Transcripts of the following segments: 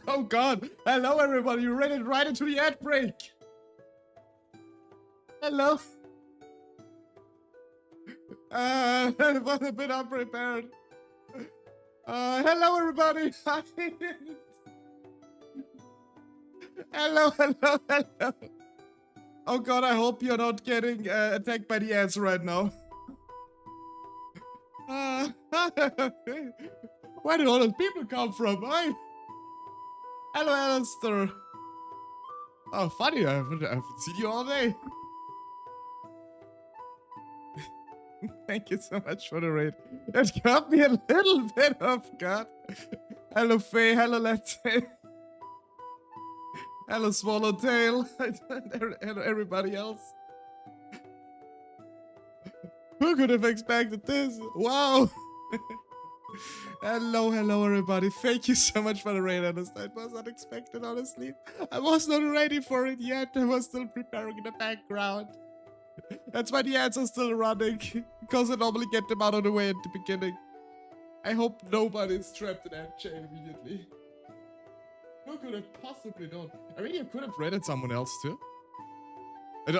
Oh god. Hello everybody, you ran it right into the ad break. Hello. It was a bit unprepared. Hello everybody. Hello, hello, hello. Oh god, I hope you're not getting attacked by the ads right now. Where did all those people come from? Hi. Hello, Alistair. Oh, funny, I haven't seen you all day. Thank you so much for the raid. That got me a little bit off guard. Hello, Faye. Hello, Latte. Hello, Swallowtail. Hello, everybody else. Who could have expected this? Wow. Hello, hello, everybody. Thank you so much for the raid, Alistair. It was unexpected, honestly. I was not ready for it yet. I was still preparing in the background. That's why the ads are still running, because I normally get them out of the way at the beginning. I hope nobody's trapped in that chain immediately. Who could have possibly done? I mean, you could have raided someone else too. I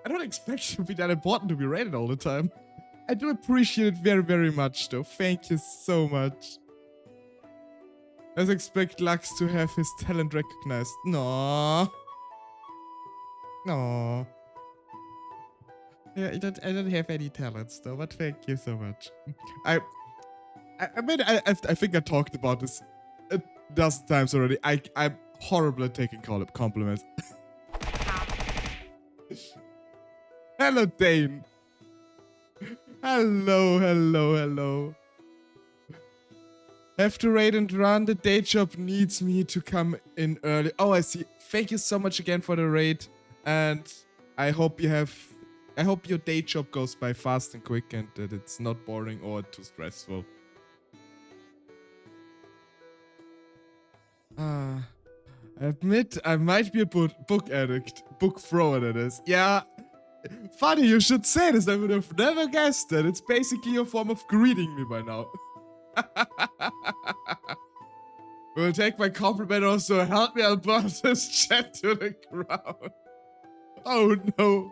don't expect you to be that important to be raided all the time. I do appreciate it very, very much though. Thank you so much. Let's expect Lux to have his talent recognized. No. No. Yeah, I don't have any talents though, but thank you so much. I think I talked about this a dozen times already. I'm horrible at taking compliments. Hello, Dane. Hello, hello, hello. Have to raid and run. The day job needs me to come in early. Oh, I see. Thank you so much again for the raid, and I hope your day job goes by fast and quick and that it's not boring or too stressful. I admit I might be a book addict. Book thrower, that is. Yeah. Funny you should say this. I would have never guessed that. It's basically a form of greeting me by now. Will take my compliment also. Help me, I'll bounce this chat to the ground. Oh no.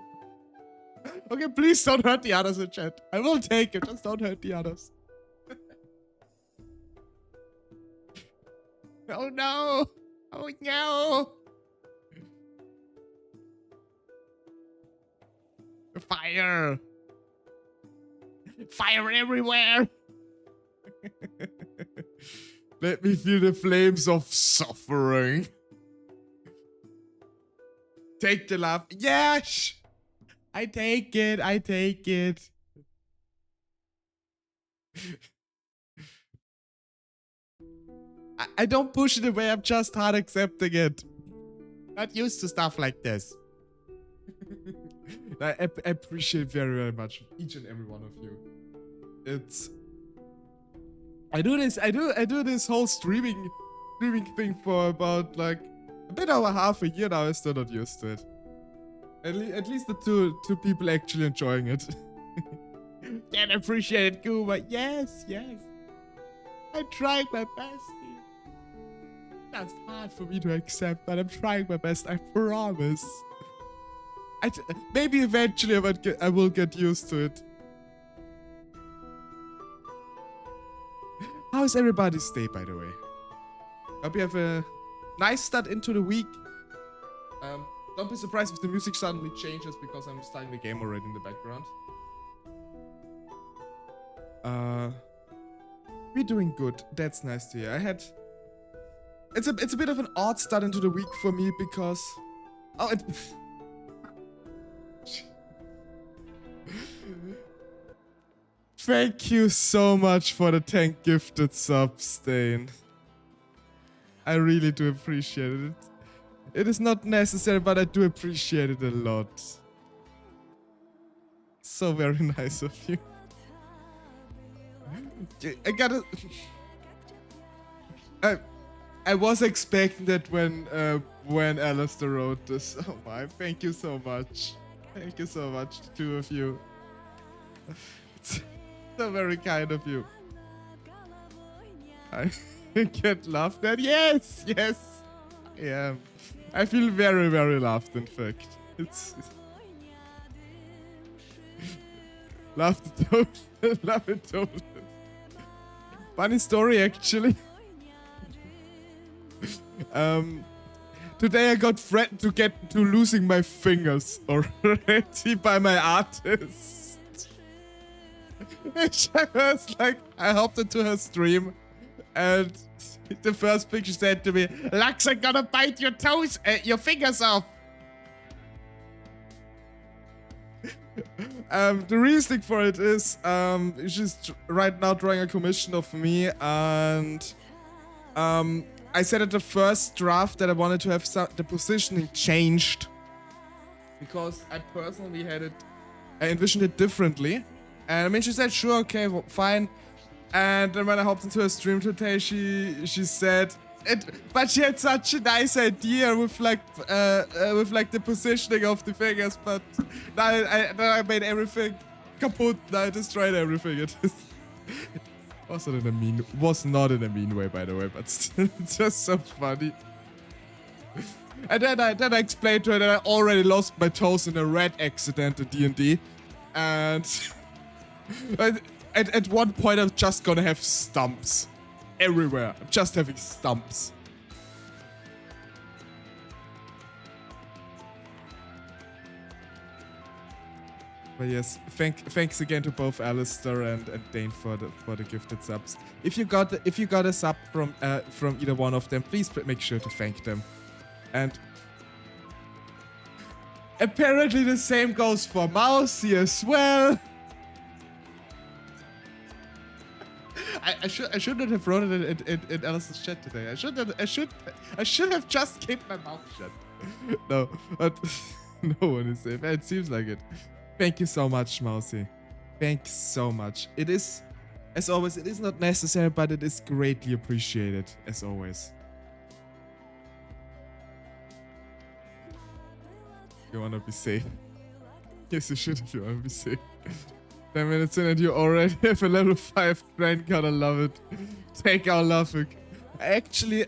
Okay, please don't hurt the others in chat. I will take it, just don't hurt the others. Oh no! Oh no! Fire! Fire everywhere! Let me feel the flames of suffering. Take the laugh. Yes! I take it, I take it. I don't push it away, I'm just hard accepting it. Not used to stuff like this. I appreciate very, very much each and every one of you. It's... I do this whole streaming thing for about like a bit over half a year now. I'm still not used to it. At least the two people actually enjoying it. Can appreciate it, Kuma. Yes, yes. I tried my best. That's hard for me to accept, but I'm trying my best. I promise. Maybe eventually I will get used to it. How is everybody's day, by the way? Hope you have a nice start into the week. Don't be surprised if the music suddenly changes because I'm starting the game already in the background. We're doing good. That's nice to hear. It's a bit of an odd start into the week for me because... Oh, Thank you so much for the 10 gifted subs, Stain. I really do appreciate it. It is not necessary, but I do appreciate it a lot. So very nice of you. I gotta... I was expecting that when Alistair wrote this. Oh my, thank you so much. Thank you so much, the two of you. It's so very kind of you. get laughed at. Yes, yes. Yeah. I feel very, very loved, in fact. It's love the total. Love it total. Funny story, actually. Today I got threatened to get to losing my fingers already by my artist. Which I was like, I hopped into her stream, and the first thing she said to me, Lux, I'm gonna bite your toes, your fingers off. The reasoning for it is, she's right now drawing a commission of me, and I said at the first draft that I wanted to have the positioning changed, because I personally I envisioned it differently. And I mean, she said, sure, okay, well, fine. And then when I hopped into her stream today, she said it, but she had such a nice idea with like the positioning of the fingers. But now I made everything kaput. Now I destroyed everything. It was not in a mean way, by the way, but still, it's just so funny. And then I explained to her that I already lost my toes in a red accident in D&D, and at one point I'm just gonna have stumps everywhere. I'm just having stumps. But yes, thanks again to both Alistair and Dane for the gifted subs. If you got a sub from either one of them, please make sure to thank them. And apparently the same goes for Mousy as well. I shouldn't have wrote it in Alice's chat today. I should have just kept my mouth shut. No, but no one is safe. It seems like it. Thank you so much, Mousy. Thanks so much. It is, as always, it is not necessary, but it is greatly appreciated, as always. You wanna be safe? Yes, you should if you wanna be safe. 10 minutes in and you already have a level 5 grind, gotta love it. Take our laughing. Actually,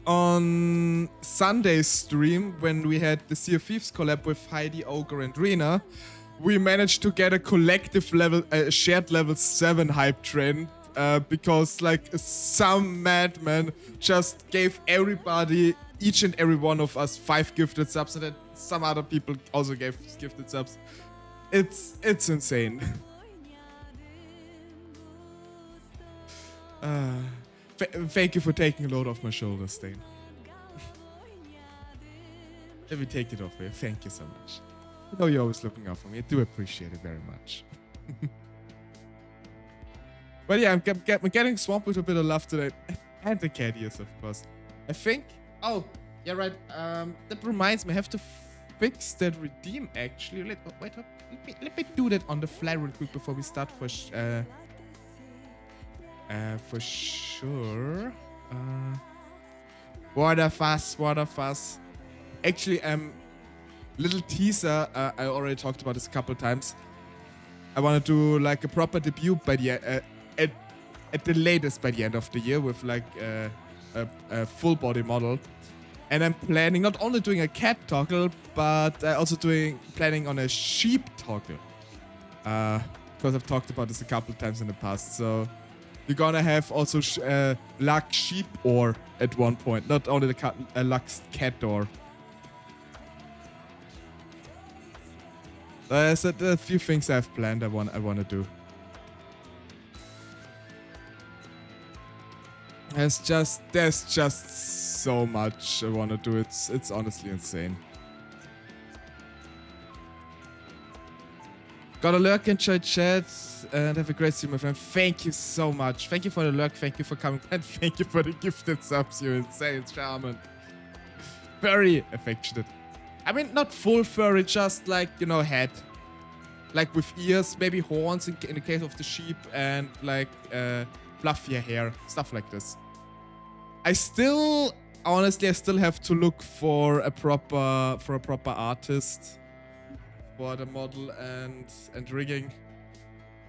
on Sunday's stream, when we had the Sea of Thieves collab with Heidi, Ogre, and Rena, we managed to get a collective level, shared level 7 hype train, because like some madman just gave everybody, each and every one of us, 5 gifted subs, and then some other people also gave gifted subs. It's insane. Thank you for taking a load off my shoulders, Dane. Let me take it off here. Thank you so much. I know you're always looking out for me. I do appreciate it very much. But yeah, I'm getting swamped with a bit of love today. And the cat ears, of course. I think... Oh, yeah, right. That reminds me, I have to fix that redeem, actually. Let me do that on the fly real quick before we start for sure. Water fuss. Actually, little teaser, I already talked about this a couple times. I want to do like a proper debut by the at the latest by the end of the year with like a full body model. And I'm planning not only doing a cat toggle, but also planning on a sheep toggle. Because I've talked about this a couple times in the past. So you're gonna have also LuxTaleor at one point, not only the LuxTaleor. There's a few things I've planned I want to do. There's just so much I want to do. It's honestly insane. Gotta lurk, enjoy chat, and have a great stream, my friend. Thank you so much. Thank you for the lurk, thank you for coming, and thank you for the gifted subs. You're insane, charming. Very affectionate. I mean, not full furry, just like, you know, head. Like with ears, maybe horns in the case of the sheep, and like fluffier hair, stuff like this. Honestly, I still have to look for a proper artist for the model and rigging.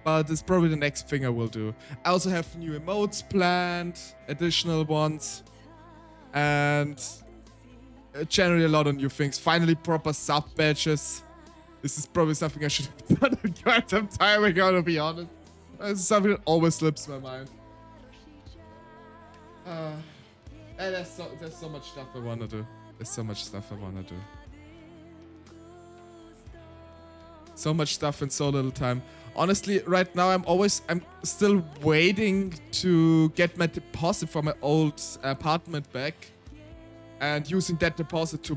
but it's probably the next thing I will do. I also have new emotes planned, additional ones, and generally a lot of new things. Finally, proper sub badges. This is probably something I should have done quite some time ago, to be honest. It's something that always slips my mind. And there's so much stuff I wanna do. There's so much stuff I wanna do. So much stuff in so little time. Honestly, right now I'm still waiting to get my deposit from my old apartment back, and using that deposit to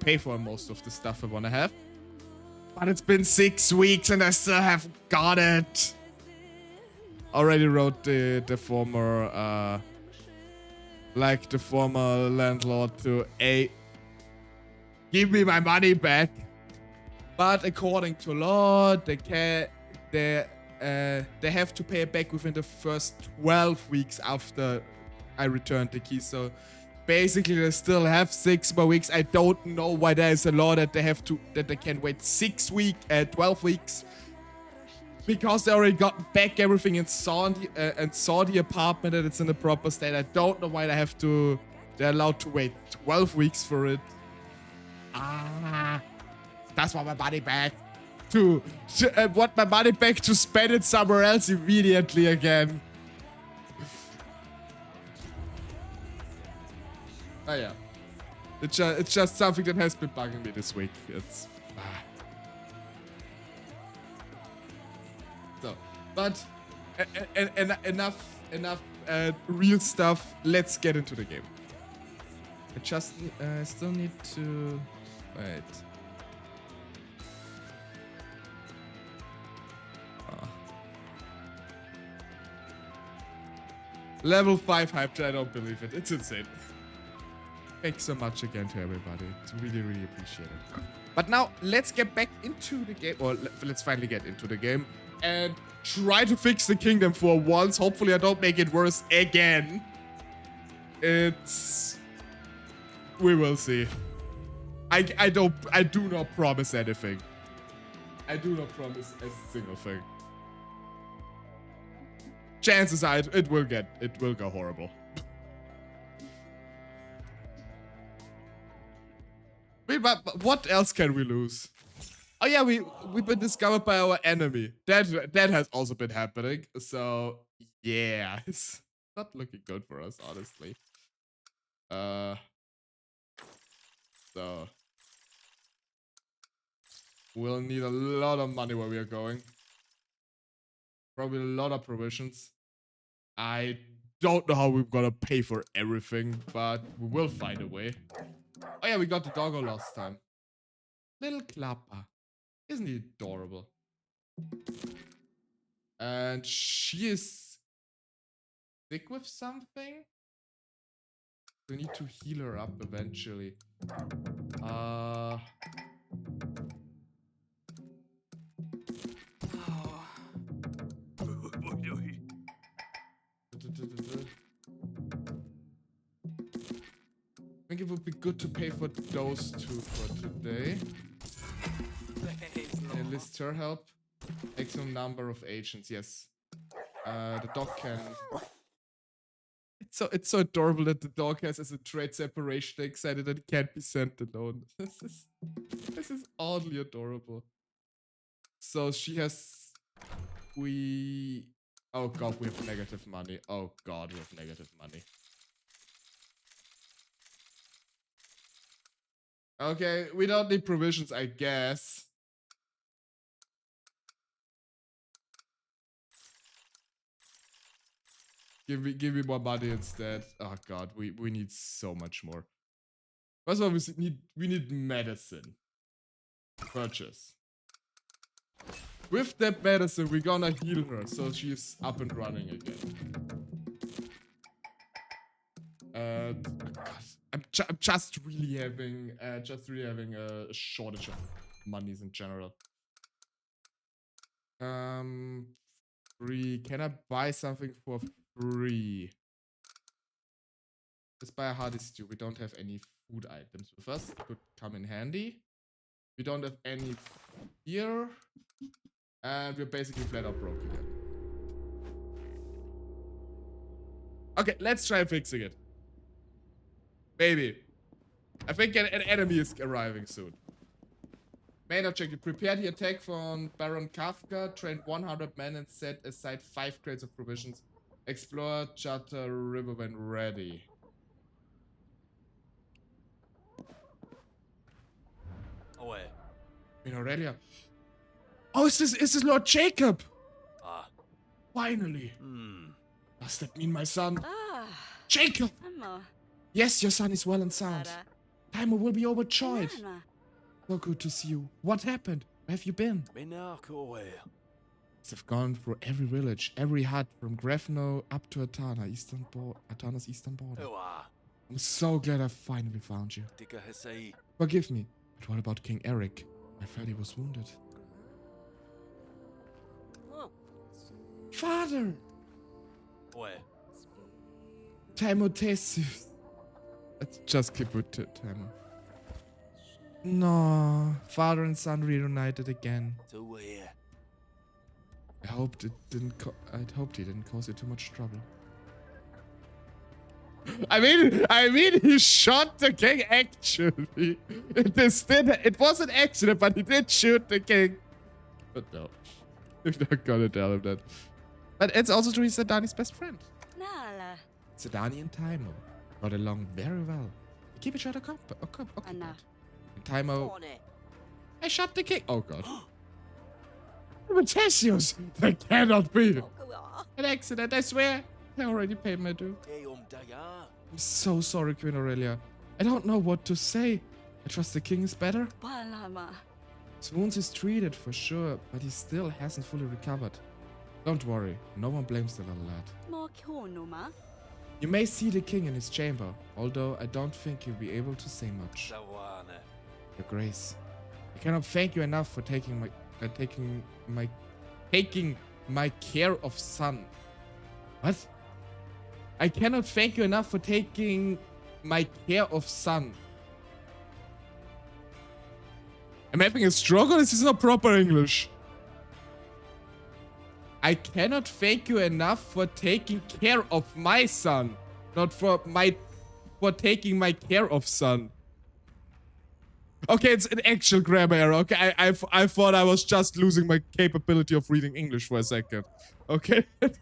pay for most of the stuff I wanna have. But it's been 6 weeks and I still haven't got it. Already wrote the former the former landlord to give me my money back. But according to law, they have to pay it back within the first 12 weeks after I returned the key. So basically, they still have 6 more weeks. I don't know why there is a law that they can wait 12 weeks. Because they already got back everything and saw the apartment that it's in a proper state. I don't know why they're allowed to wait 12 weeks for it. That's want my money back. I want my money back to spend it somewhere else immediately again. Oh yeah. It's just something that has been bugging me this week. It's... So, but enough real stuff. Let's get into the game. I still need to... Wait. Level 5 hype, I don't believe it. It's insane. Thanks so much again to everybody. It's really, really appreciated. But now, let's get back into the game. Or let's finally get into the game. And try to fix the kingdom for once. Hopefully I don't make it worse again. We will see. I do not promise anything. I do not promise a single thing. Chances are it will go horrible. Wait, but what else can we lose? Oh yeah, we've been discovered by our enemy. That has also been happening. So yeah, it's not looking good for us, honestly. So we'll need a lot of money where we are going. Probably a lot of provisions. I don't know how we're gonna pay for everything, but we will find a way. Oh yeah, we got the doggo last time. Little Klapper. Isn't he adorable? And she is sick with something? We need to heal her up eventually. I think it would be good to pay for those two for today. Enlist her help. Maximum number of agents, yes. The dog can... It's so adorable that the dog has as a trait separation anxiety that it can't be sent alone. This is oddly adorable. So she has... Oh god, we have negative money. Oh god, we have negative money. Okay, we don't need provisions, I guess. Give me more money instead. Oh god, we need so much more. First of all, we need medicine. Purchase. With that medicine, we're gonna heal her so she's up and running again. God, I'm just really having a shortage of monies in general. Free. Can I buy something for free? Let's buy a hardy stew. We don't have any food items with us. Could come in handy. We don't have any here. And we're basically flat out broke again. Okay, let's try fixing it. Maybe. I think an enemy is arriving soon. Main objective. Prepare the attack from Baron Kafka. Train 100 men and set aside 5 crates of provisions. Explore Chata River when ready. Away. In Aurelia. Oh, is this Lord Jacob? Ah. Finally. Does that mean my son? Ah. Jacob! Amma. Yes, your son is well and sound. Ara. Taimo will be overjoyed. Nana. So good to see you. What happened? Where have you been? Away. I've gone through every village, every hut, from Grefno up to Atana's eastern border. I'm so glad I finally found you. Forgive me, but what about King Eric? I heard he was wounded. Oh. Father! Away. Timotesius. Let's just keep with Timo. No, father and son reunited again. I hoped he didn't cause you too much trouble. I mean, he shot the king actually. It was an accident, but he did shoot the king. But no, you're not gonna tell him that. But it's also true he's Sedani's best friend. Nala. Sedani and Taimo got along very well. They keep each other occupied. Anna. And Taimo, I shot the king. Oh god. Timotesius! That cannot be! An accident, I swear! I already paid my due. I'm so sorry, Queen Aurelia. I don't know what to say. I trust the king is better. Palama. His wounds is treated for sure, but he still hasn't fully recovered. Don't worry, no one blames the little lad. You may see the king in his chamber, although I don't think he'll be able to say much. Your Grace, I cannot thank you enough for taking my care of son. What? I cannot thank you enough for taking my care of son. I'm having a stroke or this is not proper English. I cannot thank you enough for taking care of my son. Not for taking my care of son. Okay, it's an actual grammar error. Okay, I thought I was just losing my capability of reading English for a second. Okay, it's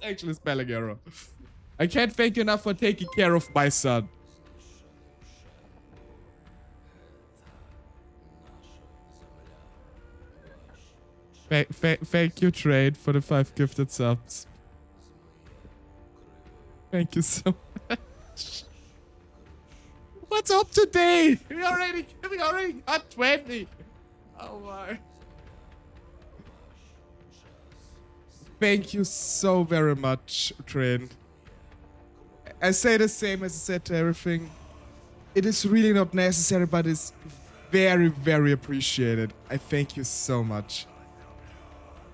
actually a spelling error. I can't thank you enough for taking care of my son. Thank you, Trade, for the 5 gifted subs. Thank you so much. What's up today? We already got 20. Oh my. Thank you so very much, Train. I say the same as I said to everything. It is really not necessary, but it's very, very appreciated. I thank you so much.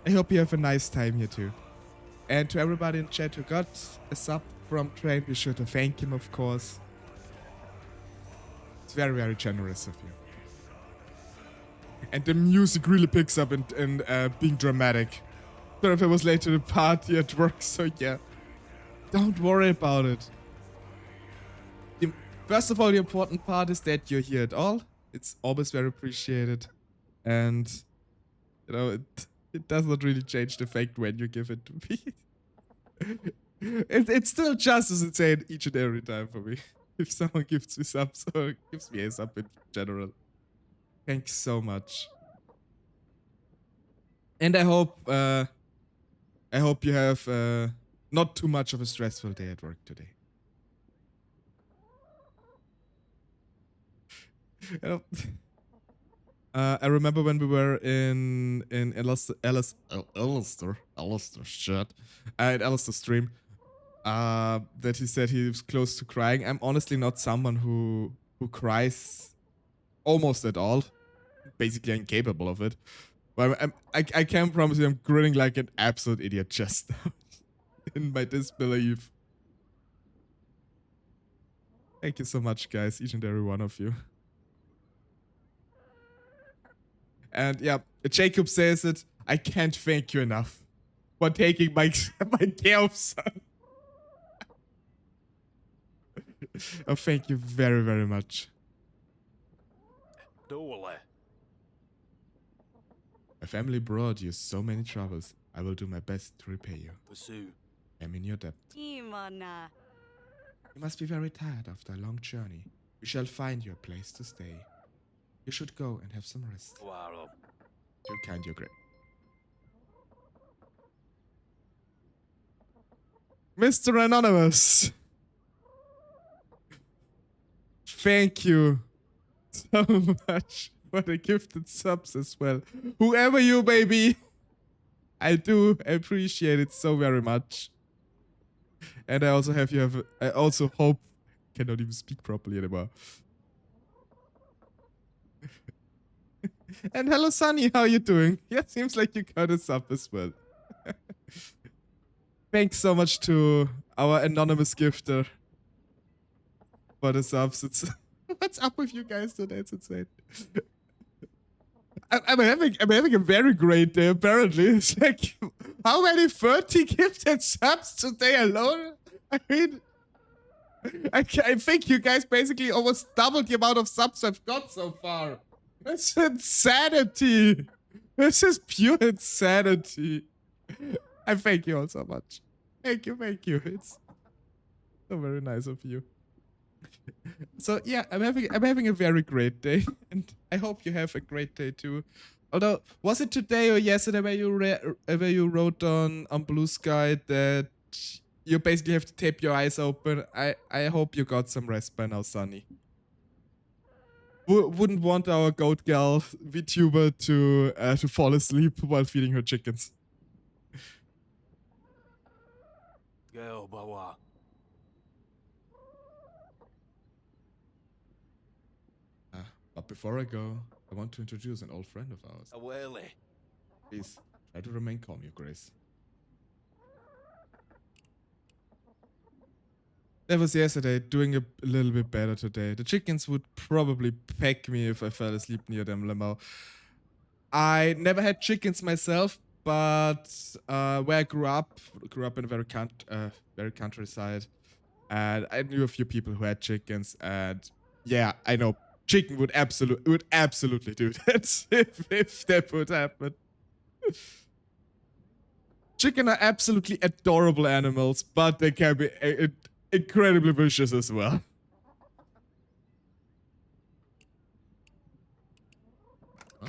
I hope you have a nice time here too. And to everybody in chat who got a sub from Train, be sure to thank him, of course. It's very, very generous of you. And the music really picks up in being dramatic. Sorry if I was late to the party at work, so yeah. Don't worry about it. First of all, the important part is that you're here at all. It's always very appreciated. And, you know, it does not really change the fact when you give it to me. It's still just as insane each and every time for me. If someone gives me subs or gives me a sub in general. Thanks so much. And I hope you have not too much of a stressful day at work today. I remember when we were in Alistair shit, at Alistair's stream, that he said he was close to crying. I'm honestly not someone who cries almost at all. Basically incapable of it. But I can promise you I'm grinning like an absolute idiot just now. In my disbelief. Thank you so much, guys, each and every one of you. And yeah, Jacob says it. I can't thank you enough for taking my care of son. Oh, thank you very, very much. Dole. My family brought you so many troubles. I will do my best to repay you. Pursue. I'm in your debt. Imana. You must be very tired after a long journey. We shall find you a place to stay. You should go and have some rest. Waro. You're kind, you're great. Mr. Anonymous. Thank you so much for the gifted subs as well. Whoever you may be, I do appreciate it so very much. And I also I also hope, cannot even speak properly anymore. And hello Sunny, how you doing? Yeah, seems like you got a sub as well. Thanks so much to our anonymous gifter for the subs. It's what's up with you guys today? It's insane. I'm having a very great day apparently. It's like, how many 30 gifted subs today alone? I mean, I think you guys basically almost doubled the amount of subs I've got so far. That's insanity. This is pure insanity. I thank you all so much. Thank you. It's so very nice of you. So yeah, I'm having a very great day, and I hope you have a great day too. Although, was it today or yesterday where you wrote on Blue Sky that you basically have to tape your eyes open? I hope you got some rest by now, Sunny. Wouldn't want our goat gal VTuber to fall asleep while feeding her chickens. Go, Bawa. But before I go, I want to introduce an old friend of ours. Awele. Please, try to remain calm, Your Grace. That was yesterday, doing a little bit better today. The chickens would probably peck me if I fell asleep near them, Lemao. I never had chickens myself, but where I grew up in a very countryside, and I knew a few people who had chickens, and yeah, I know chicken would absolutely do that if that would happen. Chicken are absolutely adorable animals, but they can be incredibly vicious as well. Huh?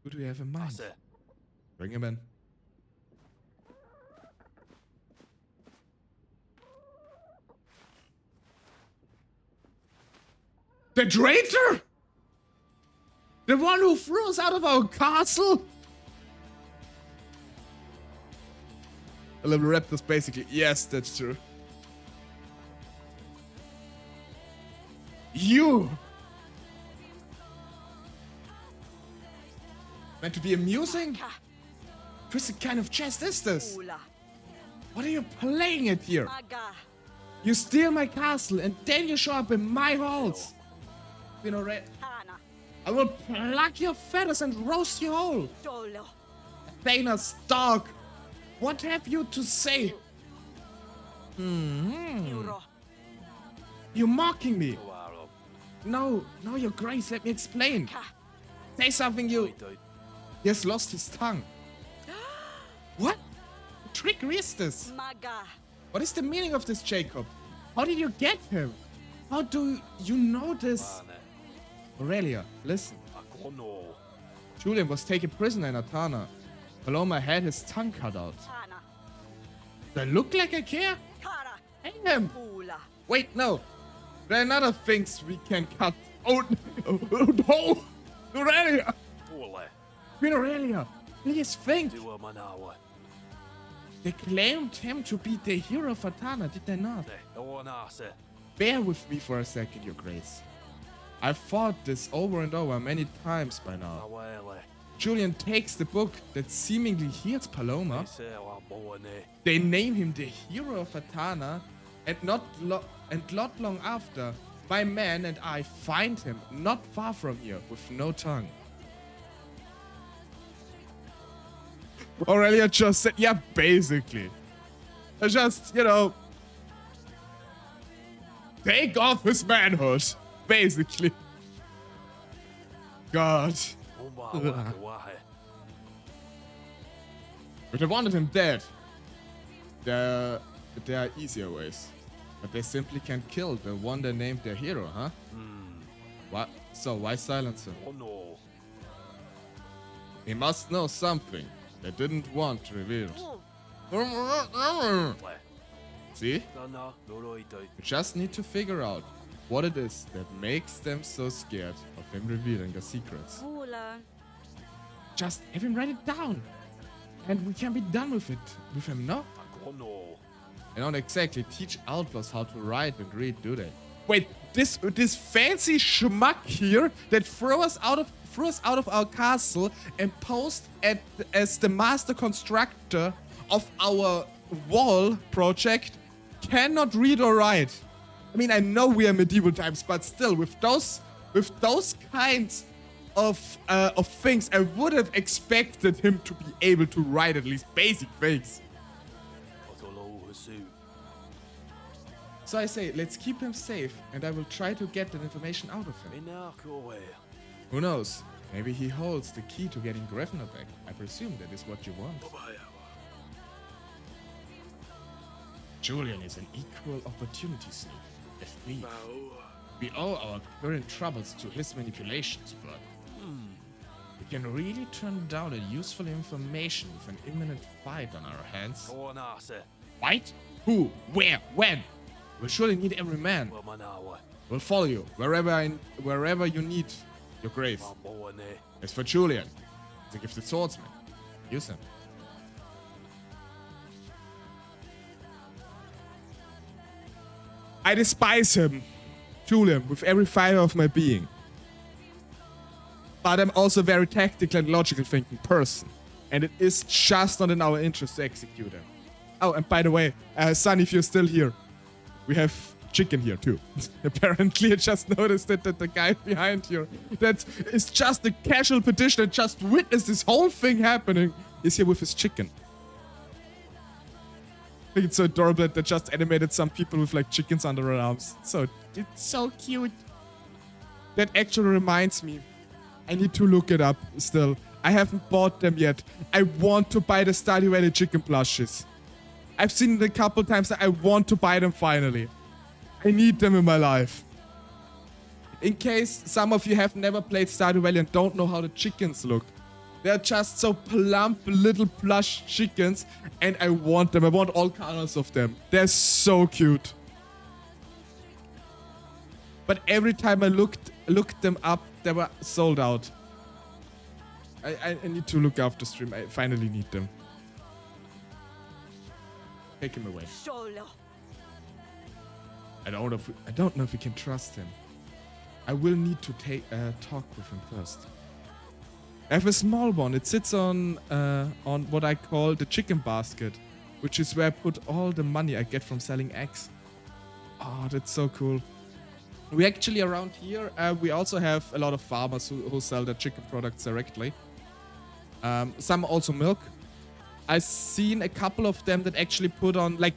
Who do we have in mind? Bring him in. The traitor? The one who threw us out of our castle? A little raptors basically. Yes, that's true. You! Meant to be amusing? What kind of chest is this? What are you playing at here? You steal my castle and then you show up in my halls. You know, I will pluck your feathers and roast you whole. Thanos, dog. What have you to say? You're mocking me. No, Your Grace, let me explain. Say something, you. He has lost his tongue. What? What trickery is this? What is the meaning of this, Jacob? How did you get him? How do you know this? Aurelia, listen. Julian was taken prisoner in Atana. Paloma had his tongue cut out. Do I look like I care? Hang him! Wait, no. There are other things we can cut. Oh no! Aurelia! Queen Aurelia, please think. They claimed him to be the hero of Atana, did they not? Bear with me for a second, Your Grace. I've fought this over and over many times by now. Julian takes the book that seemingly heals Paloma. They name him the hero of Atana, and not long after, My man and I find him not far from here with no tongue. Aurelia just said, yeah, basically. I just, you know, take off his manhood, basically. God. But I wanted him dead. There are easier ways. But they simply can't kill the one they named their hero, huh? What? So why silence him? Oh no. He must know something they didn't want revealed. See? You just need to figure out what it is that makes them so scared of him revealing their secrets. Just have him write it down. And we can be done with it. With him, no? They don't exactly teach outlaws how to write and read, do they? Wait, this fancy schmuck here that threw us out of our castle and posed as the master constructor of our wall project cannot read or write. I mean, I know we are medieval times, but still, with those kinds of things, I would have expected him to be able to write at least basic things. So I say, let's keep him safe, and I will try to get that information out of him. Who knows? Maybe he holds the key to getting Grevner back. I presume that is what you want. Julian is an equal opportunity snake, a thief. We owe our current troubles to his manipulations, but we can really turn down a useful information with an imminent fight on our hands. Fight? Who? Where? When? We'll surely need every man. We'll follow you wherever you need your grace. As for Julian, he's a gifted swordsman. Use him. I despise him, Julian, with every fiber of my being. But I'm also a very tactical and logical thinking person. And it is just not in our interest to execute him. Oh, and by the way, son, if you're still here, we have chicken here too. Apparently, I just noticed that the guy behind here that is just a casual petitioner just witnessed this whole thing happening is here with his chicken. I think it's so adorable that they just animated some people with like chickens under their arms. So it's so cute. That actually reminds me, I need to look it up still. I haven't bought them yet. I want to buy the Stardew Valley chicken plushes. I've seen it a couple times. I want to buy them finally. I need them in my life. In case some of you have never played Stardew Valley and don't know how the chickens look. They're just so plump little plush chickens and I want them. I want all colors of them. They're so cute. But every time I looked them up, they were sold out. I need to look after stream. I finally need them. Take him away. I don't know if we can trust him. I will need to talk with him first. I have a small one. It sits on what I call the chicken basket, which is where I put all the money I get from selling eggs. Oh, that's so cool. We actually around here, we also have a lot of farmers who sell their chicken products directly. Some also milk. I've seen a couple of them that actually put on like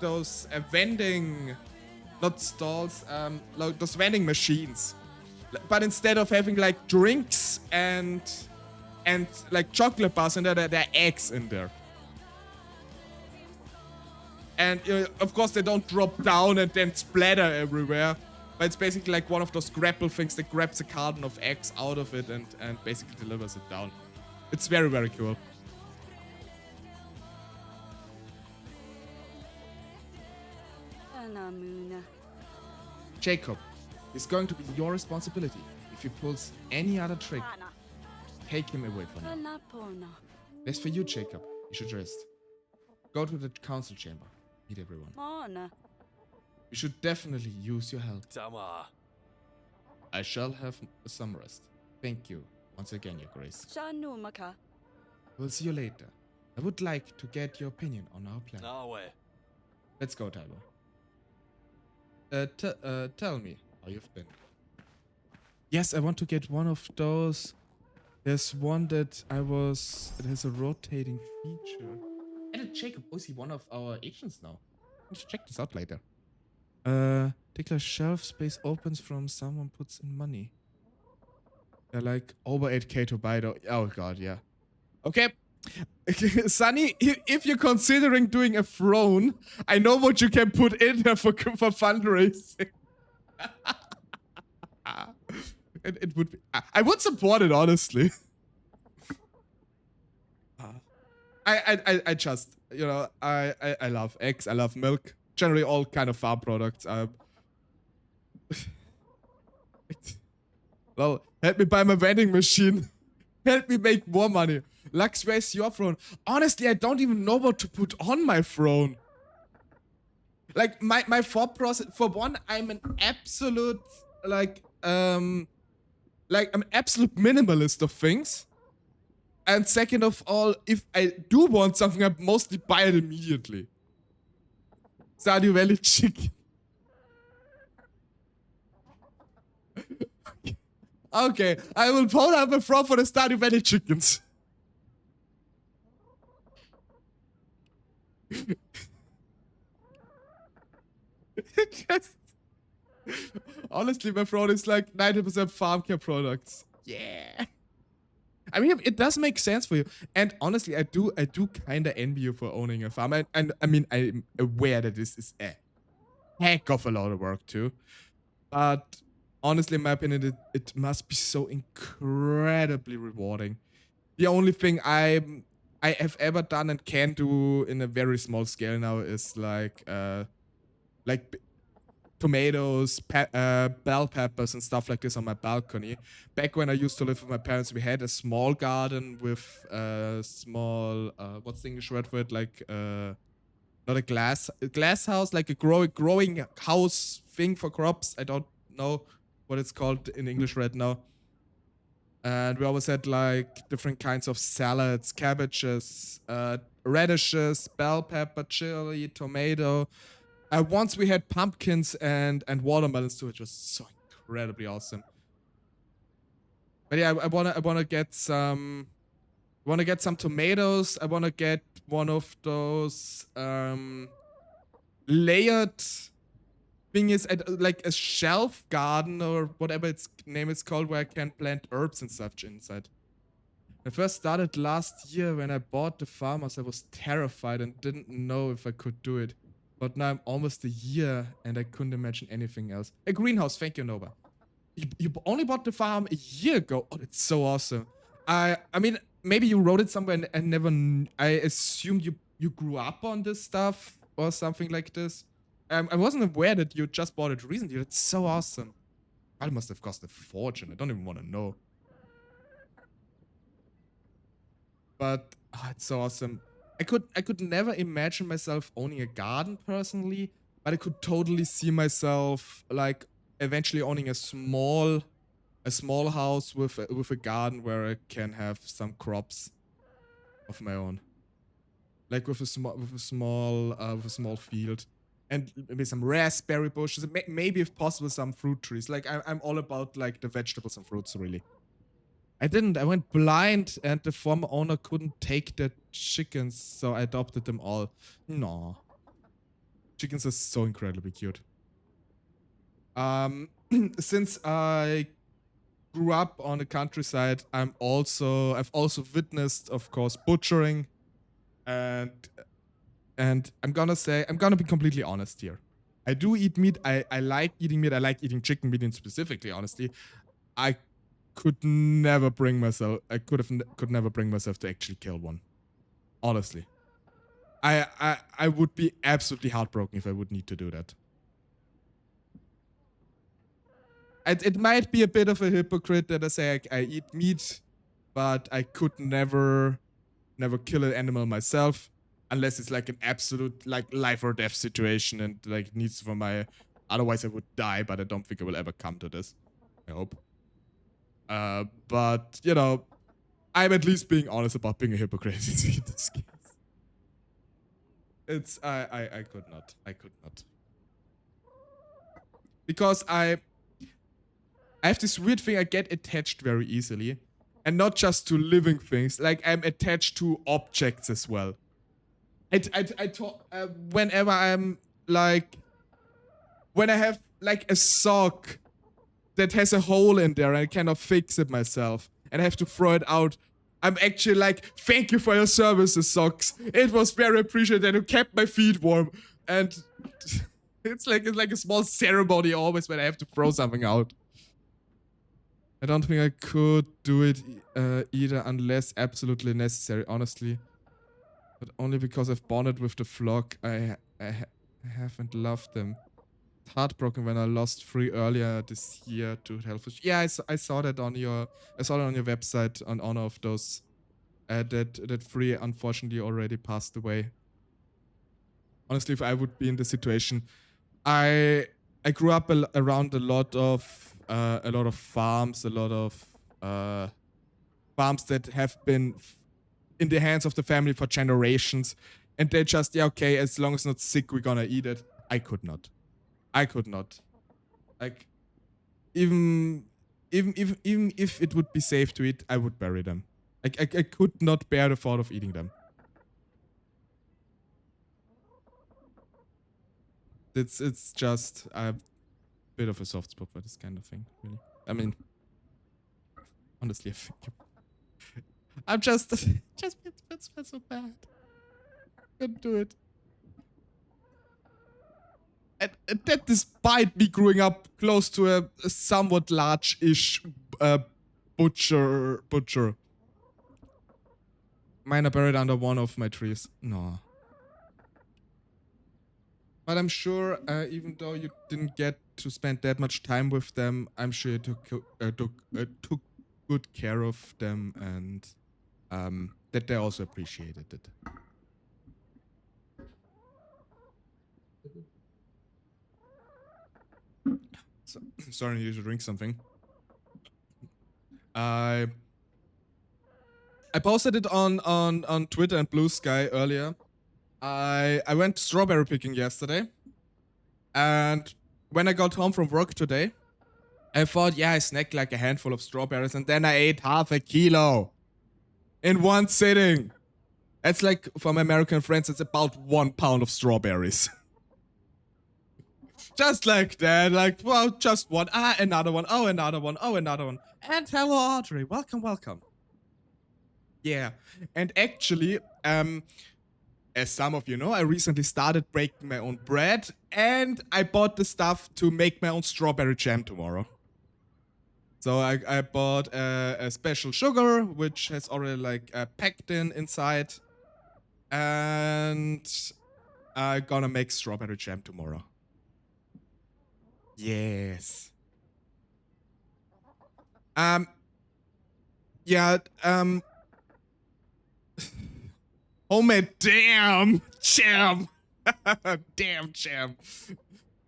those vending, not stalls, like those vending machines. But instead of having like drinks and like chocolate bars in there are eggs in there. And of course they don't drop down and then splatter everywhere. But it's basically like one of those grapple things that grabs a carton of eggs out of it and basically delivers it down. It's very, very cool. Jacob, it's going to be your responsibility. If he pulls any other trick, take him away from him. As for you, Jacob, you should rest. Go to the council chamber. Meet everyone. We should definitely use your help. I shall have some rest. Thank you once again, Your Grace. We'll see you later. I would like to get your opinion on our plan. Let's go, Tyler. Tell me how you've been. Yes, I want to get one of those. There's one that it has a rotating feature. And Jacob, oh, is he one of our agents now? We should check this out later. Particular shelf space opens from someone puts in money. They're like over 8K to buy though. Oh god, yeah. Okay. Sunny, if you're considering doing a throne, I know what you can put in there for fundraising. it would be, I would support it, honestly. I just, you know, I love eggs, I love milk, generally all kind of farm products. Well, help me buy my vending machine. Help me make more money. Lux, where's your throne? Honestly, I don't even know what to put on my throne. Like, my thought process, for one, I'm an absolute, I'm absolute minimalist of things. And second of all, if I do want something, I mostly buy it immediately. Stardew Valley chicken. Okay, I will pull up a throw for the Stardew Valley chickens. Just, honestly, my throne is like 90% farm care products. Yeah. I mean, it does make sense for you. And honestly, I do kind of envy you for owning a farm. And I mean, I'm aware that this is a heck of a lot of work too. But honestly, in my opinion, it must be so incredibly rewarding. The only thing I have ever done and can do in a very small scale now is like tomatoes, bell peppers, and stuff like this on my balcony. Back when I used to live with my parents, we had a small garden with a small, what's the English word for it? Like, not a glass house, like a growing house thing for crops. I don't know what it's called in English right now. And we always had like different kinds of salads, cabbages, radishes, bell pepper, chili, tomato. Once we had pumpkins and watermelons too, which was so incredibly awesome. But yeah, I wanna get some tomatoes. I wanna get one of those layered thing is like a shelf garden or whatever its name is called, where I can plant herbs and such inside. I first started last year when I bought the farmhouse. I was terrified and didn't know if I could do it. But now I'm almost a year and I couldn't imagine anything else. A greenhouse, thank you, Nova. You only bought the farm a year ago. Oh, it's so awesome. I mean, maybe you wrote it somewhere and I assumed you grew up on this stuff or something like this. I wasn't aware that you just bought it recently. It's so awesome. That must have cost a fortune. I don't even want to know. But it's so awesome. I could never imagine myself owning a garden personally, but I could totally see myself like eventually owning a small house with a garden where I can have some crops of my own, like with a small field, and maybe some raspberry bushes, maybe if possible some fruit trees. Like I'm all about like the vegetables and fruits really. I went blind and the former owner couldn't take the chickens, so I adopted them all. No. Chickens are so incredibly cute. Since I grew up on the countryside, I've also witnessed, of course, butchering, and I'm gonna be completely honest here. I do eat meat. I like eating meat. I like eating chicken meat specifically, honestly. I could never bring myself. I could never bring myself to actually kill one. Honestly, I would be absolutely heartbroken if I would need to do that. It might be a bit of a hypocrite that I say I eat meat, but I could never kill an animal myself unless it's like an absolute like life or death situation and like needs for my. Otherwise, I would die. But I don't think I will ever come to this. I hope. But you know, I'm at least being honest about being a hypocrite in this case. It's I could not. Because I have this weird thing, I get attached very easily. And not just to living things, like I'm attached to objects as well. I talk, whenever I'm like, when I have like a sock that has a hole in there and I cannot fix it myself and I have to throw it out, I'm actually like, thank you for your services, socks. It was very appreciated. You kept my feet warm. And it's like a small ceremony always when I have to throw something out. I don't think I could do it either unless absolutely necessary, honestly. But only because I've bonded with the flock, I haven't loved them. Heartbroken when I lost 3 earlier this year to health issues. Yeah, I saw that on your website on honor of those that 3 unfortunately already passed away. Honestly, if I would be in the situation, I grew up around a lot of farms, a lot of farms that have been in the hands of the family for generations, and they just, yeah, okay, as long as it's not sick, we're gonna eat it. I could not. Like, even if it would be safe to eat, I would bury them. I could not bear the thought of eating them. It's just a bit of a soft spot for this kind of thing, really. I mean, honestly, I think I'm just it's so bad. Couldn't do it. And that despite me growing up close to a somewhat large-ish butcher. Mine are buried under one of my trees. No. But I'm sure, even though you didn't get to spend that much time with them, I'm sure you took good care of them, and that they also appreciated it. So, sorry, I need to drink something. I posted it on Twitter and Blue Sky earlier. I went strawberry picking yesterday, and when I got home from work today, I thought, yeah, I snacked like a handful of strawberries, and then I ate half a kilo in one sitting. It's like, for my American friends, it's about 1 pound of strawberries. Just like that, like, well, just one. Ah, another one. Oh, another one. Oh, another one. And hello, Audrey. Welcome, welcome. Yeah, and actually, as some of you know, I recently started baking my own bread, and I bought the stuff to make my own strawberry jam tomorrow. So I bought a special sugar, which has already like pectin inside, and I'm gonna make strawberry jam tomorrow. Yes. Yeah, homemade damn jam. Damn jam.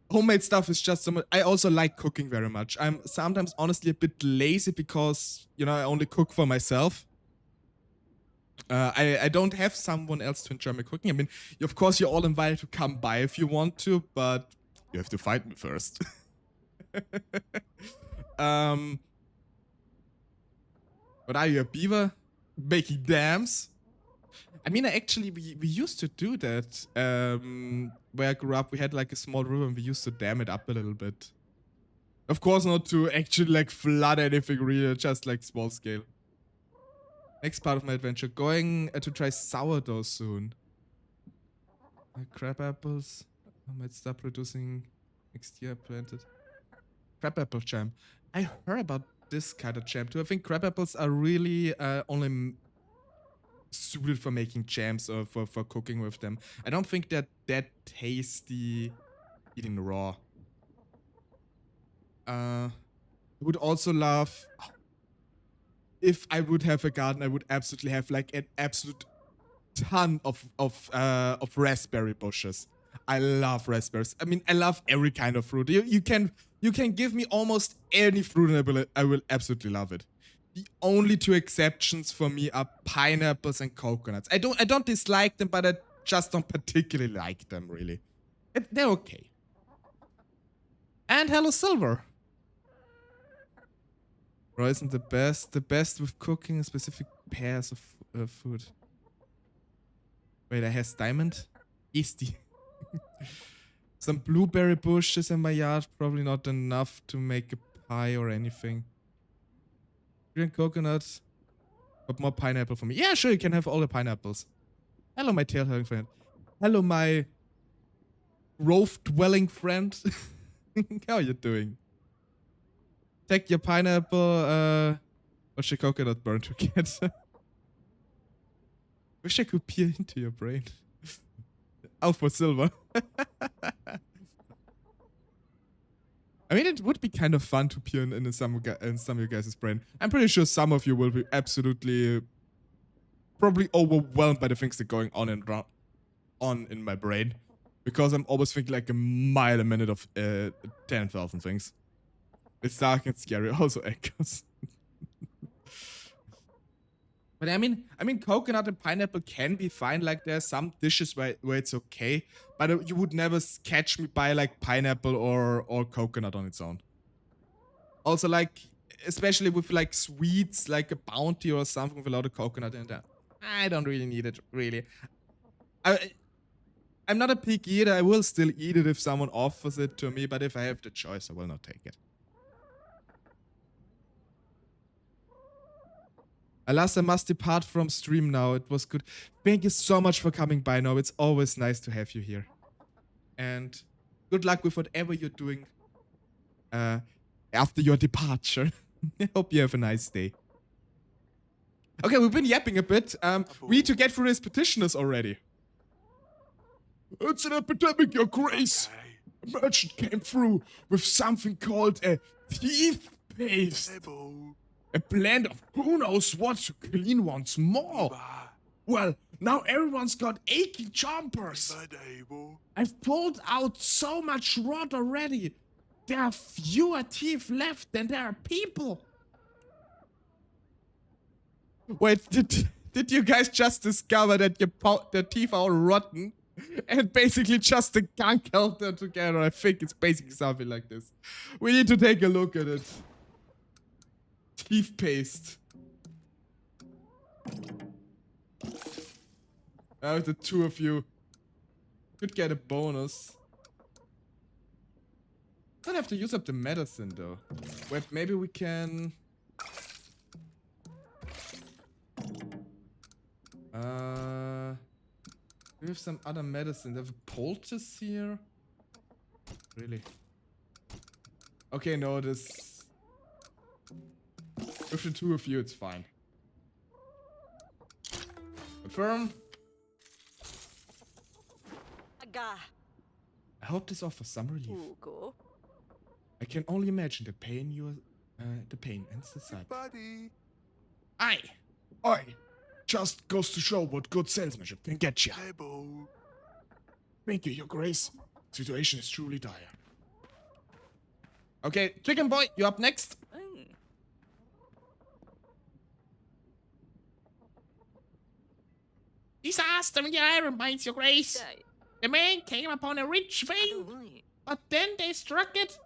Homemade stuff is just so much. I also like cooking very much. I'm sometimes honestly a bit lazy because, you know, I only cook for myself. I don't have someone else to enjoy my cooking. I mean, of course, you're all invited to come by if you want to, but you have to fight me first. What are you, a beaver? Making dams? I mean, we used to do that. Where I grew up, we had like a small river and we used to dam it up a little bit. Of course, not to actually like flood anything really, just like small scale. Next part of my adventure, going to try sourdough soon. Crab apples. I might start producing next year. Planted crab apple jam. I heard about this kind of jam too. I think crab apples are really only suited for making jams or for cooking with them. I don't think they're that tasty eating raw. I would also love, if I would have a garden, I would absolutely have like an absolute ton of raspberry bushes. I love raspberries. I mean, I love every kind of fruit. You can give me almost any fruit and I will absolutely love it. The only 2 exceptions for me are pineapples and coconuts. I don't dislike them, but I just don't particularly like them, really. They're okay. And hello, Silver. Bro, isn't the best with cooking specific pairs of food. Wait, I has diamond? Easty. Some blueberry bushes in my yard, probably not enough to make a pie or anything. Green coconut, but more pineapple for me. Yeah, sure, you can have all the pineapples. Hello, my tail-hailing friend. Hello, my grove-dwelling friend. How are you doing? Take your pineapple, what's your coconut burn to get? Wish I could peer into your brain. Out for silver. I mean, it would be kind of fun to peer in some of you guys' brain. I'm pretty sure some of you will be absolutely, probably overwhelmed by the things that are going on in my brain, because I'm always thinking like a mile a minute of 10,000 things. It's dark and scary. Also echoes. But I mean, coconut and pineapple can be fine. Like, there are some dishes where it's okay, but you would never catch me by like pineapple or coconut on its own. Also, like, especially with like sweets, like a bounty or something with a lot of coconut in there. I don't really need it, really. I'm not a picky eater. I will still eat it if someone offers it to me, but if I have the choice, I will not take it. Alas, I must depart from stream now. It was good. Thank you so much for coming by, Nob. It's always nice to have you here. And good luck with whatever you're doing after your departure. I hope you have a nice day. Okay, we've been yapping a bit. We need to get through these petitioners already. It's an epidemic, Your Grace. A merchant came through with something called a teeth paste. A blend of who knows what to clean once more. Well, now everyone's got achy chompers. I've pulled out so much rot already. There are fewer teeth left than there are people. Wait, did you guys just discover that your teeth are all rotten? And basically just the gunk held them together? I think it's basically something like this. We need to take a look at it. Teeth paste. The two of you could get a bonus. Don't have to use up the medicine though. Wait, maybe we can. We have some other medicine. They have a poultice here. Really? Okay, no, this. With the two of you, it's fine. Confirm. I hope this offers some relief. I can only imagine the pain and society. Aye. Oi. Just goes to show what good salesmanship can get you. Thank you, Your Grace. Situation is truly dire. Okay, Chicken Boy, you up next. Disaster in the iron mines, Your Grace. The men came upon a rich vein, but then they struck it.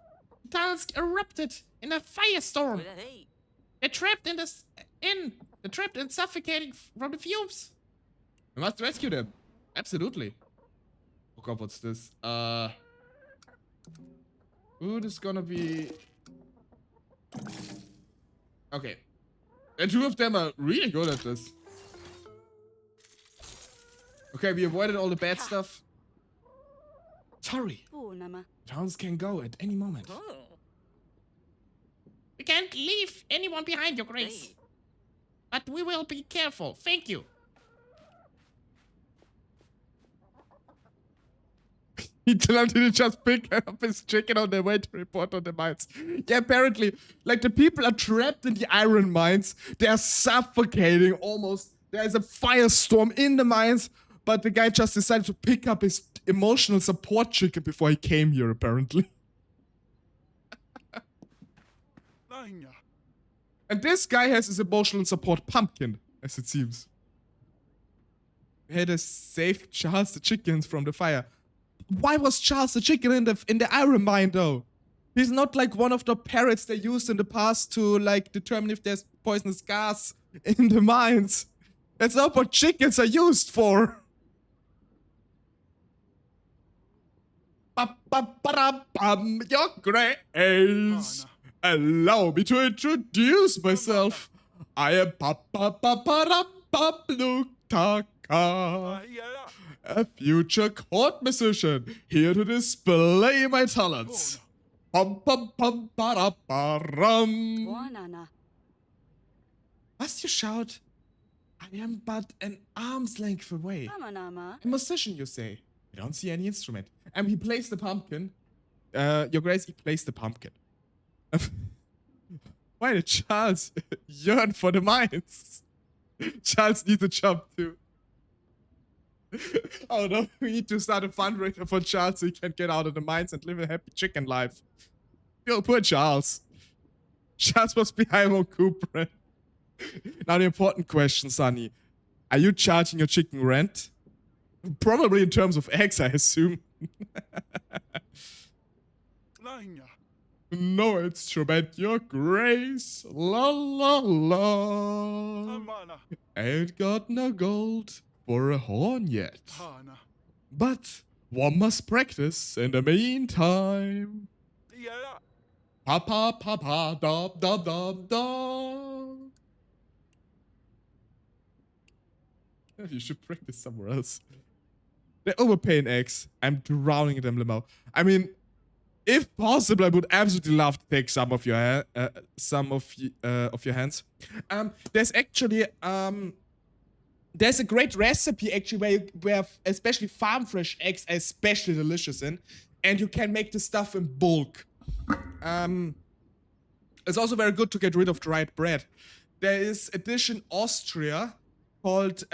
The tunnels erupted in a firestorm. They're trapped and suffocating from the fumes. We must rescue them. Absolutely. Oh god, what's this? Food is gonna be. Okay. The two of them are really good at this. Okay, we avoided all the bad stuff. Sorry. Towns can go at any moment. We can't leave anyone behind, Your Grace. But we will be careful. Thank you. He didn't just pick up his chicken on their way to report on the mines. Yeah, apparently, like, the people are trapped in the iron mines. They are suffocating almost. There is a firestorm in the mines. But the guy just decided to pick up his emotional support chicken before he came here, apparently. And this guy has his emotional support pumpkin, as it seems. We had to save Charles the chickens from the fire. Why was Charles the chicken in the iron mine, though? He's not like one of the parrots they used in the past to like determine if there's poisonous gas in the mines. That's not what chickens are used for. Your grace. Allow me to introduce myself. I am Lukhtaka, a future court musician, here to display my talents. Wanana. Must you shout? I am but an arm's length away. Amanama. A musician, you say? I don't see any instrument. He plays the pumpkin. Your Grace, he plays the pumpkin. Why did Charles yearn for the mines? Charles needs a job too. Oh no, we need to start a fundraiser for Charles so he can get out of the mines and live a happy chicken life. Yo, poor Charles. Charles must be high on Cooper. Now the important question, Sonny. Are you charging your chicken rent? Probably in terms of eggs, I assume. No instrument, your grace. La la la. Ain't got no gold for a horn yet. But one must practice in the meantime. Papa, papa, dub, dub, dub, dub. You should practice somewhere else. They're overpaying eggs. I'm drowning in them limo. I mean, if possible, I would absolutely love to take some of your hands. There's actually there's a great recipe actually where especially farm fresh eggs are especially delicious in, and you can make the stuff in bulk. It's also very good to get rid of dried bread. There is a dish in Austria called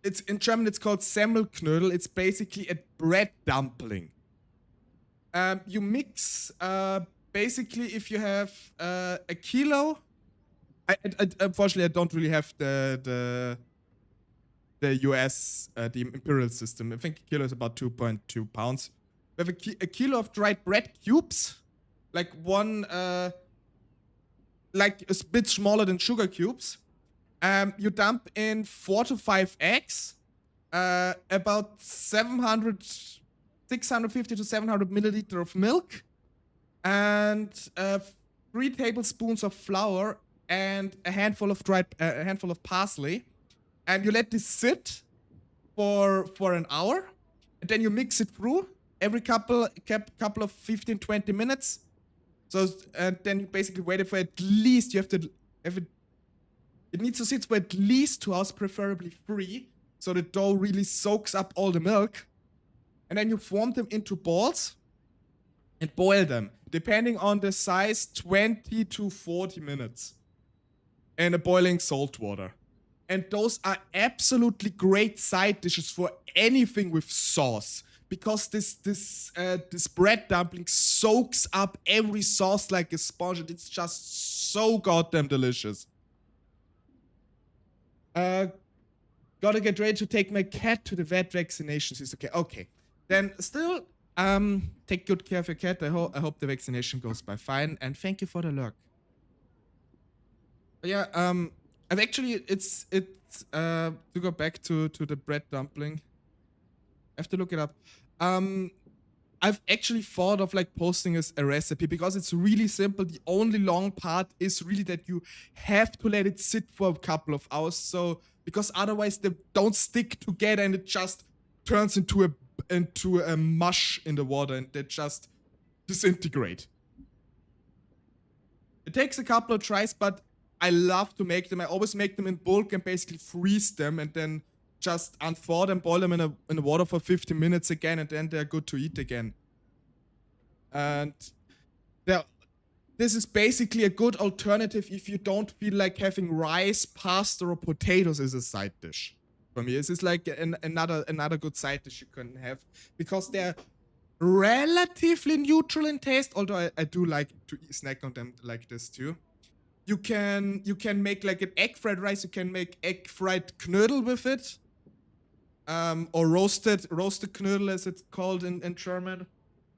it's in German it's called Semmelknödel. It's basically a bread dumpling. You mix basically if you have a kilo. I unfortunately I don't really have the US the imperial system. I think a kilo is about 2.2 pounds. We have a kilo of dried bread cubes, like one like a bit smaller than sugar cubes. You dump in 4 to 5 eggs, about 650 to 700 milliliter of milk, and 3 tablespoons of flour and a handful of parsley, and you let this sit for an hour, and then you mix it through every couple of 15-20 minutes. So and then you basically wait it for at least it needs to sit for at least 2 hours, preferably 3, so the dough really soaks up all the milk. And then you form them into balls and boil them, depending on the size, 20 to 40 minutes in a boiling salt water. And those are absolutely great side dishes for anything with sauce, because this bread dumpling soaks up every sauce like a sponge, and it's just so goddamn delicious. Gotta get ready to take my cat to the vet vaccination. She's okay. Okay. Then still, take good care of your cat. I hope the vaccination goes by fine. And thank you for the lurk. Yeah, I've actually, it's to go back to the bread dumpling. I have to look it up. I've actually thought of like posting a recipe because it's really simple. The only long part is really that you have to let it sit for a couple of hours. So because otherwise they don't stick together and it just turns into a mush in the water and they just disintegrate. It takes a couple of tries, but I love to make them. I always make them in bulk and basically freeze them and then just unthaw them, boil them in the water for 15 minutes again, and then they're good to eat again. And this is basically a good alternative if you don't feel like having rice, pasta, or potatoes as a side dish. For me, this is like another good side dish you can have, because they're relatively neutral in taste. Although I do like to snack on them like this too. You can make like an egg fried rice. You can make egg fried knödel with it. Or roasted knödel as it's called in German.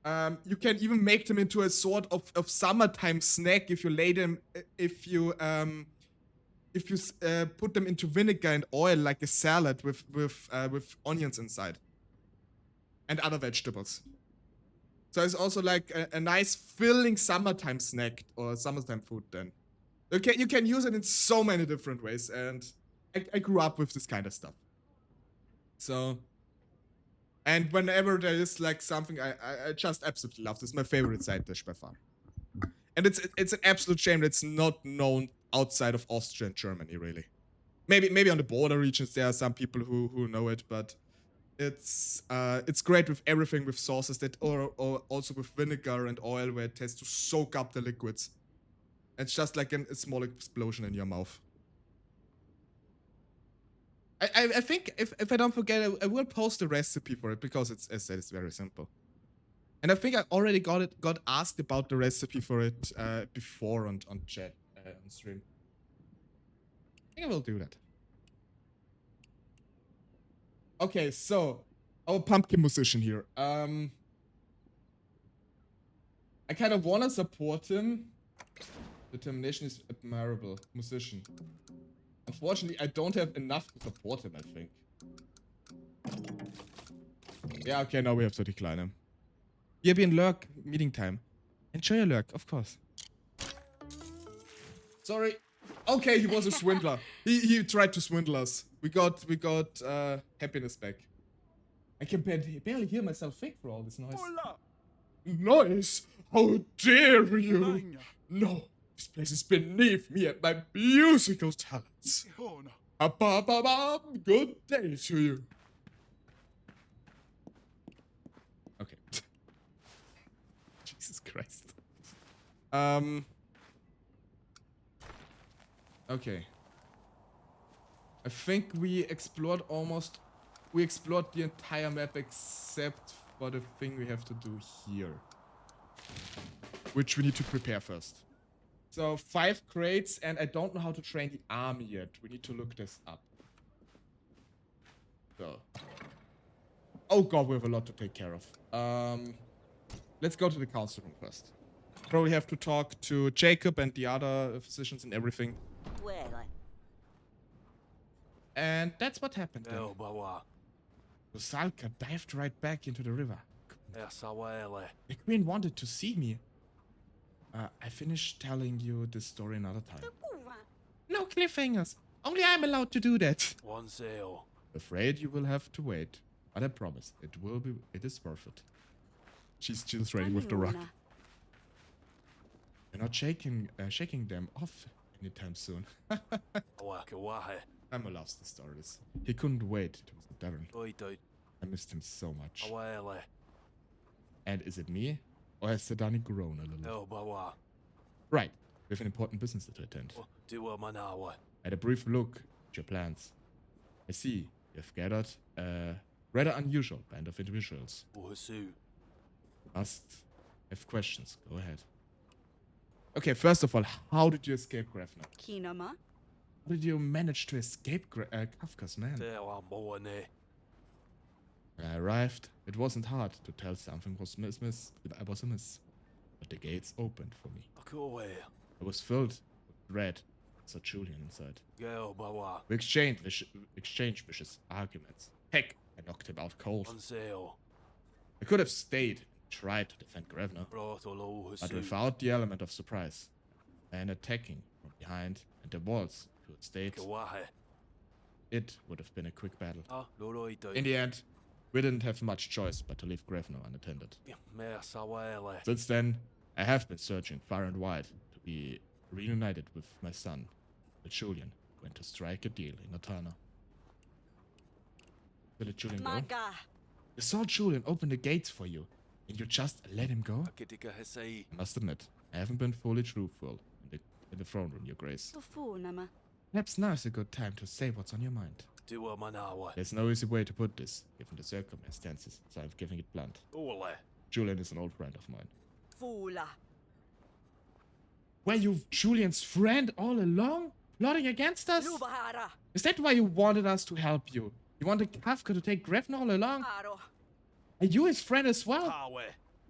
You can even make them into a sort of summertime snack if you lay them, if you put them into vinegar and oil like a salad with onions inside and other vegetables. So it's also like a nice filling summertime snack or summertime food. Then you can use it in so many different ways, and I grew up with this kind of stuff. So. And whenever there is like something, I just absolutely love this. It's my favorite side dish by far. And it's an absolute shame that it's not known outside of Austria and Germany, really. Maybe on the border regions there are some people who know it, but it's great with everything, with sauces that or also with vinegar and oil where it has to soak up the liquids. It's just like a small explosion in your mouth. I think if I don't forget, I will post a recipe for it because it's, as I said, it's very simple. And I think I already got asked about the recipe for it before on chat on stream. I think I will do that. Okay, so our pumpkin musician here. I kind of wanna support him. Determination is admirable. Musician. Unfortunately, I don't have enough to support him, I think. Yeah, okay, now we have to decline him. Here be in Lurk, meeting time. Enjoy your Lurk, of course. Sorry. Okay, he was a swindler. He tried to swindle us. We got happiness back. I can barely hear myself think for all this noise. Noise? How dare you? No. This place is beneath me and my musical talents. Good day to you. Okay. Jesus Christ. Okay. I think we explored the entire map except for the thing we have to do here. Which we need to prepare first. So 5 crates, and I don't know how to train the army yet. We need to look this up. So. Oh god, we have a lot to take care of. Let's go to the council room first. Probably have to talk to Jacob and the other physicians and everything. And that's what happened then. Salka dived right back into the river. The queen wanted to see me. I finished telling you this story another time. No cliffhangers. Only I'm allowed to do that. Afraid you will have to wait. But I promise, it is worth it. She's ready with the rock. You're not shaking them off anytime soon. Emma loves the stories. He couldn't wait. It was the Darren. I missed him so much. And is it me? Or has Sedani grown a little? Right. We have an important business to attend. I had a brief look at your plans. I see you've gathered a rather unusual band of individuals. Must have questions. Go ahead. Okay, first of all, how did you escape Grafner? Kinama? How did you manage to escape Kafka's man? When I arrived, it wasn't hard to tell something was amiss. But the gates opened for me. I was filled with dread. Saw Julian inside. We exchanged vicious arguments. Heck, I knocked him out cold. I could have stayed and tried to defend Grevner, but without the element of surprise. And attacking from behind and the walls to its state, it would have been a quick battle. In the end, we didn't have much choice but to leave Grevner unattended. Since then, I have been searching far and wide to be reunited with my son, but Julian went to strike a deal in Otana. Did let Julian go? You saw Julian open the gates for you, and you just let him go? I must admit, I haven't been fully truthful in the throne room, Your Grace. Perhaps now is a good time to say what's on your mind. There's no easy way to put this, given the circumstances, so I'm giving it blunt. Julian is an old friend of mine. Were you Julian's friend all along? Plotting against us? Is that why you wanted us to help you? You wanted Kafka to take Grevner all along? Are you his friend as well?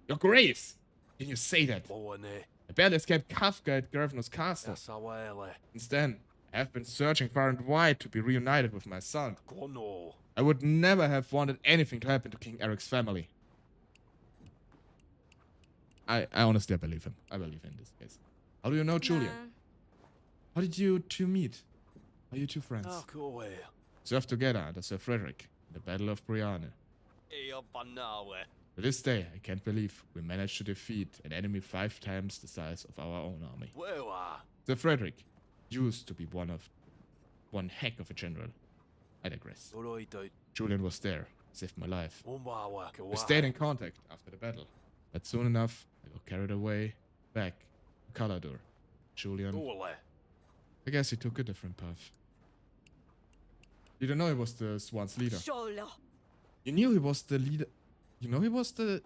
Your Grace! Can you say that? Boane. I barely escaped Kafka at Grafno's castle. Sawele. Since then, I have been searching far and wide to be reunited with my son. Gono. I would never have wanted anything to happen to King Eric's family. I honestly believe him. I believe in this case. How do you know Julian? How did you two meet? Are you two friends? Koe. Served together under Sir Frederick in the Battle of Brianna. Ea banawe. To this day, I can't believe we managed to defeat an enemy 5 times the size of our own army. Wewa. Sir Frederick used to be one heck of a general. I digress. Oroito. Julian was there, saved my life. Umbawa. We stayed in contact after the battle, but soon enough, I got carried away back to Calador. Julian, Ole. I guess he took a different path. You don't know he was the Swan's leader. Sholo. You knew he was the leader. You know he was the.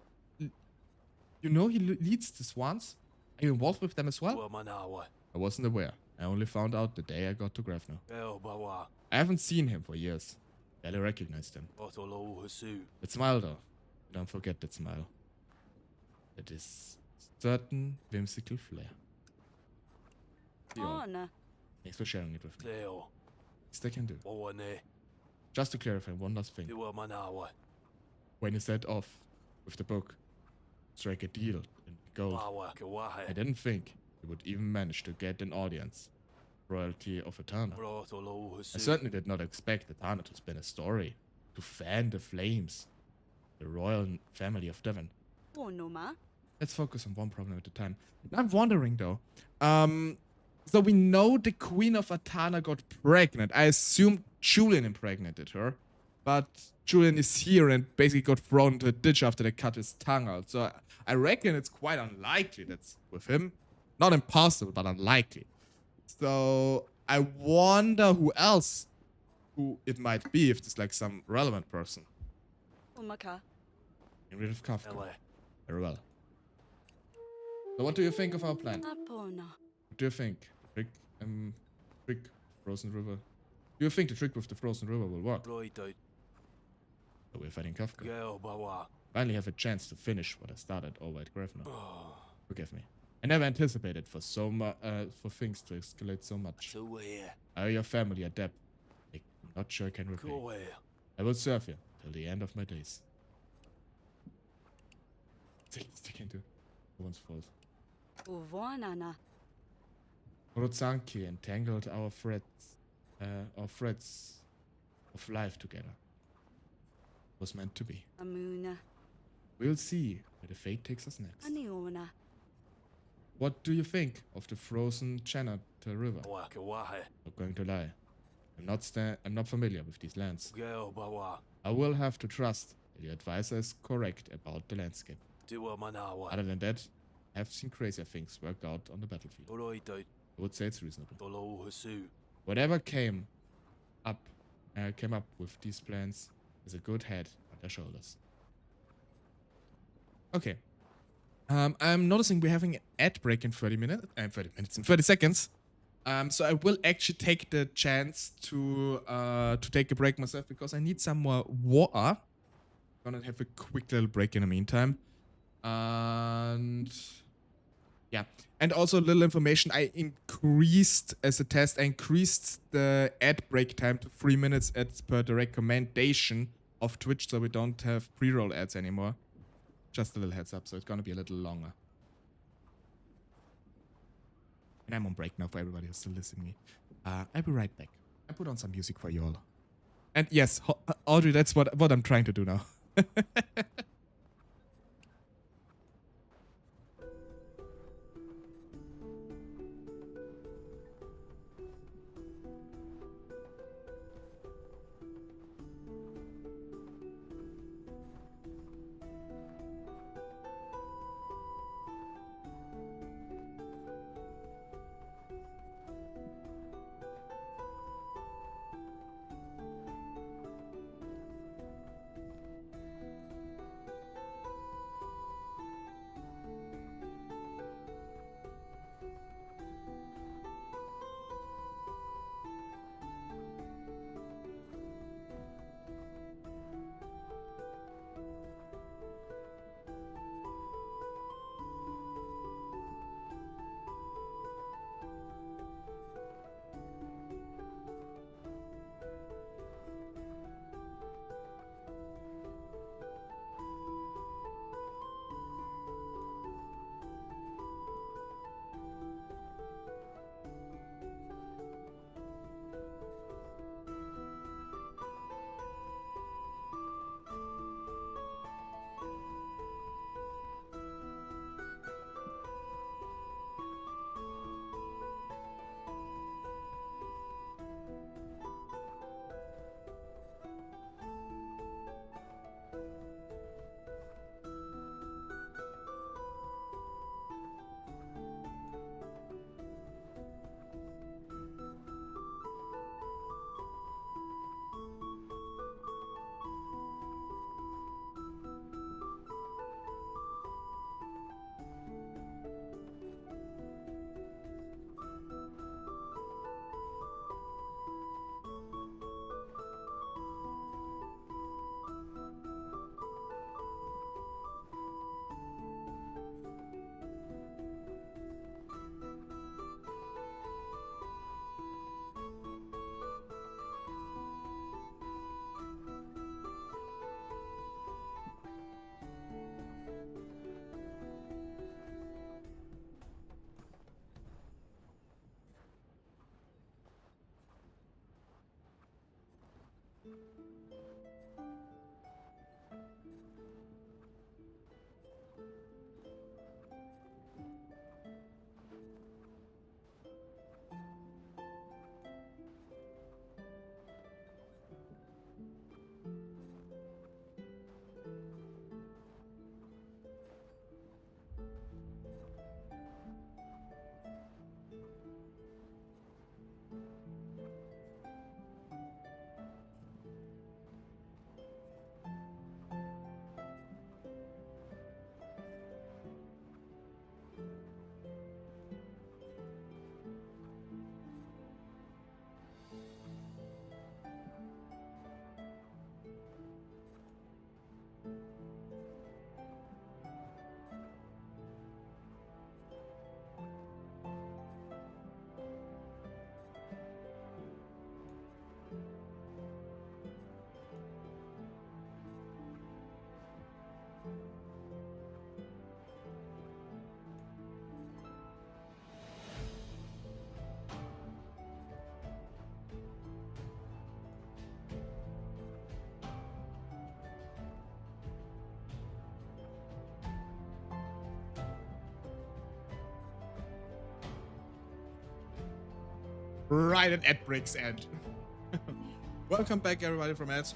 You know he leads the Swans? Are you involved with them as well? Manawa. I wasn't aware. I only found out the day I got to Grafno. Bawa. I haven't seen him for years. Barely recognized him. Otolo Husu. That smile though. Don't forget that smile. That is certain whimsical flair. Theo, Ana. thanks for sharing it with me. Leo. Best I can do. Boane. Just to clarify one last thing. Iwa Manawa. When you set off with the book, strike a deal in gold, Bawa. I Kawahe. didn't think you would even manage to get an audience. Royalty of Etana. Rotolo Husu. I certainly did not expect Etana to spin a story to fan the flames. The royal family of Devon. Bonoma. Let's focus on one problem at a time. I'm wondering though. So we know the Queen of Atana got pregnant. I assume Julian impregnated her. But Julian is here and basically got thrown into a ditch after they cut his tongue out. So I reckon it's quite unlikely that's with him. Not impossible, but unlikely. So I wonder who it might be, if there's like some relevant person. Umaka. Get rid of Kafka. Ele. Very well. So what do you think of our plan? Apona. What do you think? Trick, Frozen River. Do you think the trick with the Frozen River will work? Roito. So we're fighting Kafka. Geo Bawa. Finally have a chance to finish what I started over at Grafno. Forgive me. I never anticipated for things to escalate so much. So here. I owe your family a debt I'm not sure I can repay. Koe. I will serve you till the end of my days. It's the least I can do. No one's fault. Uvanana. Orotsanki entangled our threads of life together. Was meant to be. Amuna. We'll see where the fate takes us next. Aniona. What do you think of the frozen Chanata River? Bawa. Kawahe. Not going to lie. I'm not familiar with these lands. Geo Bawa. I will have to trust that your advisor is correct about the landscape. Diwa Manawa. Other than that, I have seen crazier things work out on the battlefield. Oroito. I would say it's reasonable. Tolo Husu. Whatever came up with these plans is a good head on their shoulders. Okay. I'm noticing we're having an ad break in 30 minutes and 30 seconds. So I will actually take the chance to take a break myself because I need some more water. Gonna have a quick little break in the meantime. And yeah. And also a little information. I increased as a test. I increased the ad break time to 3 minutes as per the recommendation of Twitch, so we don't have pre-roll ads anymore. Just a little heads up, so it's gonna be a little longer. And I'm on break now for everybody who's still listening to me. I'll be right back. I put on some music for you all. And yes, Audrey, that's what I'm trying to do now. right at ad break's end. Welcome back, everybody, from ads.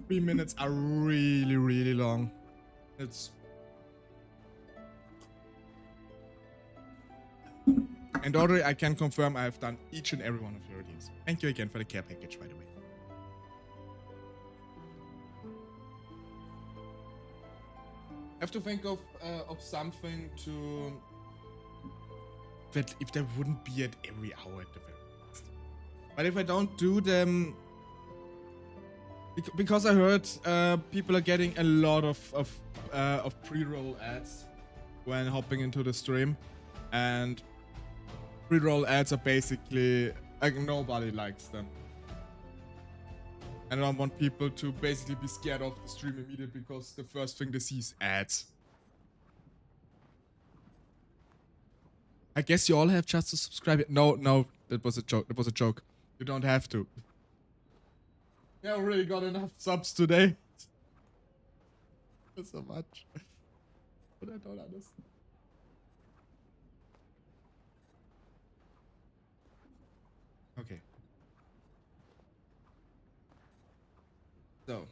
3 minutes are really, really long. It's... And already I can confirm I have done each and every one of your ideas. Thank you again for the care package, by the way. I have to think of something to... that if they wouldn't be at every hour at the very least. But if I don't do them... Because I heard people are getting a lot of pre-roll ads when hopping into the stream. And pre-roll ads are basically... like, nobody likes them. And I don't want people to basically be scared of the stream immediately because the first thing they see is ads. I guess you all have just to subscribe. No, that was a joke. That was a joke. You don't have to. Yeah, I really got enough subs today. Not so much. But I don't understand. Okay. So.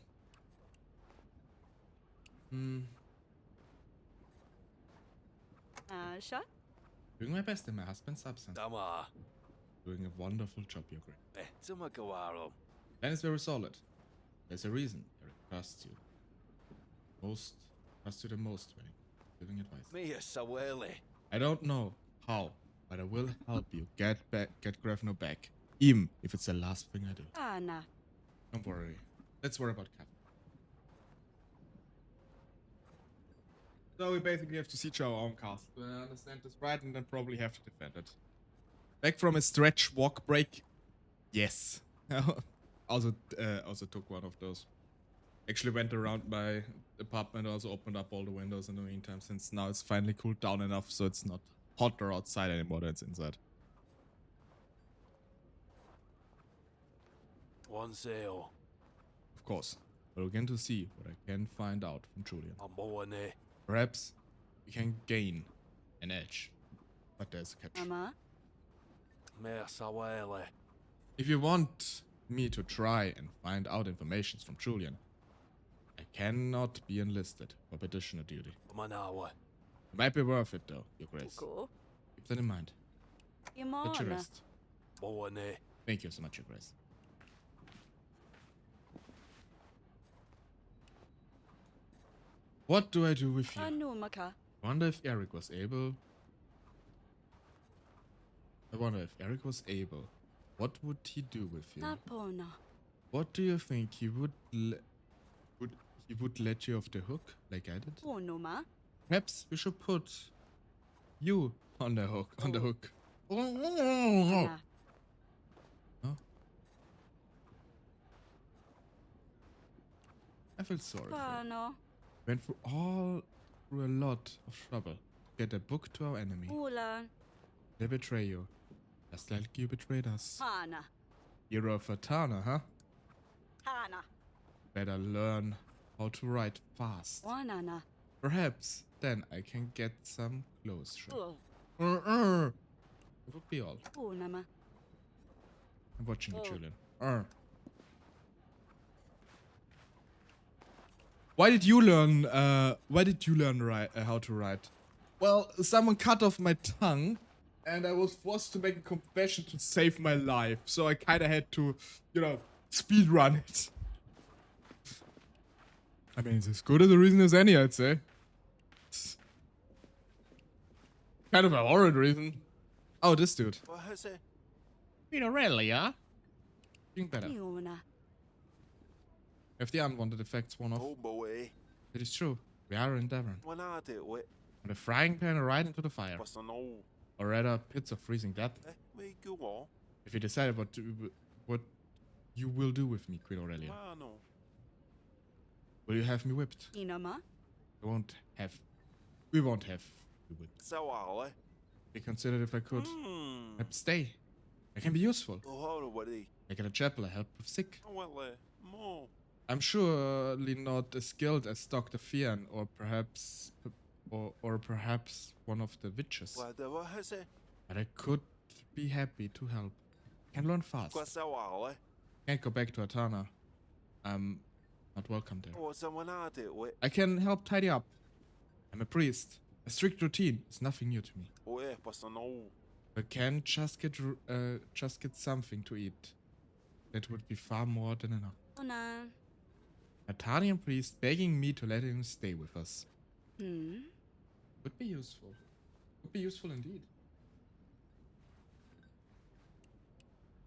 Shut? Doing my best in my husband's absence. Dama. Doing a wonderful job, you're great. Tumagawaro. Plan is very solid. There's a reason Eric trusts you. Trusts you the most when giving advice. Me a sawele. I don't know how, but I will help you get Grevno back. Even if it's the last thing I do. Anna. Don't worry. Let's worry about Kat. So we basically have to siege our own castle. Do I understand this right? And then probably have to defend it. Back from a stretch walk break. Yes. also took one of those. Actually went around my apartment, also opened up all the windows in the meantime, since now it's finally cooled down enough so it's not hotter outside anymore than it's inside. One sail. Of course. But we're going to see what I can find out from Julian. I'm born there. Perhaps we can gain an edge. But there's a catch. Mama. Me a sawele. If you want me to try and find out information from Julian, I cannot be enlisted for petitioner duty. Manawa. It might be worth it though, Your Grace. Cool. Keep that in mind. Let you Yamana. rest. Born there. Thank you so much, Your Grace. What do I do with you? Anumaka. I wonder if Eric was able. What would he do with you? Napona. What do you think he would let you off the hook like I did? Onoma. Perhaps we should put you on the hook. Anna. Huh? I feel sorry for you. Pano. Went through a lot of trouble to get a book to our enemy. Ulan. They betray you, just like you betrayed us. Hana. Hero of Atana, huh? Hana. Better learn how to write fast. Wanana. Perhaps then I can get some closure. Oh. It would be all. Unama. I'm watching you, Oh. Julian. Why did you learn? How to write? Well, someone cut off my tongue, and I was forced to make a confession to save my life. So I kind of had to, speed run it. I mean, it's as good as a reason as any, I'd say. Kind of a horrid reason. Oh, this dude. What has it? Aurelia? Doing better. Niona. If the unwanted effects worn off. Oh boy. It is true. We are in Devon. When I do it. With a frying pan right into the fire. What's an old? Or rather, pits of freezing death. We go on. If you decide what you will do with me, Queen Aurelia. Mano. Will you have me whipped? Inoma. We won't have you whipped. So are we? Be considered if I could. Perhaps stay. I can be useful. Oh, what are they? Like at a chapel, I help with sick. Oh, well, more. I'm surely not as skilled as Dr. Fian, or perhaps one of the witches. What has it? But I could be happy to help. Can learn fast. Qua sao ảo ấy? Can't go back to Atana. I'm not welcome there. Ủa sao mà na thì ủa? I can help tidy up. I'm a priest. A strict routine is nothing new to me. Ủa, basta no. I can just get something to eat. That would be far more than enough. Ona. A Tarnian priest begging me to let him stay with us. Would be useful. Would be useful indeed.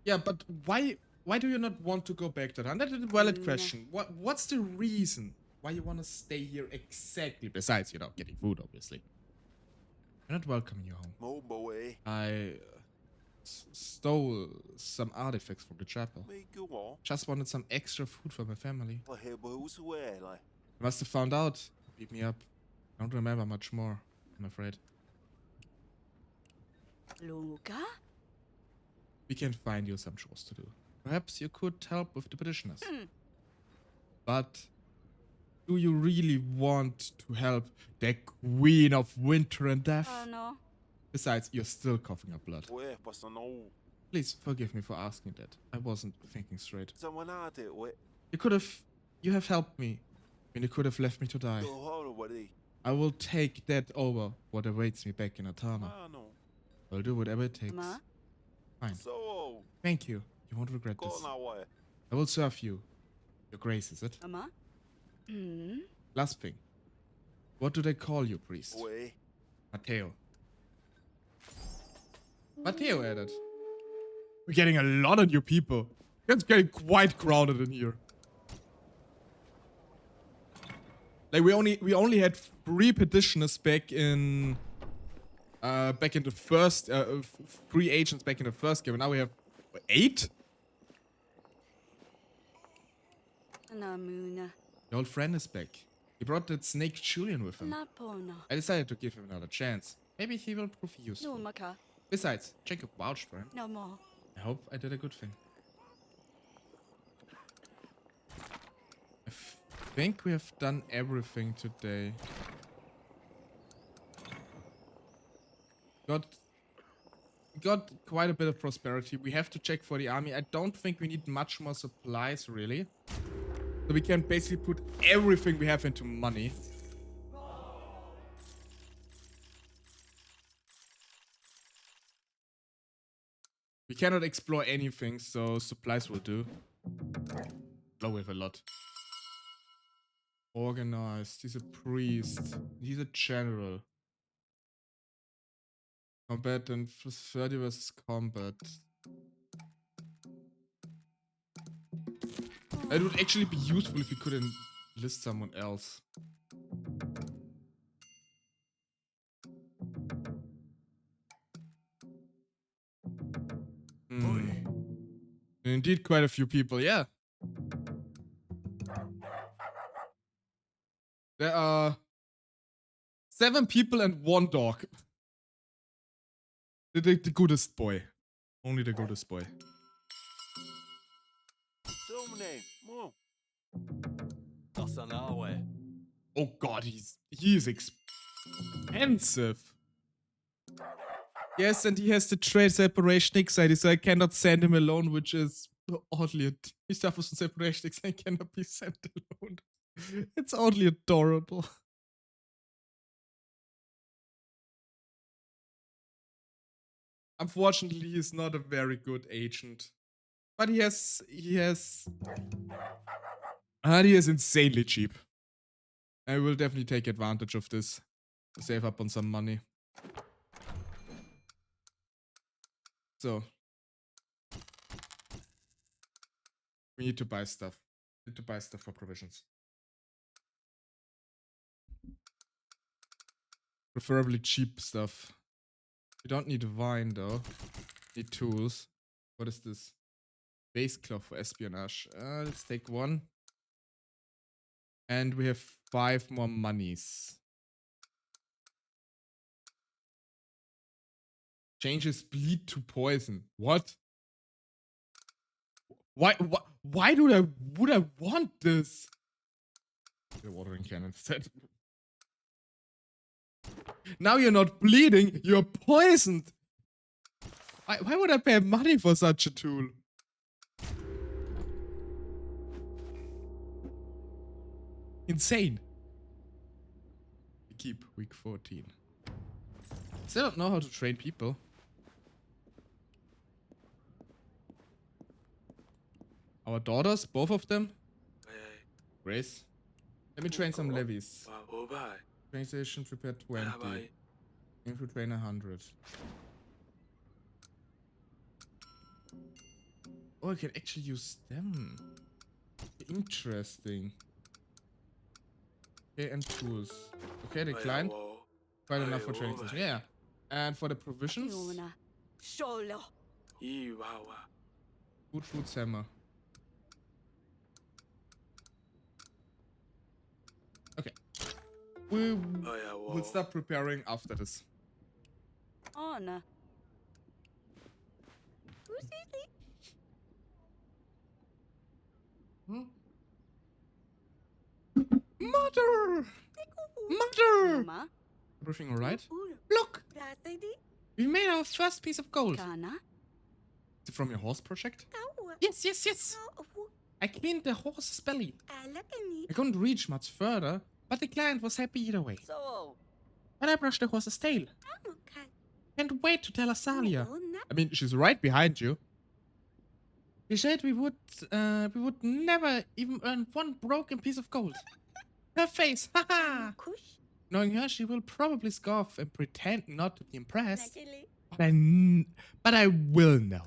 Yeah, but why do you not want to go back to that? That's a valid question. What's the reason why you want to stay here exactly? Besides, getting food, obviously. We're not welcoming you home. Mô bồ ấy. I stole some artifacts from the chapel. Mấy cứu mỏ. Just wanted some extra food for my family. Và hệ bố sư ấy lại. You must have found out. Beat me up. I don't remember much more, I'm afraid. Luka? We can find you some chores to do. Perhaps you could help with the petitioners. But do you really want to help the Queen of Winter and Death? No. Besides, you're still coughing up blood. Ủa, basta no. Please forgive me for asking that. I wasn't thinking straight. Sao mà na thì ủa? You have helped me. And you could have left me to die. Đồ hoa rồi đi. I will take that over what awaits me back in Atana. À no. I'll do whatever it takes. Ma? Fine. So, Thank you. You won't regret có this. nào ấy? I will serve you. Your grace, is it? Ama? Last thing. What do they call you, priest? Ủa, Matteo. Matteo added. We're getting a lot of new people. It's getting quite crowded in here. Like we only had 3 petitioners back in the first 3 agents back in the first game, and now we have 8. Namuna. The old friend is back. He brought that snake Julian with him. Napona. I decided to give him another chance. Maybe he will prove useful. Numaka. Besides, Jacob vouched for him. No more. I hope I did a good thing. I think we have done everything today. Got quite a bit of prosperity. We have to check for the army. I don't think we need much more supplies, really. So we can basically put everything we have into money. We cannot explore anything, so supplies will do. Oh, we have a lot. Organized. He's a priest. He's a general. Combat and 30 versus combat. It would actually be useful if we could enlist someone else. Indeed, quite a few people, yeah. There are 7 people and 1 dog. The goodest boy. Only the goodest boy. so many. Mô. Basta no way. Oh god, he is expensive. Yes, and he has the trade separation anxiety, so I cannot send him alone, which is oddly. He suffers from separation anxiety and cannot be sent alone. It's oddly adorable. Unfortunately, he's not a very good agent, but he is insanely cheap. I will definitely take advantage of this to save up on some money. So we need to buy stuff. Need to buy stuff for provisions. Preferably cheap stuff. We don't need wine though. Need tools. What is this? Base cloth for espionage. Let's take 1. And we have 5 more monies. Changes bleed to poison. What? Why would I want this? The watering can instead. Now you're not bleeding, you're poisoned. Why would I pay money for such a tool? Insane. We keep week 14. Still don't know how to train people. Our daughters, both of them. Grace. Let me train some levies. Train station, prepare 20. Aim to train 100. Oh, I can actually use them. Interesting. Okay, and tools. Okay, declined. Quite enough for training station. Yeah. And for the provisions? Iona. Sholo. Food, boots, hammer. Okay. We'll start preparing after this. Ona. Mother! Mother! Noma. Everything alright? Look! We made our first piece of gold. Kana. Is it from your horse project? Yes, yes, yes! I cleaned the horse's belly. I couldn't reach much further, but the client was happy either way. So. But I brushed the horse's tail. Can't wait to tell Asalia. I mean, she's right behind you. She said we would never even earn one broken piece of gold. Her face, haha! Knowing her, she will probably scoff and pretend not to be impressed. But I will know.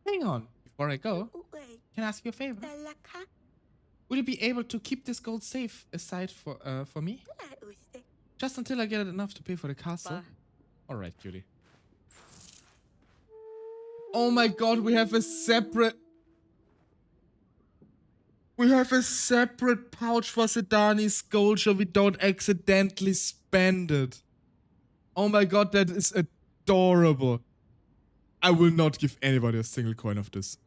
Hang on, before I go, can I ask you a favor? Will you be able to keep this gold safe aside for me? Just until I get enough to pay for the castle. Alright, cutie. Oh my god, we have a separate... We have a separate pouch for Sedani's gold so we don't accidentally spend it. Oh my god, that is adorable. I will not give anybody a single coin of this.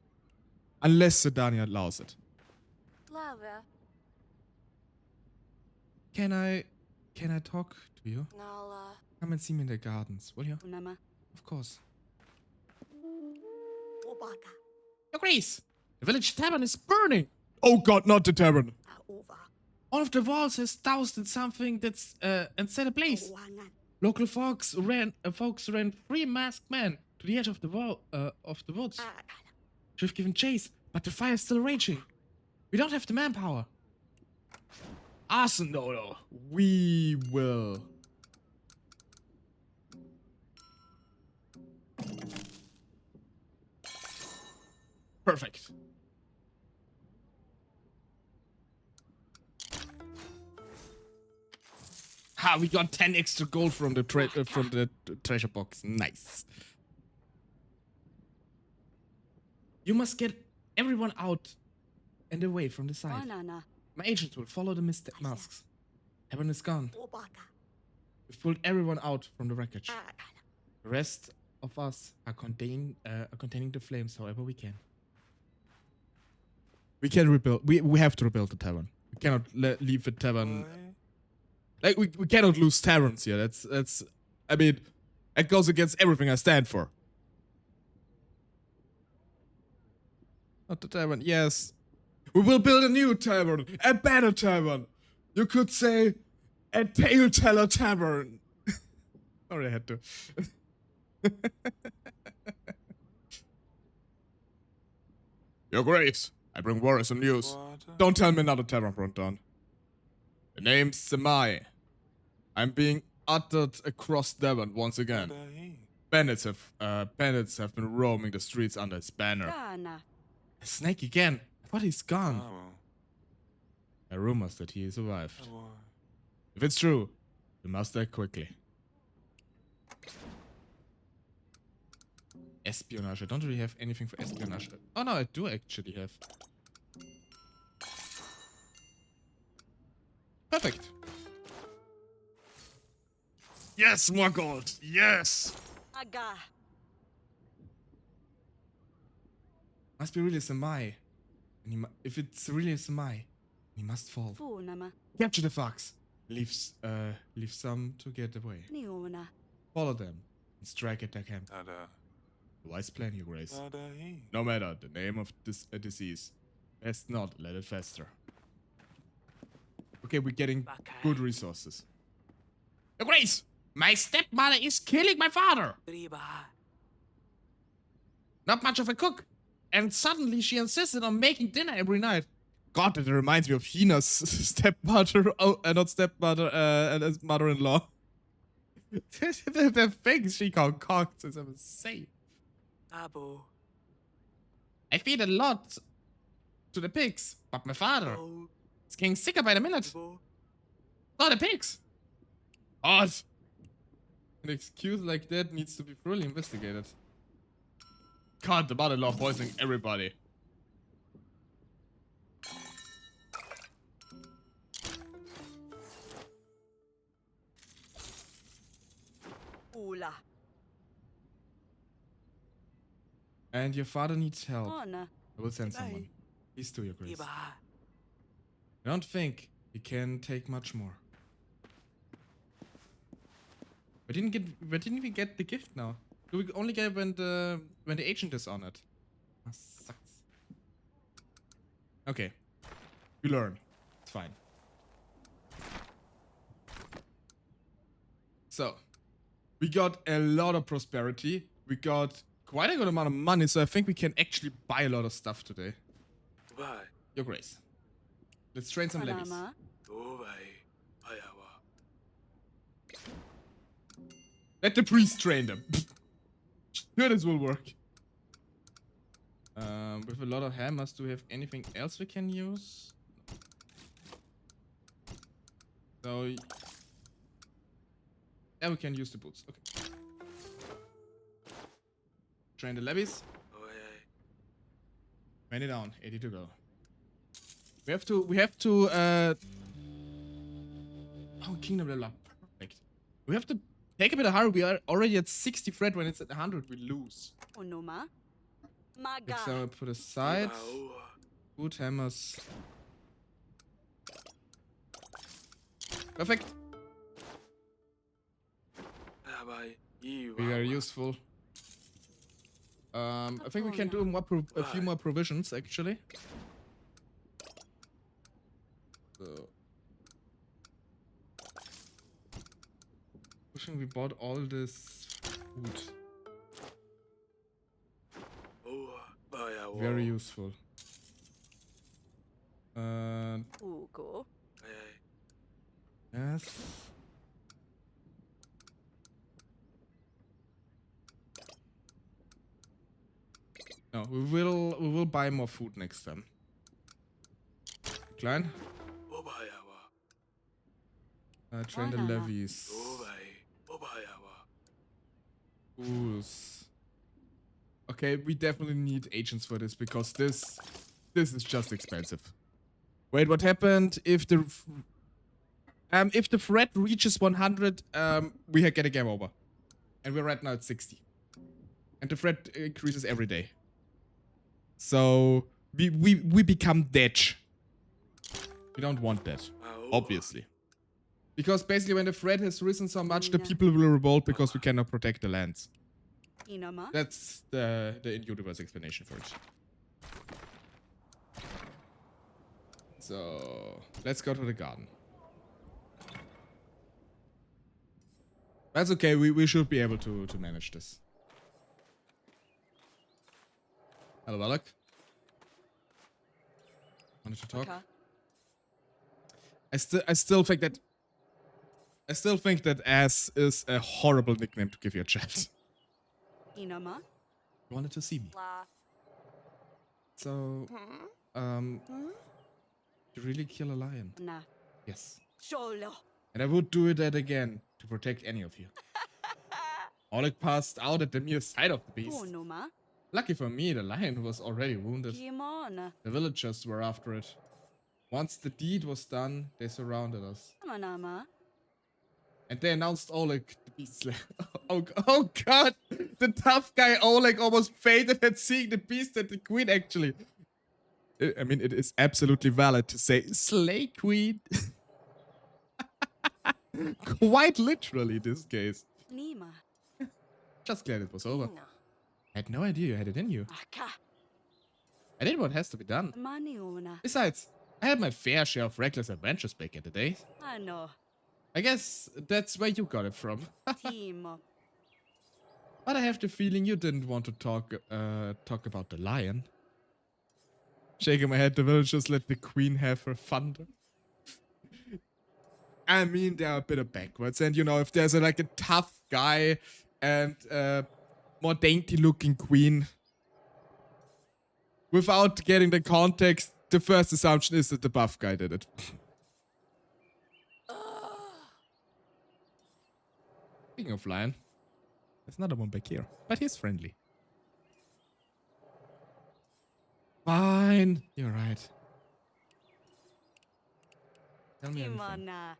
Unless Sedani allows it. Lava. Can I talk to you? Nala. Come and see me in the gardens, will you? Unama. Of course. Obaka. Your Grace! The village tavern is burning! Oh god, not the tavern! All of the walls is doused in something that's and set ablaze. Local folks ran 3 masked men to the edge of the woods. Should have given chase, but the fire is still raging. We don't have the manpower. Arson, no. We will. Perfect. Ha! We got 10 extra gold from the treasure box. Nice. You must get everyone out and away from the side. Banana. My agents will follow the masks. Everyone is gone. We've pulled everyone out from the wreckage. The rest of us are containing the flames however we can. We can rebuild. We have to rebuild the tavern. We cannot leave the tavern. Like we cannot lose taverns here. That's. I mean, it goes against everything I stand for. Not the tavern. Yes, we will build a new tavern, a better tavern. You could say a tale teller tavern. Sorry, I had to. Your Grace, I bring worrisome news. Don't tell me another tavern burned down. The name's Semai. I'm being uttered across Devon once again. Bandits have been roaming the streets under his banner. Kana. A snake again. I thought he's gone. There are rumors that he survived. If it's true, we must act quickly. Espionage. I don't really have anything for espionage. Oh no, I do actually have. Perfect. Yes, more gold. Yes. Aga. Must be really Semai. And if it's really Semai, he must fall. Funama. Capture the fox. Leave some to get away. Niona. Follow them and strike at their camp. Wise plan, Your Grace. Nadahi. No matter the name of this disease, best not let it fester. Okay, we're getting good resources. Your Grace, my stepmother is killing my father. Riba. Not much of a cook. And suddenly she insisted on making dinner every night. God, that reminds me of Hina's stepmother. Oh, not stepmother, and mother-in-law. the things she concocts is insane. Abo. I feed a lot to the pigs, but my father Oh. is getting sicker by the minute. Bo. Not the pigs. Odd. An excuse like that needs to be thoroughly investigated. God, the mother-in-law poisoning everybody. Ula. And your father needs help. Ona. I will send Bye. someone. Peace to Your Grace. Riba. I don't think he can take much more. Why didn't we get the gift now? Do we only get when the agent is on it? That sucks. Okay. We learn. It's fine. So, we got a lot of prosperity. We got quite a good amount of money, so I think we can actually buy a lot of stuff today. Bye. Your Grace. Let's train some levies. Panama. Oh, bye. Ayawa. Let the priest train them. Sure, this will work. With a lot of hammers, do we have anything else we can use? So, yeah, we can use the boots. Okay. Train the levies. Oh, yeah. 20 down, 80 to go. We have to, oh, Kingdom level up. Perfect. We have to take a bit of hurry. We are already at 60 threat. When it's at 100, we lose. Onoma. Maga. Next I will put aside. Oh. Good hammers. Perfect. Bye. You. Very useful. I think we can do a few more provisions actually. So, pushing, we bought all this food. Oh, bye. Very useful. Ugo. Yes. No, we will buy more food next time. Klein, Oh, bye. train the Banana. levies. Oh, bye. Oh, bye. Fools. Okay, we definitely need agents for this because this is just expensive. Wait, what happened if the threat reaches 100? We get a game over, and we're right now at 60, and the threat increases every day. So we become dead. We don't want that, obviously, because basically when the threat has risen so much, the people will revolt because we cannot protect the lands. Inoma. That's the in-universe explanation for it. So let's go to the garden. That's okay. We should be able to manage this. Hello, Balak. Wanted to talk? Okay. I still think that ass is a horrible nickname to give your chat. Inoma. You wanted to see me. La. So, you really kill a lion? Na. Yes. Sholo. And I would do that again to protect any of you. Oleg passed out at the mere sight of the beast. Onoma. Lucky for me, the lion was already wounded. Kimona. The villagers were after it. Once the deed was done, they surrounded us. Manama. And they announced Oleg the beast slayer. Oh god! The tough guy Oleg almost fainted at seeing the beast and the queen actually. I mean, it is absolutely valid to say slay queen. Quite literally this case. Nima. Just glad it was over. Ina. I had no idea you had it in you. Aka. I did what has to be done. Maniona. Besides, I had my fair share of reckless adventures back in the day. Ano. I guess that's where you got it from. Timo. But I have the feeling you didn't want to talk about the lion. Shaking my head, the villagers let the queen have her thunder. I mean, they're a bit backwards, and you know, if there's like a tough guy and more dainty-looking queen, without getting the context, the first assumption is that the buff guy did it. Speaking of lion, there's another one back here, but he's friendly. Fine, you're right. Tell me everything. Timona.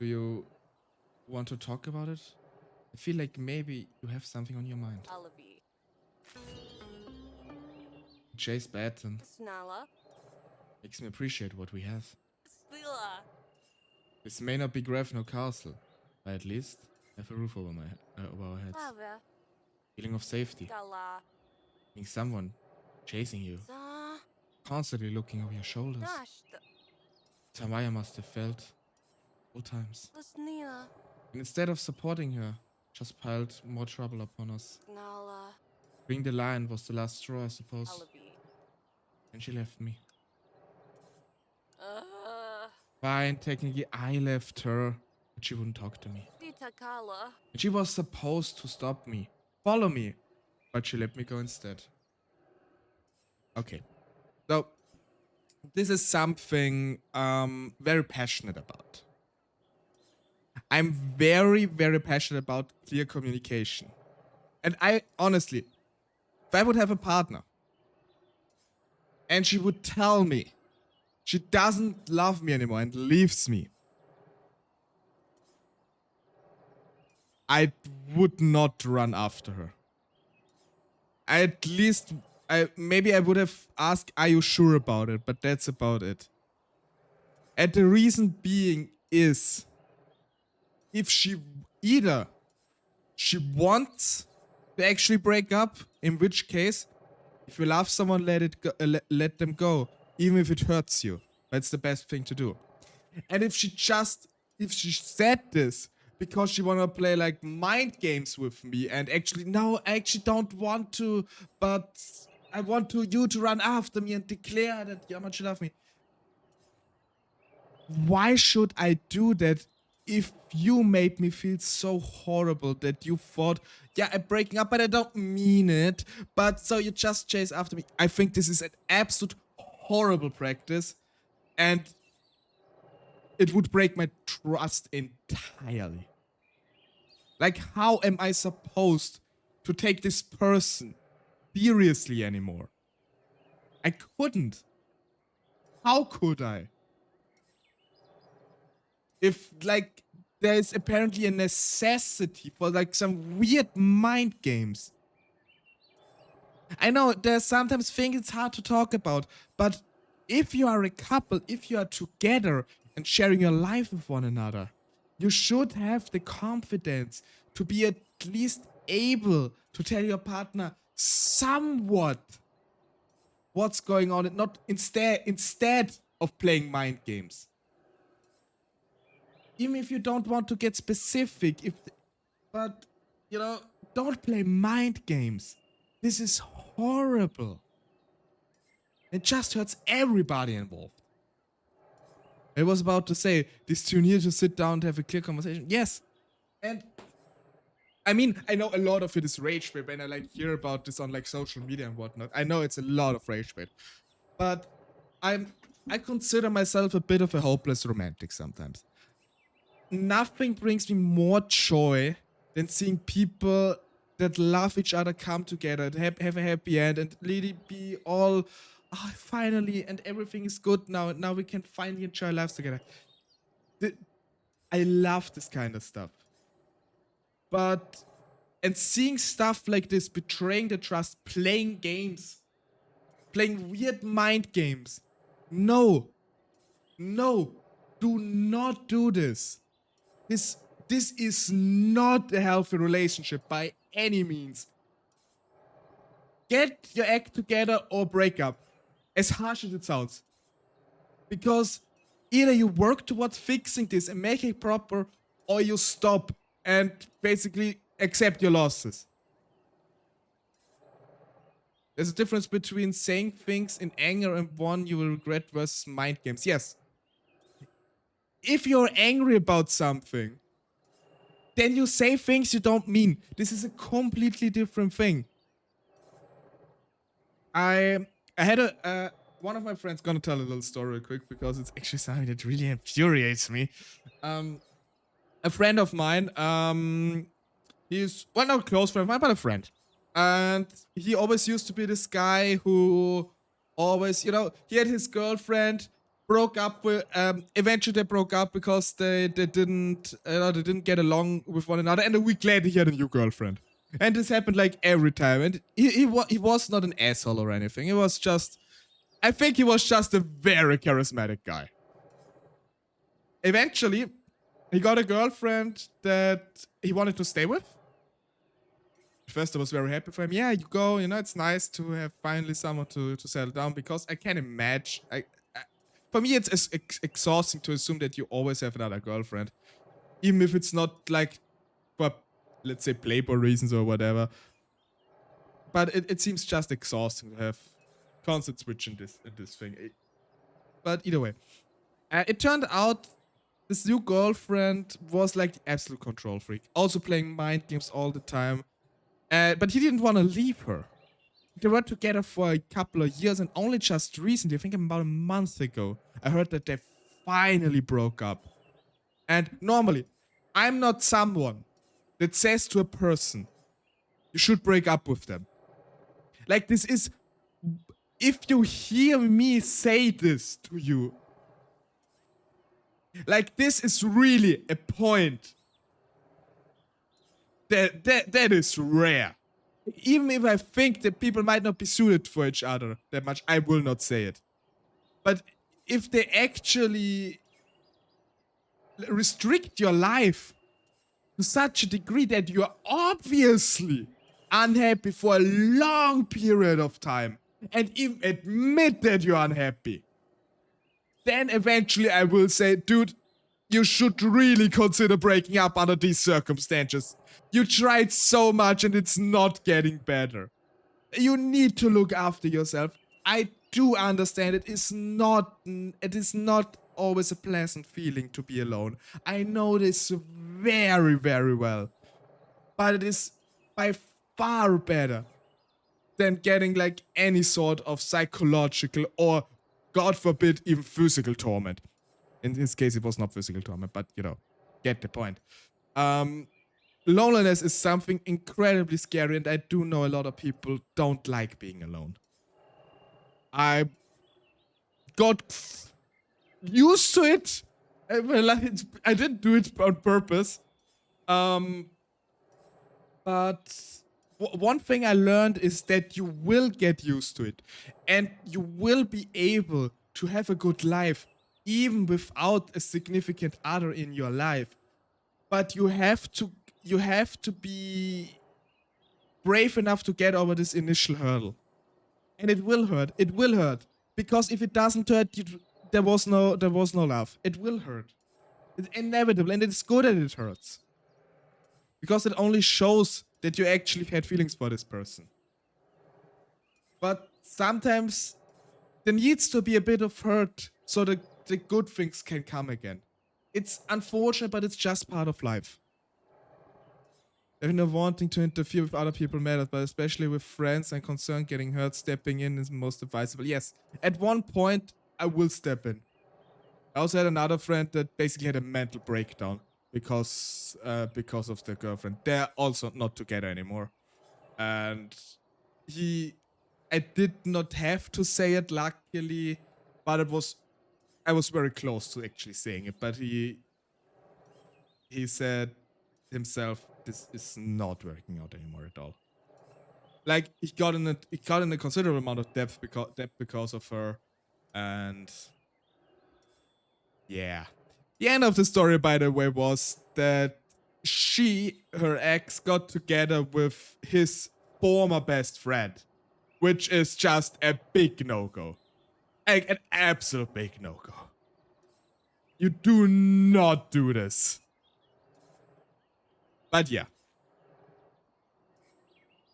Do you want to talk about it? I feel like maybe you have something on your mind. Alavi. Chase Batten Snala. makes me appreciate what we have. Stila. This may not be Grafno Castle, but at least have a roof over our heads. Ava. Feeling of safety. Gala. Being someone chasing you, Za. constantly looking over your shoulders. Nashta. Tamaya must have felt all times. Lasnila. And instead of supporting her, just piled more trouble upon us. Nala. Being the lion was the last straw, I suppose. Alavi. And she left me. Fine, technically I left her, but she wouldn't talk to me. Ditakala. And she was supposed to stop me, follow me, but she let me go instead. Okay, so this is something very passionate about. I'm very, very passionate about clear communication. And I honestly, if I would have a partner and she would tell me she doesn't love me anymore and leaves me, I would not run after her. At least, maybe I would have asked, are you sure about it? But that's about it. And the reason being is, if she wants to actually break up, in which case, if you love someone, let them go, even if it hurts you. That's the best thing to do. And if she said this because she wanna play like mind games with me and actually, no, I actually don't want to, but I want you to run after me and declare that how much you love me. Why should I do that if you made me feel so horrible that you thought, yeah, I'm breaking up, but I don't mean it, but so you just chase after me? I think this is an absolute horrible practice, and it would break my trust entirely. Like, how am I supposed to take this person seriously anymore? I couldn't. How could I? If, like, there is apparently a necessity for, like, some weird mind games. I know there's sometimes things it's hard to talk about, but if you are a couple, if you are together and sharing your life with one another, you should have the confidence to be at least able to tell your partner somewhat what's going on, and not instead of playing mind games. Even if you don't want to get specific, but you know, don't play mind games. This is horrible. It just hurts everybody involved. I was about to say, this too near to sit down and have a clear conversation. Yes. And I mean, I know a lot of it is rage bait when I like hear about this on like social media and whatnot. I know it's a lot of rage bait. But I consider myself a bit of a hopeless romantic sometimes. Nothing brings me more joy than seeing people that love each other come together and have a happy end and really be all, oh, finally, and everything is good now, and now we can finally enjoy our lives together. I love this kind of stuff. But, and seeing stuff like this, betraying the trust, playing games, playing weird mind games. No, do not do this. This is not a healthy relationship by any means. get your act together or break up. As harsh as it sounds. Because either you work towards fixing this and make it proper, or you stop and basically accept your losses. There's a difference between saying things in anger and one you will regret versus mind games. Yes. If you're angry about something, then you say things you don't mean. This is a completely different thing. I had one of my friends, gonna tell a little story real quick because it's actually something that really infuriates me. A friend of mine, he's, well, not a close friend of mine, but a friend. And he always used to be this guy who always, you know, he had his girlfriend, broke up with, eventually they broke up because they didn't get along with one another, and a week later he had a new girlfriend. And this happened like every time, and he was not an asshole or anything. He was just, I think he was just a very charismatic guy. Eventually, he got a girlfriend that he wanted to stay with. First, I was very happy for him. Yeah, you go, you know, it's nice to have finally someone to settle down, because I can imagine, for me, it's exhausting to assume that you always have another girlfriend. Even if it's not like for, let's say, playboy reasons or whatever. But it seems just exhausting to have constant switch in this thing. But either way, it turned out this new girlfriend was like the absolute control freak. Also playing mind games all the time. But he didn't want to leave her. They were together for a couple of years, and only just recently, I think about a month ago, I heard that they finally broke up. And normally, I'm not someone that says to a person, you should break up with them. Like, this is, if you hear me say this to you, like, this is really a point that is rare. Even if I think that people might not be suited for each other that much, I will not say it. But if they actually restrict your life to such a degree that you're obviously unhappy for a long period of time, and even admit that you're unhappy, then eventually I will say, dude, you should really consider breaking up under these circumstances. You tried so much and it's not getting better. You need to look after yourself. I do understand it is not always a pleasant feeling to be alone. I know this very, very well. But it is by far better than getting like any sort of psychological or, God forbid, even physical torment. In this case, it was not physical torment, but you know, get the point. Loneliness is something incredibly scary, and I do know a lot of people don't like being alone. I got used to it. I didn't do it on purpose. But one thing I learned is that you will get used to it, and you will be able to have a good life even without a significant other in your life. But you have to be brave enough to get over this initial hurdle. And it will hurt. It will hurt. Because if it doesn't hurt, there was no love. It will hurt. It's inevitable, and it's good that it hurts. Because it only shows that you actually had feelings for this person. But sometimes there needs to be a bit of hurt so that the good things can come again. It's unfortunate, but it's just part of life. Not wanting to interfere with other people matters, but especially with friends and concern, getting hurt, stepping in is most advisable. Yes, at one point, I will step in. I also had another friend that basically had a mental breakdown because of their girlfriend. They're also not together anymore. And I did not have to say it, luckily, but I was very close to actually saying it, but he said himself, this is not working out anymore at all. Like, he got in a considerable amount of depth because of her, and yeah. The end of the story, by the way, was that her ex, got together with his former best friend. which is just a big no-go. Like, an absolute big no-go. You do not do this. But yeah.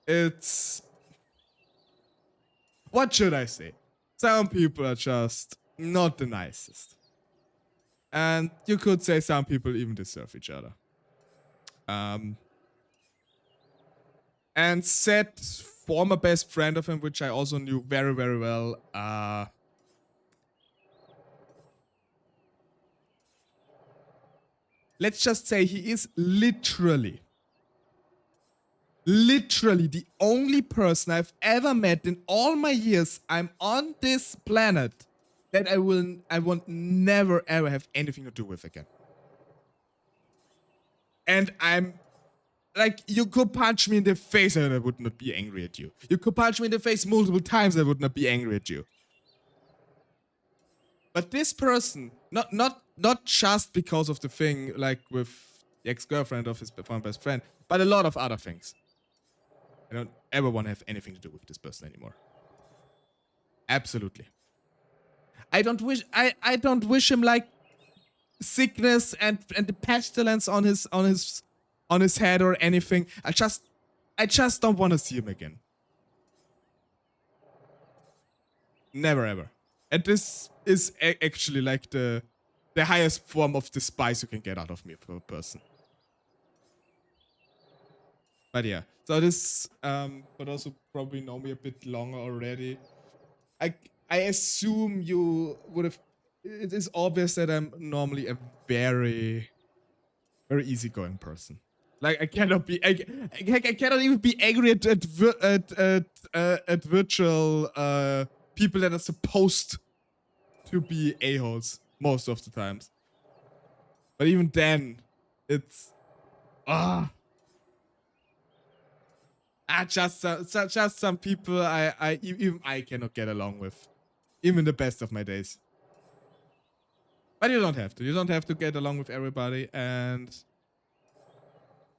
It's... What should I say? Some people are just not the nicest. And you could say some people even deserve each other. And said former best friend of him, which I also knew very, very well, let's just say he is literally the only person I've ever met in all my years I'm on this planet that I won't never ever have anything to do with again. And I'm like, you could punch me in the face and I would not be angry at you. You could punch me in the face multiple times, I would not be angry at you. But this person, not just because of the thing like with the ex-girlfriend of his former best friend, but a lot of other things. I don't ever want to have anything to do with this person anymore. Absolutely. I don't wish him like sickness and the pestilence on his head or anything. I just don't want to see him again. Never ever. And this is actually like the highest form of despise you can get out of me for a person. But yeah, so this, but also probably know me a bit longer already. I assume you would have. It is obvious that I'm normally a very, very easygoing person. Like I cannot be, I cannot even be angry at virtual people that are supposed to be a-holes most of the times. But even then, it's just some people even I cannot get along with, even the best of my days. But you don't have to. You don't have to get along with everybody. And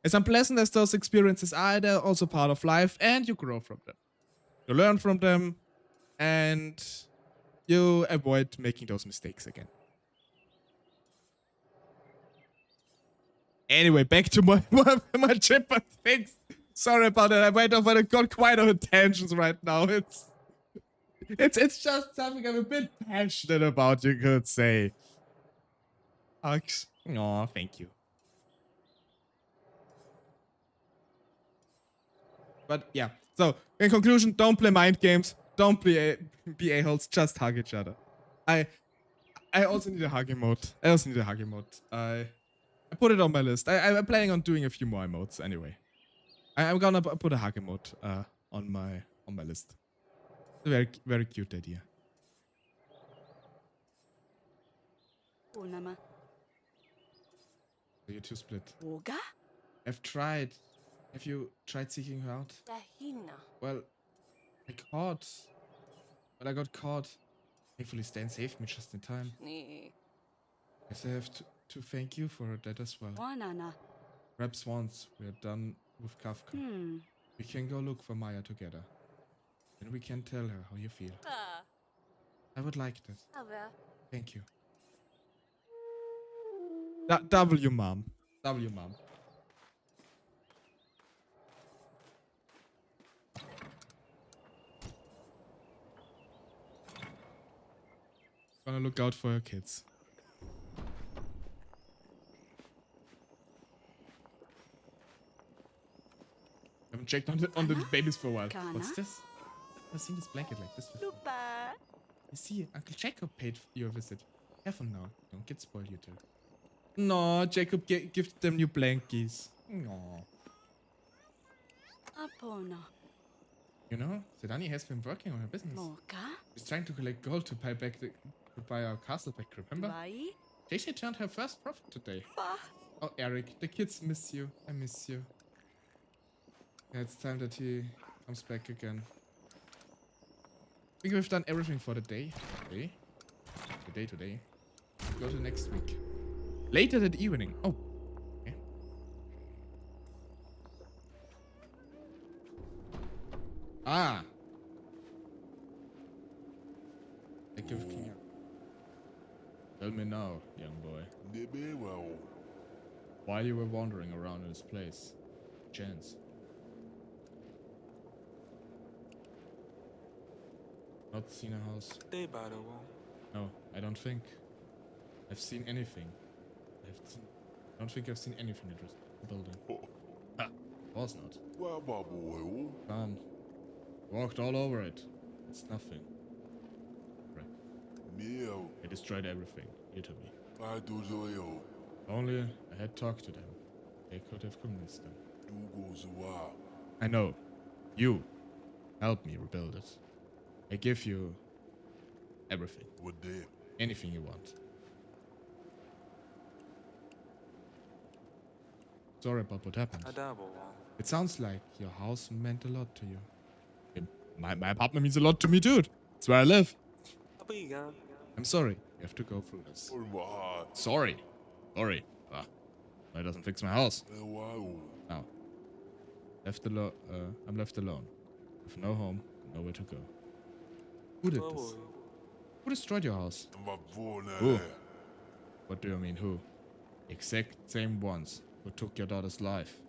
as unpleasant as those experiences are, they're also part of life, and you grow from them. You learn from them, and you avoid making those mistakes again. Anyway, back to my chipper things. Sorry about that. I went off and I got quite a tangents right now. It's just something I'm a bit passionate about, you could say. Aw, thank you. But yeah, so in conclusion, don't play mind games. Don't be a-holes. Just hug each other. I also need a hug emote. I put it on my list. I'm planning on doing a few more emotes anyway. I'm gonna put a hug emote on my list. It's a very, very cute idea. Unama. So you two split. Oga? I've tried. Have you tried seeking her out? Dahina. Well, I got caught. Thankfully, Stan saved me just in time. Ni. Guess I have to thank you for that as well. Wanana. Perhaps once we're done with Kafka, we can go look for Maya together. And we can tell her how you feel. I would like that. Thank you. W, Mom. W, Mom. Gonna look out for your kids. Haven't checked on the babies for a while. Kana? What's this? I've seen this blanket like this before. Lupa. You see, Uncle Jacob paid your visit. Careful now. Don't get spoiled, you two. No, Jacob gifted them new blankies. No. Apona. You know, Sedani has been working on her business. Moka. She's trying to collect gold to buy our castle back, remember? Bai. She turned her first profit today. Ba. Oh, Eric, the kids miss you. I miss you. Yeah, it's time that he comes back again. I think we've done everything for the day. Today. Go to next week. Later that evening. Oh. Okay. Ah. Tell me now, young boy, Nebewao. why you were wandering around in this place. Chance. Not seen a house. They by the wall. No, I don't think I've seen anything. I don't think I've seen anything interesting in the building. Ah, was not. Wababoyo. Walked all over it. It's nothing. Right. Mio. I destroyed everything. Here to me. Aduzoyo. Only I had talked to them. They could have convinced them. Dugozoa. I know. You help me rebuild it. I give you everything. What there? Anything you want. Sorry about what happened. Adabo. It sounds like your house meant a lot to you. My apartment means a lot to me, dude. It's where I live. Abiga. I'm sorry. You have to go through this. Urmaha. Sorry. Sorry. That doesn't fix my house. Wow. Now. I'm left alone. With no home, nowhere to go. Who did this? Who destroyed your house? Who? What do you mean, who? Exact same ones who took your daughter's life.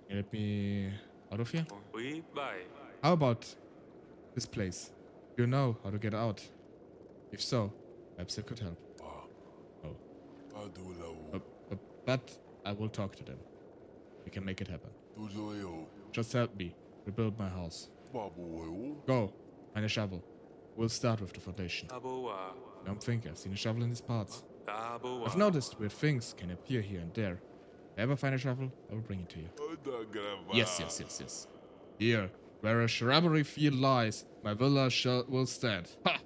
Get me out of here? We buy. How about this place? You know how to get out. If so, perhaps I could help. Oh. But I will talk to them. We can make it happen. Just help me rebuild my house. Go, find a shovel. We'll start with the foundation. Aboa. Don't think I've seen a shovel in these parts. Aboa. I've noticed weird things can appear here and there. If I ever find a shovel, I will bring it to you. Yes. Here, where a shrubbery field lies, my villa will stand. Ha!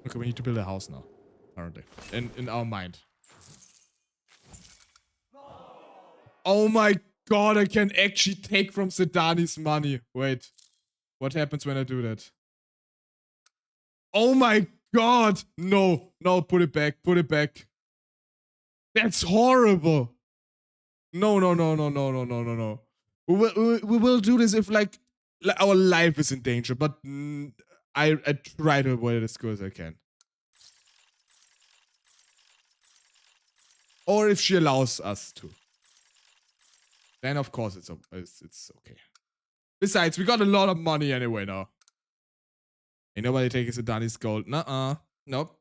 Okay, we need to build a house now. Apparently. In our mind. Oh my god, I can actually take from Sedani's money. Wait. What happens when I do that? Oh my god! No, put it back. That's horrible. No. We will do this if like our life is in danger, but I try to avoid it as good as I can. Or if she allows us to. Then of course it's okay. Besides, we got a lot of money anyway now. Ain't nobody taking Sedani's gold. Nuh-uh. Nope.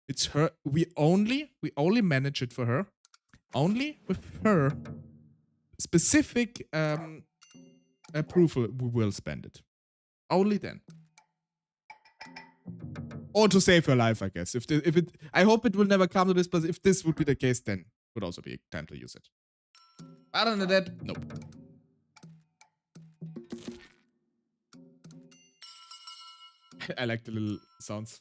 It's her. We only manage it for her. Only with her specific approval we will spend it. Only then. Or to save her life, I guess. I hope it will never come to this, but if this would be the case, then would also be time to use it. Other than that, nope. I like the little sounds.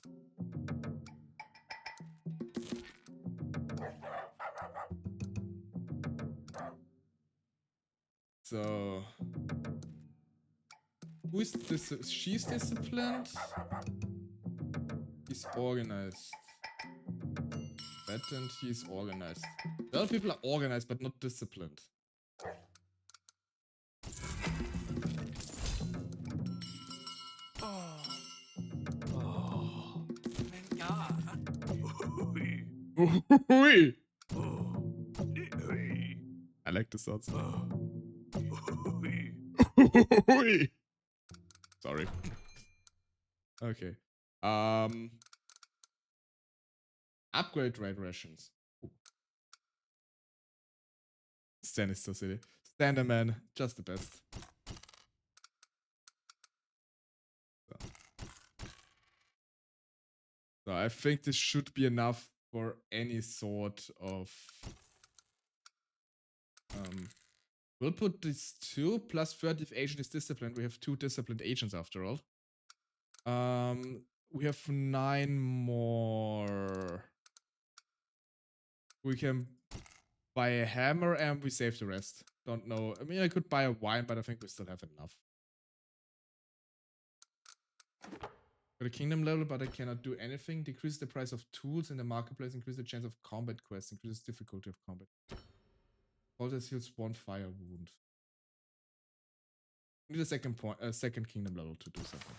So, who is this? She's disciplined. He's organized. Patent, he's organized. A lot of people are organized, but not disciplined. Ooh. I like the sounds. Sorry. Okay. Upgrade rate rations. Stan is so silly. Standerman, just the best. So I think this should be enough for any sort of we'll put these 2 plus 30 if agent is disciplined. We have 2 disciplined agents after all. We have 9 more. We can buy a hammer and we save the rest. Don't know. I mean, I could buy a wine, but I think we still have enough. Got a kingdom level, but I cannot do anything. Decrease the price of tools in the marketplace. Increase the chance of combat quests. Increases difficulty of combat. Always heals 1 fire wound. We need a second kingdom level to do something.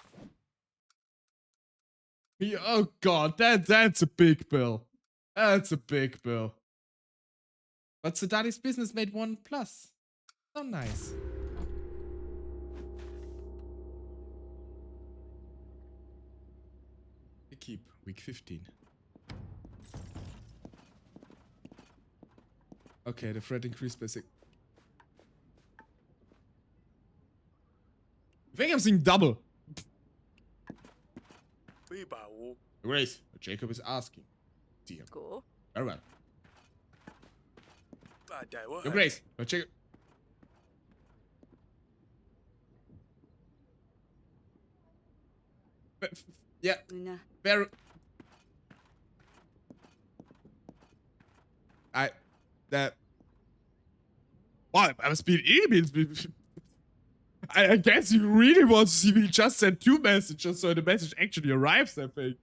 Yeah, oh god, that's a big bill. That's a big bill. But Sedani's business made 1 plus. So nice. We keep week 15. Okay, the threat increased by 6. I think I'm seeing double. Grace, Jacob is asking. See him. Go. Very well. Your Grace, Jacob. Yeah, Una. very. Wow, I must be an idiot. I guess you really want to see me just send 2 messages so the message actually arrives, I think.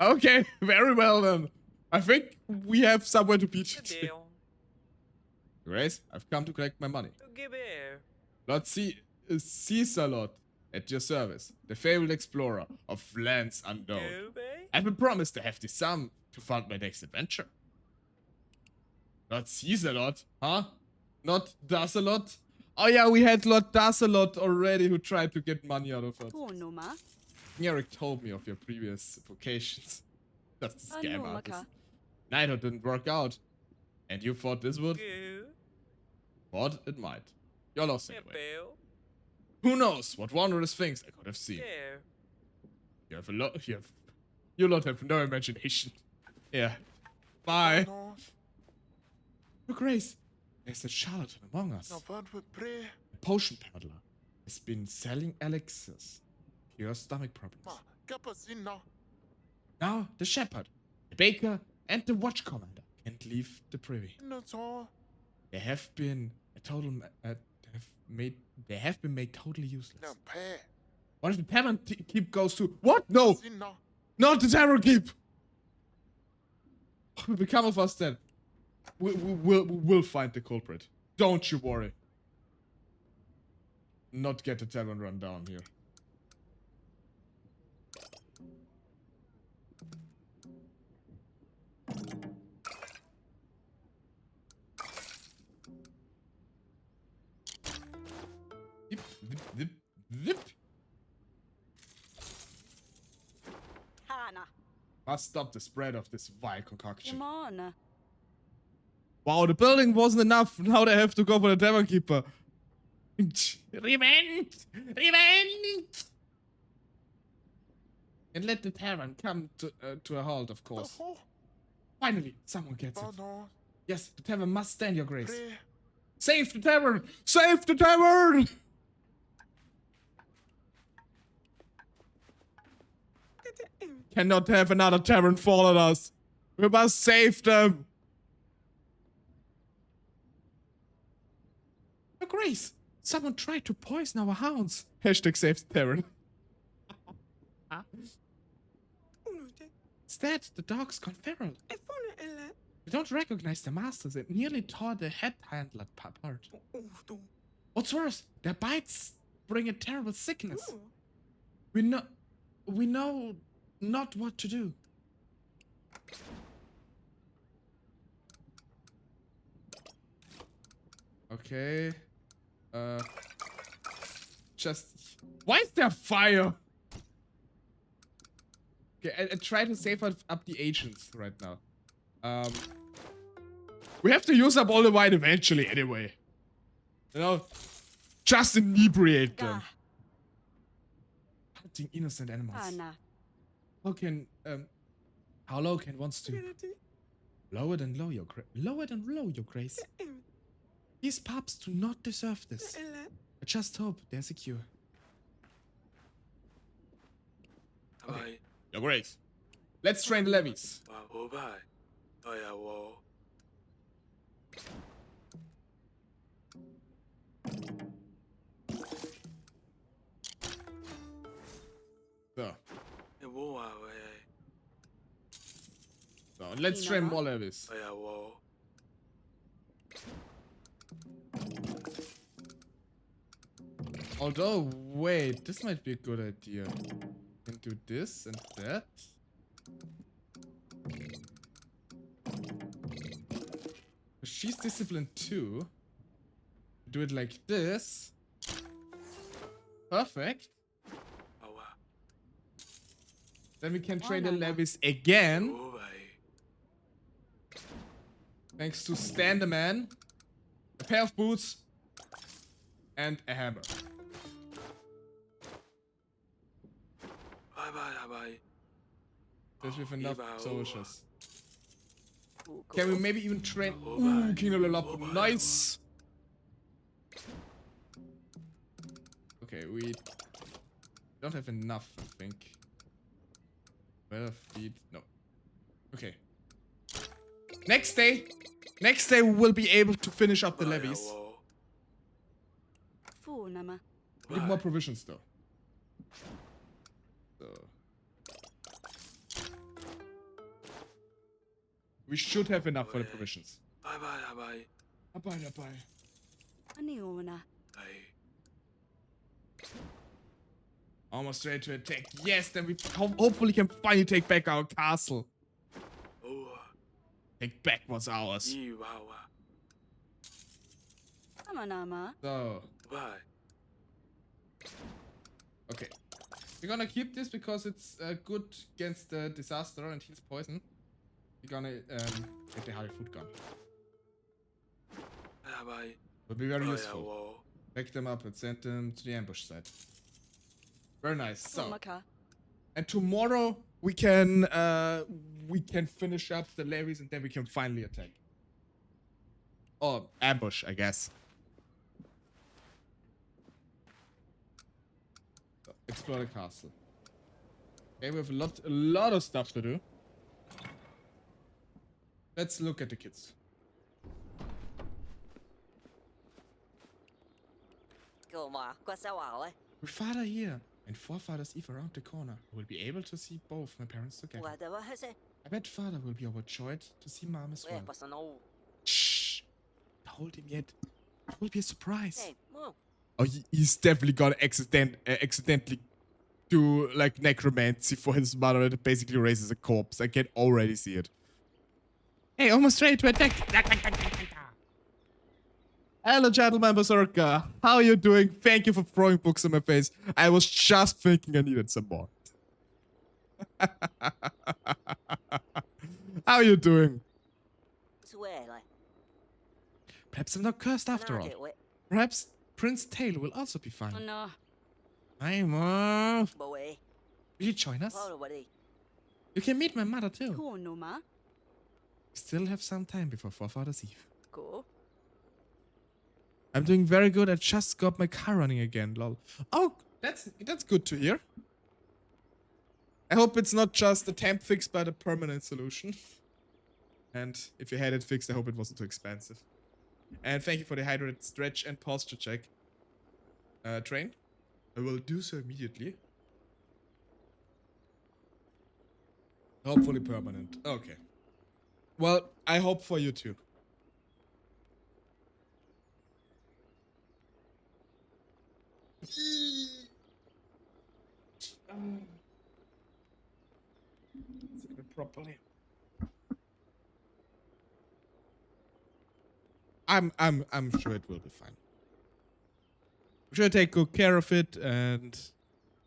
Okay, very well then. I think we have somewhere to be today. Grace, I've come to collect my money. Lord Caesar at your service, the fabled explorer of lands unknown. I've been promised a hefty sum to fund my next adventure. Lord Caesar, huh? Not Dasalot? Oh yeah, we had Lord Dasalot already who tried to get money out of us. Oh no, ma. Eric told me of your previous vocations. Just a I scam know, artist. Maka. Knighthood didn't work out. And you thought this would? Thought it might. You're lost anyway. Who knows what wondrous things I could have seen. You have a lot. You lot have no imagination. Yeah. Bye. Oh, Grace. There's a charlatan among us. A potion peddler has been selling elixirs. Pure stomach problems. Now the shepherd, the baker, and the watch commander can't leave the privy. They have been they have been made totally useless. What if the tavern keep goes to what? No, not the tavern keep. What will become of us then? We'll find the culprit. Don't you worry. Not get the tavern run down here. Zip, zip, zip, zip. Hana. Must stop the spread of this vile concoction. Come on. Wow, the building wasn't enough. Now they have to go for the tavern keeper. Revenge! Revenge! And let the tavern come to a halt, of course. Finally, someone gets it. Yes, the tavern must stand, your grace. Save the tavern! Save the tavern! Cannot have another tavern fall on us. We must save them. Your grace, someone tried to poison our hounds. Hashtag save the tavern. Instead, the dogs gone feral. They don't recognize their masters and nearly tore the head handler apart. What's worse, their bites bring a terrible sickness. We know not what to do. Okay. Why is there fire? Okay, I try to save up the agents right now. We have to use up all the wine eventually anyway. You know? Just inebriate them. Hunting innocent animals. Hana. How low can one stoop? Lower than low, your grace. These pups do not deserve this. I just hope there's a cure. Okay. Your grace. Let's train the levies. So, let's train more levies. Although, wait, this might be a good idea. Can do this and that. She's disciplined too. Do it like this. Perfect. Then we can train the levies again. Thanks to Stand the Man, a pair of boots, and a hammer. There's with enough soldiers. Can we maybe even train? Ooh, King of the nice. Okay, we don't have enough, I think. 12 feet, no. Okay. Next day we'll be able to finish up the levies. Need more provisions though. So. We should have enough for the provisions. Bye. Almost ready to attack. Yes, then we hopefully can finally take back our castle. Take back what's ours. So. Okay. We're gonna keep this because it's good against the disaster and heals poison. We're gonna get the Harry food gun. Will be very useful. Back them up and send them to the ambush site. Very nice. So, and tomorrow we can finish up the levies and then we can finally attack. Or ambush, I guess. So, explore the castle. Okay, we have a lot of stuff to do. Let's look at the kids. With father here and forefathers Eve around the corner, I will be able to see both my parents together. I bet father will be overjoyed to see mom as well. Shh! Don't hold him yet. It will be a surprise. Oh, he's definitely gonna accidentally do like necromancy for his mother that basically raises a corpse. I can already see it. Hey, almost ready to attack. Hello, gentleman berserker. How are you doing? Thank you for throwing books in my face. I was just thinking I needed some more. How are you doing? Perhaps I'm not cursed after all. Perhaps Prince Tail will also be fine. Hi, Mom. Will you join us? You can meet my mother too. Still have some time before Forefather's Eve. I'm doing very good. I just got my car running again, lol. Oh, that's good to hear. I hope it's not just a temp fix, but a permanent solution. And if you had it fixed, I hope it wasn't too expensive. And thank you for the hydrated stretch and posture check. Train? I will do so immediately. Hopefully permanent. Okay. Well, I hope for you too. Properly. I'm sure it will be fine. I'm sure I take good care of it, and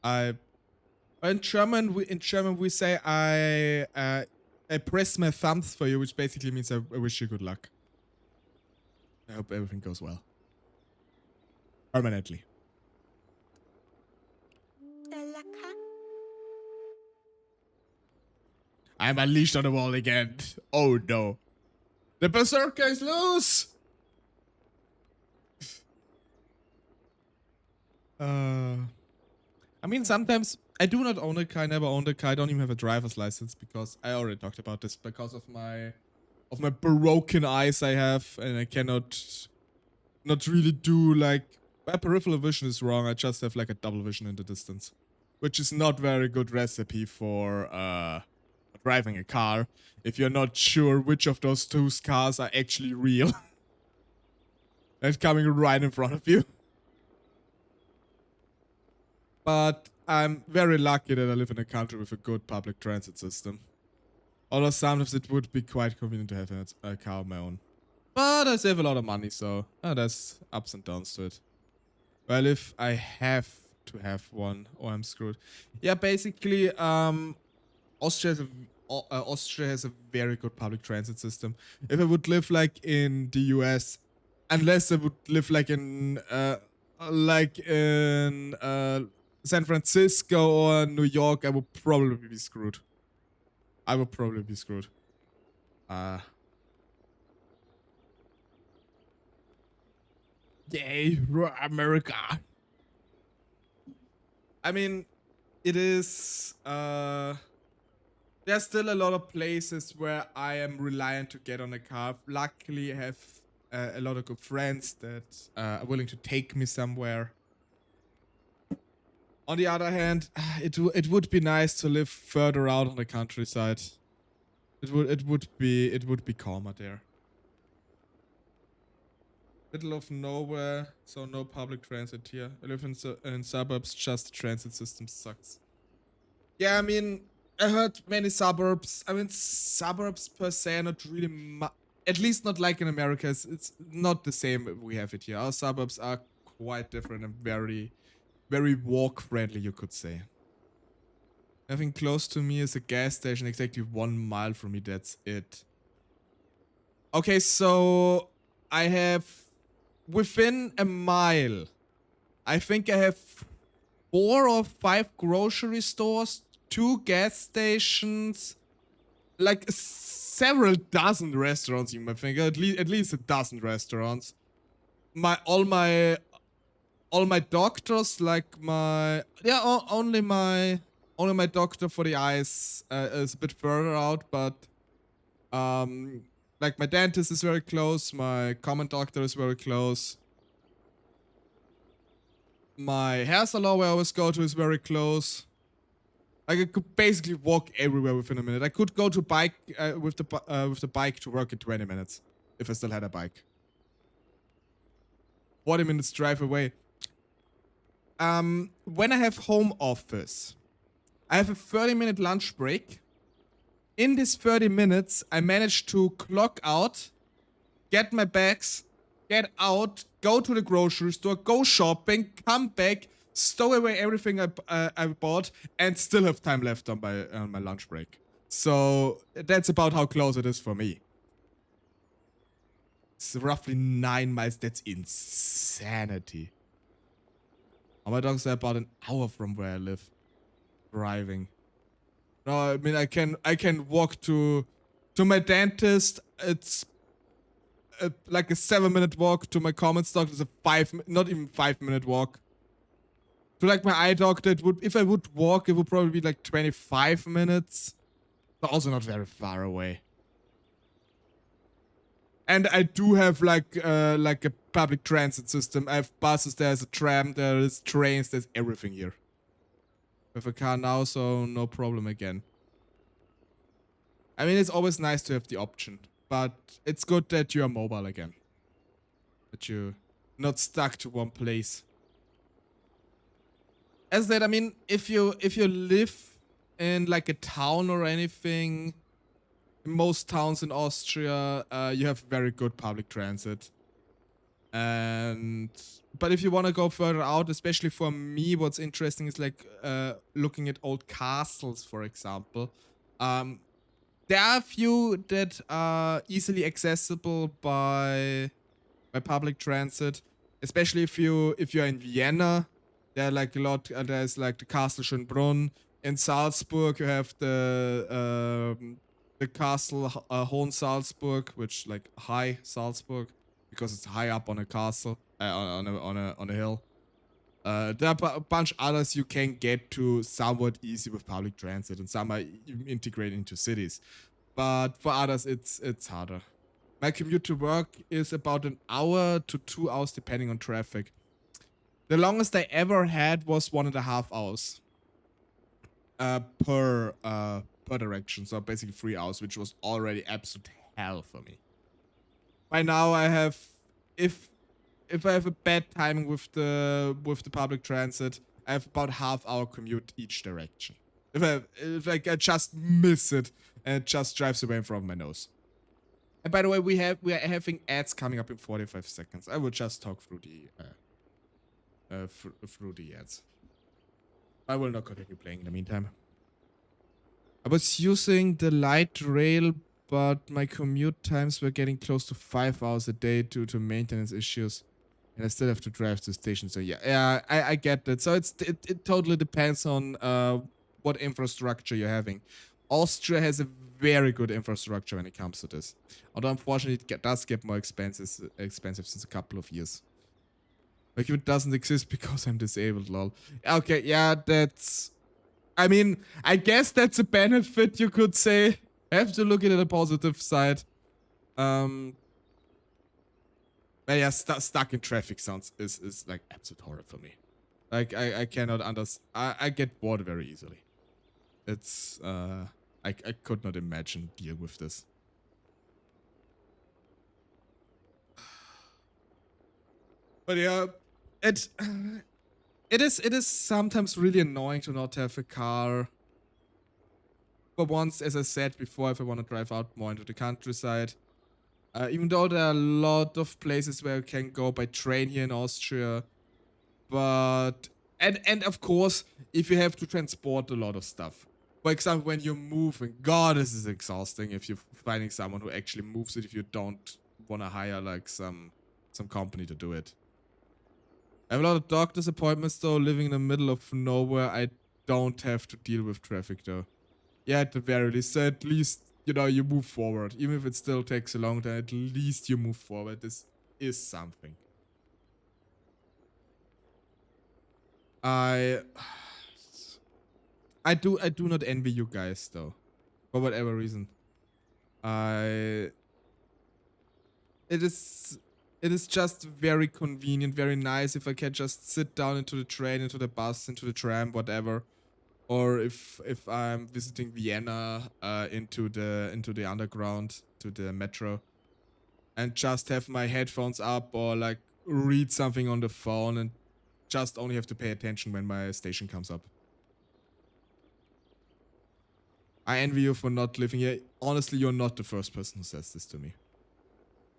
in German we say I press my thumbs for you, which basically means I wish you good luck. I hope everything goes well. Permanently. I'm unleashed on the wall again. Oh no. The berserker is loose! I mean, sometimes I do not own a car, I never owned a car, I don't even have a driver's license because I already talked about this because of my broken eyes I have, and I cannot not really do like my peripheral vision is wrong. I just have like a double vision in the distance, which is not very good recipe for driving a car if you're not sure which of those two cars are actually real. And coming right in front of you. But I'm very lucky that I live in a country with a good public transit system. Although sometimes it would be quite convenient to have a car of my own. But I save a lot of money, so there's ups and downs to it. Well, if I have to have one, or I'm screwed. Yeah, basically, Austria has a very good public transit system. If I would live like in the US, unless I would live like in San Francisco or New York, I would probably be screwed. Yay, America. I mean, it is there's still a lot of places where I am reliant to get on a car. Luckily, I have a lot of good friends that are willing to take me somewhere. On the other hand, it would be nice to live further out on the countryside. It would be calmer there. Middle of nowhere, so no public transit here. I live in suburbs, just the transit system sucks. Yeah, I mean, I heard many suburbs. I mean, suburbs per se are not really at least not like in America. It's not the same we have it here. Our suburbs are quite different and very, very walk-friendly, you could say. Having close to me is a gas station exactly 1 mile from me, that's it. Okay, so I have... within a mile, I think I have 4 or 5 grocery stores, 2 gas stations, like several dozen restaurants, you might think, at least a dozen restaurants. All my doctors, like only my doctor for the eyes is a bit further out, but like my dentist is very close, my common doctor is very close. My hair salon where I always go to is very close. Like I could basically walk everywhere within a minute. I could go to bike with the bike to work in 20 minutes if I still had a bike. 40 minutes drive away. When I have home office, I have a 30-minute lunch break. In this 30 minutes, I managed to clock out, get my bags, get out, go to the grocery store, go shopping, come back, stow away everything I bought, and still have time left on my lunch break. So that's about how close it is for me. It's roughly 9 miles. That's insanity. Oh, my dogs are about an hour from where I live, driving. No, I mean I can walk to my dentist. It's like a 7-minute walk. To my common doctor, it's a not even 5-minute walk. To like my eye doctor, if I would walk, it would probably be like 25 minutes. But also not very far away. And I do have like a public transit system. I have buses, there's a tram, there's trains, there's everything here. I have a car now, so no problem again. I mean, it's always nice to have the option, but it's good that you are mobile again. That you're not stuck to one place. As that, I mean, if you live in like a town or anything, in most towns in Austria, you have very good public transit. But if you want to go further out, especially for me, what's interesting is like looking at old castles, for example. There are a few that are easily accessible by public transit, especially if you're in Vienna. There are like a lot. There's like the Castle Schönbrunn. In Salzburg, you have the castle Hohen Salzburg, which like High Salzburg, because it's high up on a castle, on a hill. There are a bunch others you can get to somewhat easy with public transit, and some are integrated into cities. But for others, it's harder. My commute to work is about an hour to 2 hours, depending on traffic. The longest I ever had was 1.5 hours per direction, so basically 3 hours, which was already absolute hell for me. By now, I have if I have a bad timing with the public transit, I have about half-hour commute each direction. If I just miss it and it just drives away from my nose. And by the way, we are having ads coming up in 45 seconds. I will just talk through the through the ads. I will not continue playing in the meantime. I was using the light rail, but my commute times were getting close to 5 hours a day due to maintenance issues. And I still have to drive to the station. So yeah, I get that. So it totally depends on what infrastructure you're having. Austria has a very good infrastructure when it comes to this. Although unfortunately it does get more expensive since a couple of years. Like if it doesn't exist because I'm disabled, lol. Okay, yeah, that's... I mean, I guess that's a benefit, you could say. I have to look at it the positive side. But yeah, stuck in traffic is like absolute horror for me. Like, I cannot understand. I get bored very easily. It's, I could not imagine deal with this. But yeah, it is sometimes really annoying to not have a car. But once, as I said before, if I want to drive out more into the countryside, even though there are a lot of places where you can go by train here in Austria, but and of course, if you have to transport a lot of stuff. For example, when you're moving, God, this is exhausting if you're finding someone who actually moves it if you don't want to hire like some company to do it. I have a lot of doctor's appointments though, living in the middle of nowhere. I don't have to deal with traffic though. Yeah, at the very least. So at least, you know, you move forward. Even if it still takes a long time, at least you move forward. This is something. I do not envy you guys though. For whatever reason. It is just very convenient, very nice if I can just sit down into the train, into the bus, into the tram, whatever. Or if I'm visiting Vienna, into the underground, to the metro, and just have my headphones up or like read something on the phone and just only have to pay attention when my station comes up. I envy you for not living here. Honestly, you're not the first person who says this to me.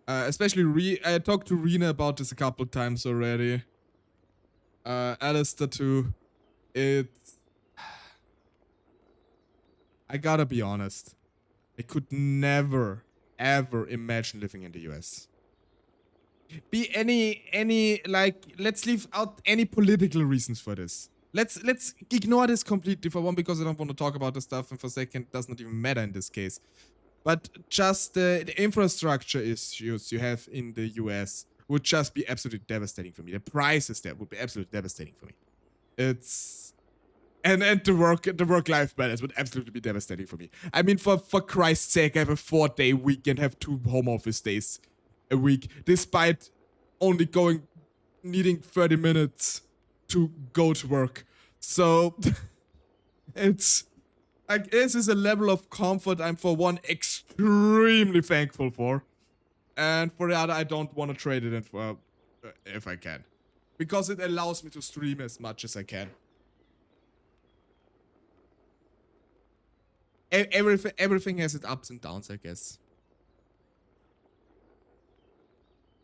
Especially I talked to Rena about this a couple times already. Alistair too. I gotta be honest. I could never, ever imagine living in the US. Be any like, let's leave out any political reasons for this. Let's ignore this completely for one, because I don't want to talk about this stuff, and for second, it does not even matter in this case. But just the infrastructure issues you have in the US would just be absolutely devastating for me. The prices there would be absolutely devastating for me. It's... And the work-life balance would absolutely be devastating for me. I mean, for Christ's sake, I have a 4-day week and have 2 home office days a week, despite only needing 30 minutes to go to work. So, it's... like, this is a level of comfort I'm, for one, extremely thankful for. And for the other, I don't want to trade it in for, if I can. Because it allows me to stream as much as I can. Everything has its ups and downs, I guess.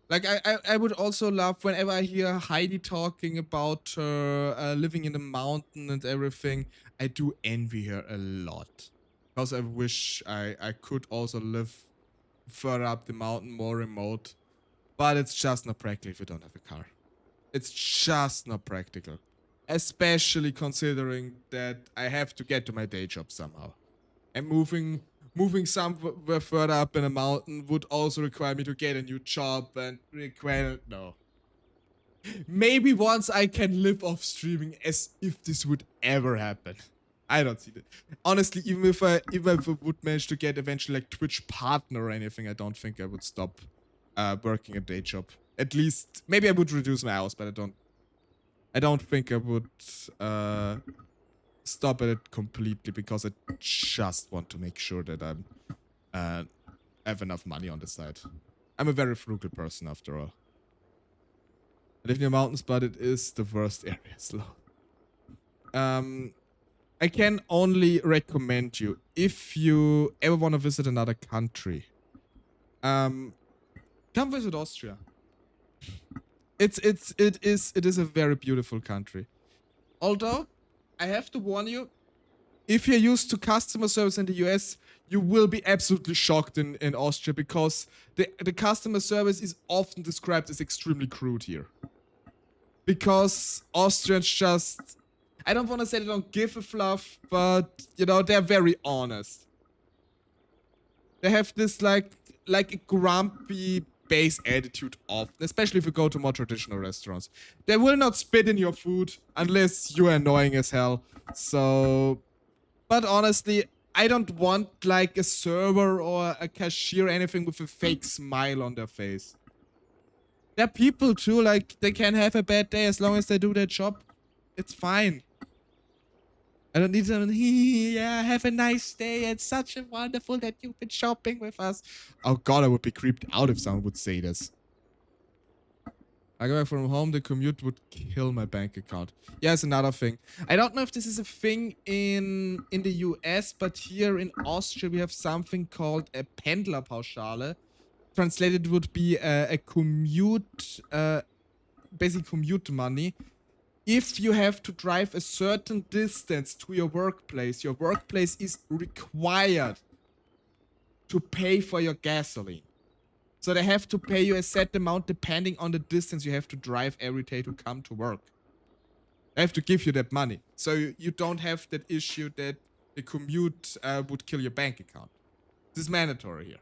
Like, I would also love whenever I hear Heidi talking about her living in the mountain and everything. I do envy her a lot. Because I wish I could also live further up the mountain, more remote. But it's just not practical if you don't have a car. It's just not practical. Especially considering that I have to get to my day job somehow. And moving somewhere further up in a mountain would also require me to get a new job and require... No. Maybe once I can live off streaming, as if this would ever happen. I don't see that. Honestly, even if I would manage to get eventually like Twitch partner or anything, I don't think I would stop working a day job. At least, maybe I would reduce my hours, but I don't think I would stop at it completely, because I just want to make sure that I'm have enough money on the side. I'm a very frugal person after all. I live near mountains, but it is the worst area, slow. I can only recommend you, if you ever want to visit another country, come visit Austria. It is a very beautiful country. Although, I have to warn you, if you're used to customer service in the US, you will be absolutely shocked in Austria, because the customer service is often described as extremely crude here. Because Austrians just, I don't want to say they don't give a fluff, but, you know, they're very honest. They have this, like a grumpy base attitude often, especially if you go to more traditional restaurants. They will not spit in your food unless you're annoying as hell. So, but honestly, I don't want like a server or a cashier or anything with a fake smile on their face. They're people too, like, they can have a bad day as long as they do their job. It's fine. I don't need them, yeah, have a nice day. It's such a wonderful that you've been shopping with us. Oh god, I would be creeped out if someone would say this. I go back from home, the commute would kill my bank account. Yeah, it's another thing. I don't know if this is a thing in the US, but here in Austria we have something called a Pendlerpauschale. Translated would be a commute, basic commute money. If you have to drive a certain distance to your workplace is required to pay for your gasoline. So they have to pay you a set amount depending on the distance you have to drive every day to come to work. They have to give you that money. So you don't have that issue that the commute would kill your bank account. This is mandatory here.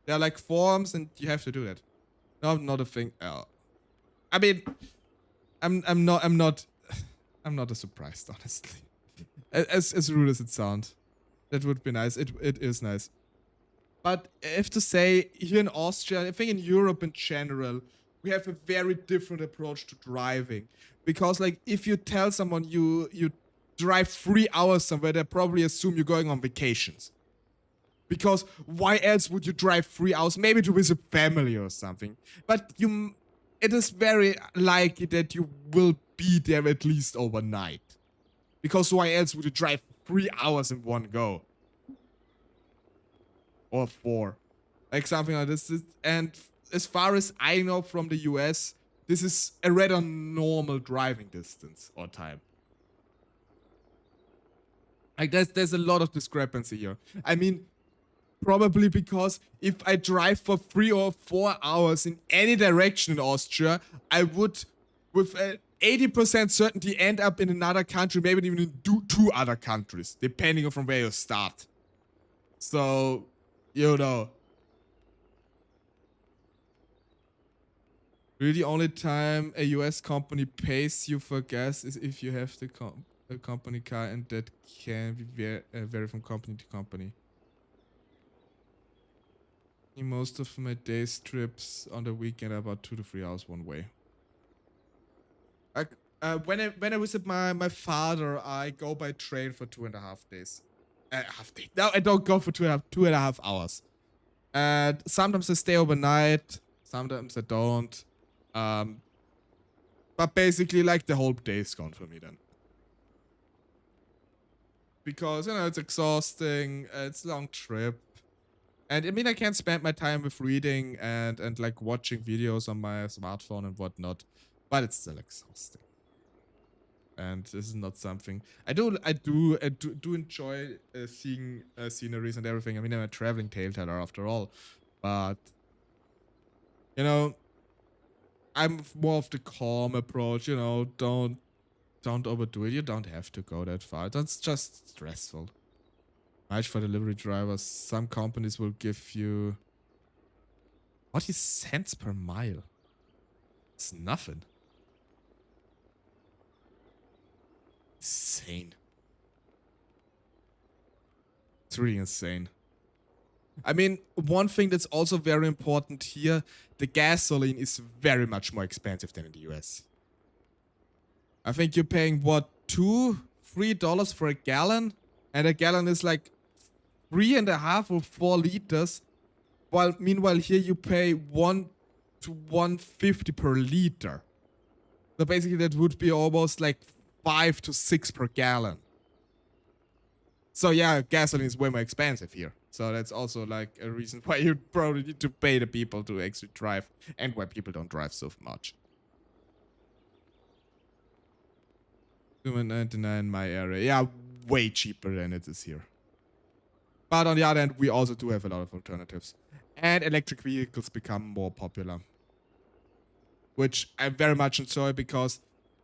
There are like forms and you have to do that. No, not a thing. I mean, I'm not as surprised, honestly. As rude as it sounds. That would be nice. It is nice. But I have to say, here in Austria, I think in Europe in general, we have a very different approach to driving. Because, like, if you tell someone you drive 3 hours somewhere, they probably assume you're going on vacations. Because why else would you drive 3 hours? Maybe to visit family or something. But it is very likely that you will be there at least overnight. Because why else would you drive 3 hours in one go? Or 4. Like something like this. And as far as I know from the US, this is a rather normal driving distance or time. Like there's a lot of discrepancy here. I mean, probably because if I drive for 3 or 4 hours in any direction in Austria, I would, with an 80% certainty, end up in another country, maybe even in 2 other countries, depending on from where you start. So, you know. Really, the only time a US company pays you for gas is if you have the company car, and that can be vary from company to company. Most of my days trips on the weekend are about 2 to 3 hours one way. When I visit my father, I go by train for 2.5 days. No, I don't go for 2.5 hours. And sometimes I stay overnight, sometimes I don't. But basically, like, the whole day is gone for me then. Because, you know, it's exhausting, it's a long trip. And I mean, I can spend my time with reading and like watching videos on my smartphone and whatnot, but it's still exhausting. And this is not something I do enjoy seeing sceneries and everything. I mean, I'm a traveling tale-teller after all, but you know, I'm more of the calm approach. You know, don't overdo it. You don't have to go that far. That's just stressful. Much for delivery drivers. Some companies will give you 40 cents per mile. It's nothing. Insane. It's really insane. I mean, one thing that's also very important here, the gasoline is very much more expensive than in the US. I think you're paying, what, $2-3 for a gallon? And a gallon is like 3.5 or 4 liters. While meanwhile here you pay $1 to $1.50 per liter. So basically that would be almost like 5 to 6 per gallon. So yeah, gasoline is way more expensive here. So that's also like a reason why you probably need to pay the people to actually drive, and why people don't drive so much. $2.99 in my area. Yeah, way cheaper than it is here. But on the other hand, we also do have a lot of alternatives. And electric vehicles become more popular. Which I very much enjoy because,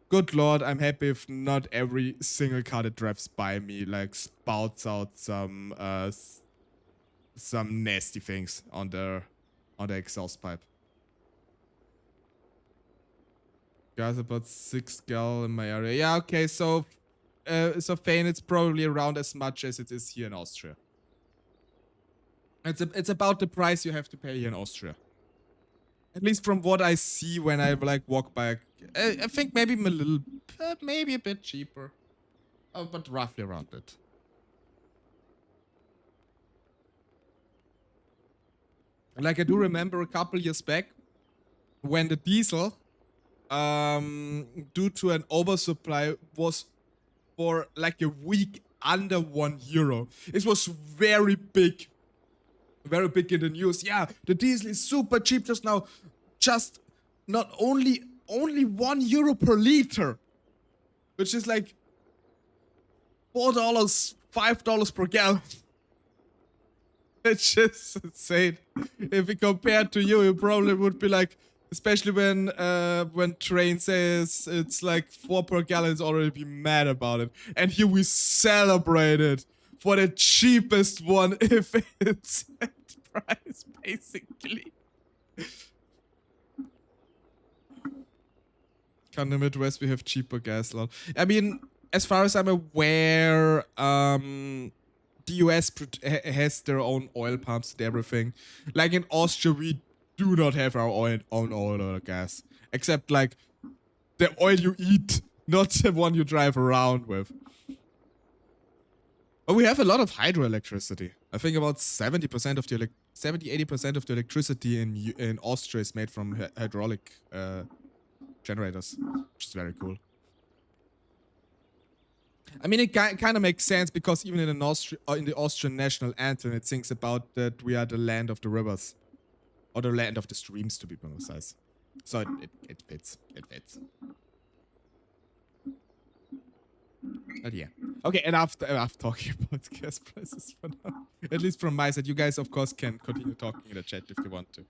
good lord, I'm happy if not every single car that drives by me like spouts out some nasty things on the exhaust pipe. Gas about 6 gal in my area. Yeah, okay, so Fane, it's probably around as much as it is here in Austria. It's about the price you have to pay here in Austria. At least from what I see when I like walk by. I think maybe maybe a bit cheaper. Oh, but roughly around it. Like I do remember a couple years back when the diesel, due to an oversupply, was for like a week under €1. It was very big in the news. Yeah, the diesel is super cheap just now. Just not only €1 per liter, which is like $4, $5 per gallon. It's just insane. If we compare to you, it probably would be like, especially when train says it's like 4 per gallon, it's already be mad about it. And here we celebrate it for the cheapest one if it's at price, basically. In the Midwest, we have cheaper gas. I mean, as far as I'm aware, the US has their own oil pumps and everything. Like in Austria, we do not have our own oil or gas. Except like the oil you eat, not the one you drive around with. But we have a lot of hydroelectricity. I think about 70% of the 80% of the electricity in Austria is made from hydraulic generators, which is very cool. I mean, it kind of makes sense because even in the Austrian national anthem, it sings about that we are the land of the rivers, or the land of the streams, to be more precise. So it fits. It fits. But yeah. Okay, and after talking about gas prices for now, at least from my side, you guys of course can continue talking in the chat if you want to.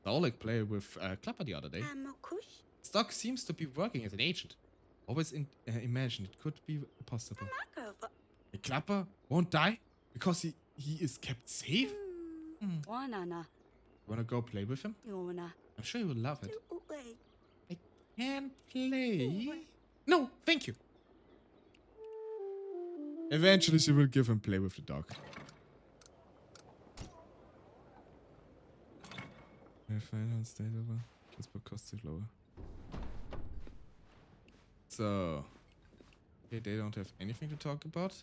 I like play with Clapper the other day. Stock seems to be working as an agent. Always imagined it could be possible. A Clapper won't die because he is kept safe? Wanna go play with him? I'm sure you will love it. I can't play. No, thank you. Eventually she will give him play with the dog. Finance state over. Transport costs is lower. So, okay, they don't have anything to talk about.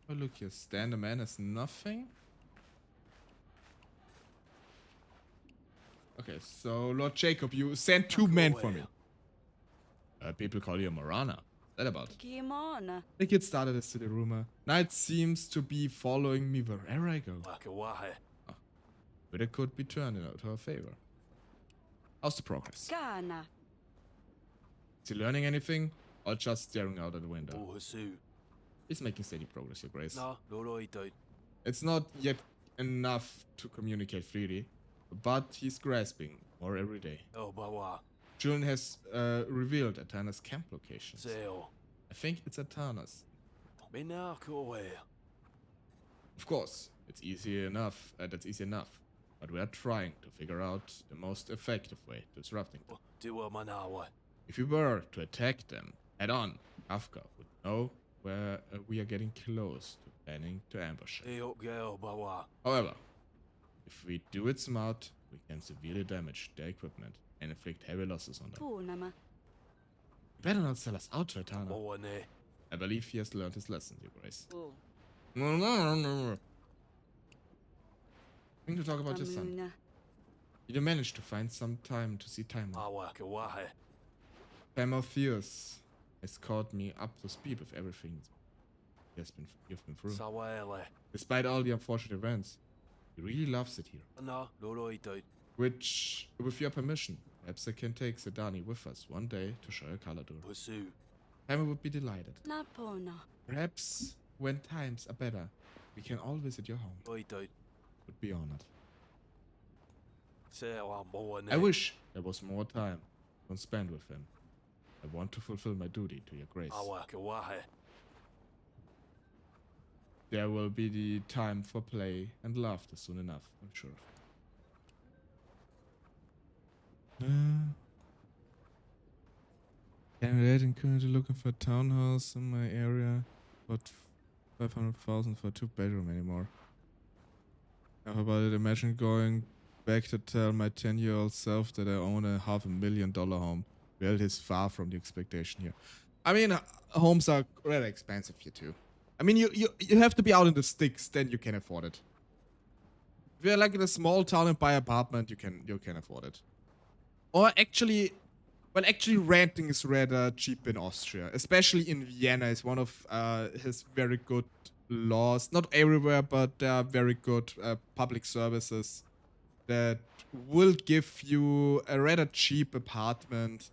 Oh, look here, stand a man has nothing. Okay, so Lord Jacob, you sent 2 men for me. People call you Morana. What's that about? The kid started a silly rumor. Knight seems to be following me wherever I go. Oh, but it could be turned out to our favor. How's the progress? Is he learning anything, or just staring out at the window? He's making steady progress, Your Grace. It's not yet enough to communicate freely, but he's grasping more every day. Julian has revealed Atana's camp locations. I think it's Atana's. Of course, it's easy enough. That's easy enough. But we are trying to figure out the most effective way to disrupting them. If we were to attack them head-on, Afka would know where we are getting close to planning to ambush him. However, if we do it smart, we can severely damage their equipment and inflict heavy losses on them. You better not sell us out to Atana. I believe he has learned his lesson, Your Grace. No. Thing to talk about his son. You managed to find some time to see time. Awa kawahe. Timotheus has caught me up to speed with everything you've been through. Sawele. Despite all the unfortunate events, he really loves it here. No, loroi dude. Which, with your permission, perhaps I can take Sedani with us one day to show you Kaladur. Pursue. Taima would be delighted. Napona. Perhaps, when times are better, we can all visit your home. Oi dude. Would be honored. Say wa mo I wish there was more time to spend with him. I want to fulfill my duty to your grace. Awa kawahe. There will be the time for play and laughter soon enough, I'm sure. Candidate and currently looking for a townhouse in my area, but 500,000 for a 2-bedroom anymore. How about it? Imagine going back to tell my 10-year-old self that I own a $500,000 home. Well, it is far from the expectation here. I mean, homes are rather expensive here too. I mean, you have to be out in the sticks, then you can afford it. If you're like in a small town and buy an apartment, you can afford it. Or actually, well, actually renting is rather cheap in Austria, especially in Vienna. Is one of his very good laws. Not everywhere, but there are very good public services that will give you a rather cheap apartment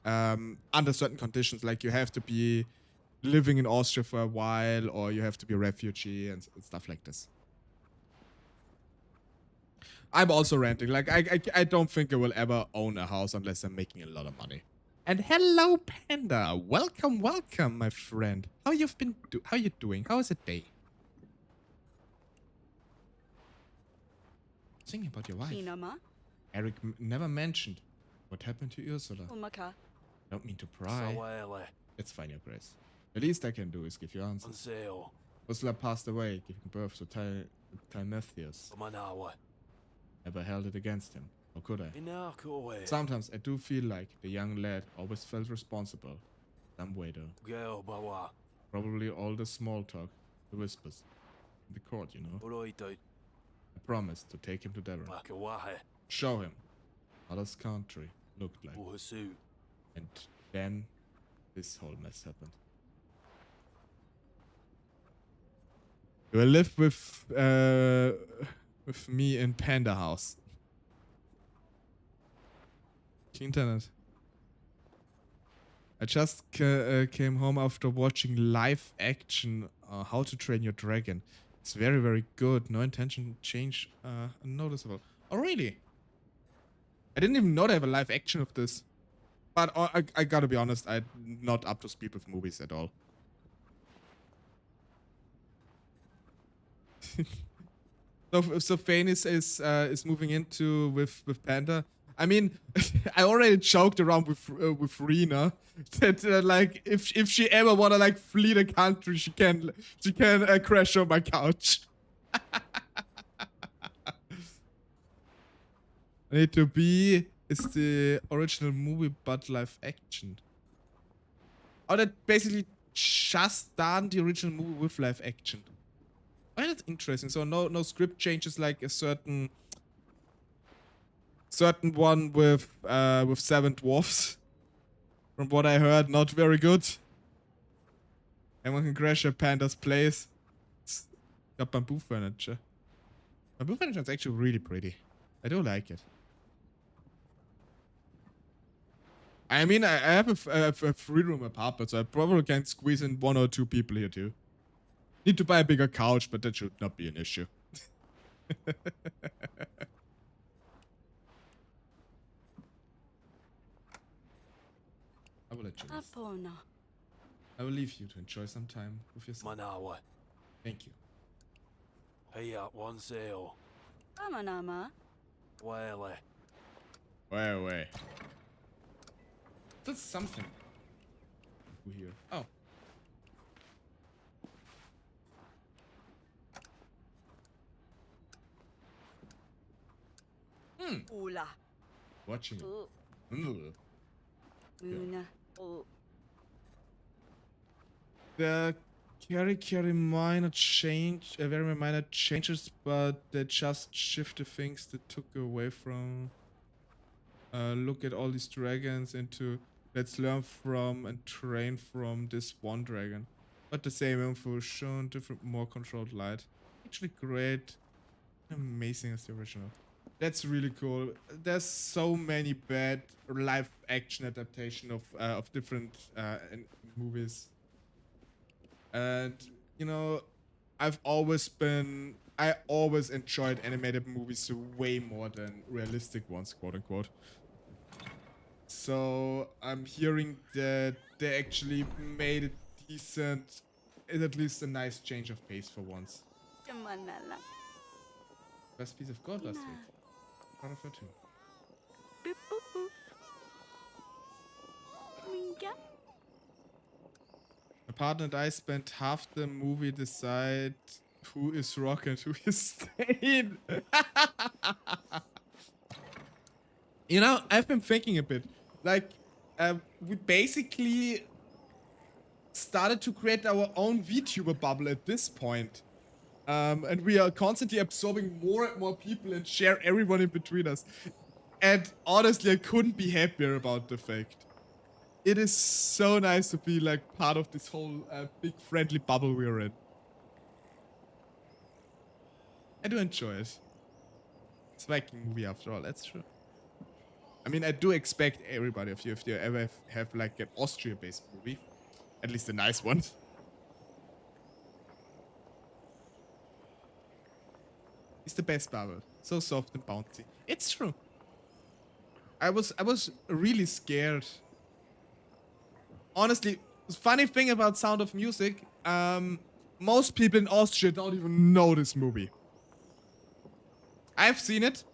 under certain conditions. Like you have to be living in Austria for a while, or you have to be a refugee and stuff like this. I'm also renting. Like I don't think I will ever own a house unless I'm making a lot of money. And hello, Panda. Welcome, welcome, my friend. How you doing? How is the day? Thinking about your wife. Kinama. Eric never mentioned what happened to Ursula. Umaka. Don't mean to pry. Sawele. It's fine, Your Grace. The least I can do is give you answers. Anseo. Ursula passed away, giving birth to Timotheus. Manawa. Never held it against him. How could I? Inakoe. Sometimes I do feel like the young lad always felt responsible. Some way though. Geo bawa. Probably all the small talk, the whispers. In the court, you know. Loroi dude. I promised to take him to Devon. Wakawahe. Show him what his country looked like. Pursue. And then this whole mess happened. You will live with me in Panda House. Internet. I just came home after watching live action How to Train Your Dragon. It's very, very good. No intention change noticeable. Oh, really? I didn't even know they have a live action of this. But I gotta be honest, I'm not up to speed with movies at all. So Fane is moving into with Panda. I mean, I already joked around with Rena that like if she ever wanna like flee the country, she can crash on my couch. Need to be is the original movie but live action. Oh, that basically just done the original movie with live action. Oh, that's interesting. So no script changes like a certain one with 7 dwarfs. From what I heard, not very good. Everyone can crash a panda's place. It's got bamboo furniture. Bamboo furniture is actually really pretty. I do like it. I mean, I have a 3-room apartment, so I probably can squeeze in 1 or 2 people here too. Need to buy a bigger couch, but that should not be an issue. I will let you rest. Apona. I will leave you to enjoy some time with yourself. Manawa. Thank you. Hey up one sale. Amanama. Wele. Wait. That's something. Here. Oh. Ula. Watching it. U. Ugh. Muna. U. The very minor changes, but they just shift the things that took away from look at all these dragons into let's learn from and train from this one dragon. But the same info shown, different, more controlled light. Actually great. Amazing as the original. That's really cool. There's so many bad live action adaptation of different movies. And you know, I always enjoyed animated movies way more than realistic ones, quote unquote. So I'm hearing that they actually made it decent, at least a nice change of pace for once. Cuman na lang. Best piece of gold last week. Proud of her too. Boop, boop, boop. Winka. My partner and I spent half the movie decide who is Rock and who is Stain. You know, I've been thinking a bit. Like, we basically started to create our own VTuber bubble at this point. And we are constantly absorbing more and more people and share everyone in between us. And honestly, I couldn't be happier about the fact. It is so nice to be like part of this whole big friendly bubble we're in. I do enjoy it. It's a Viking movie after all, that's true. I mean, I do expect everybody of you, if you ever have like an Austria-based movie, at least a nice one. It's the best bubble. So soft and bouncy. It's true. I was really scared. Honestly, the funny thing about Sound of Music, most people in Austria don't even know this movie. I've seen it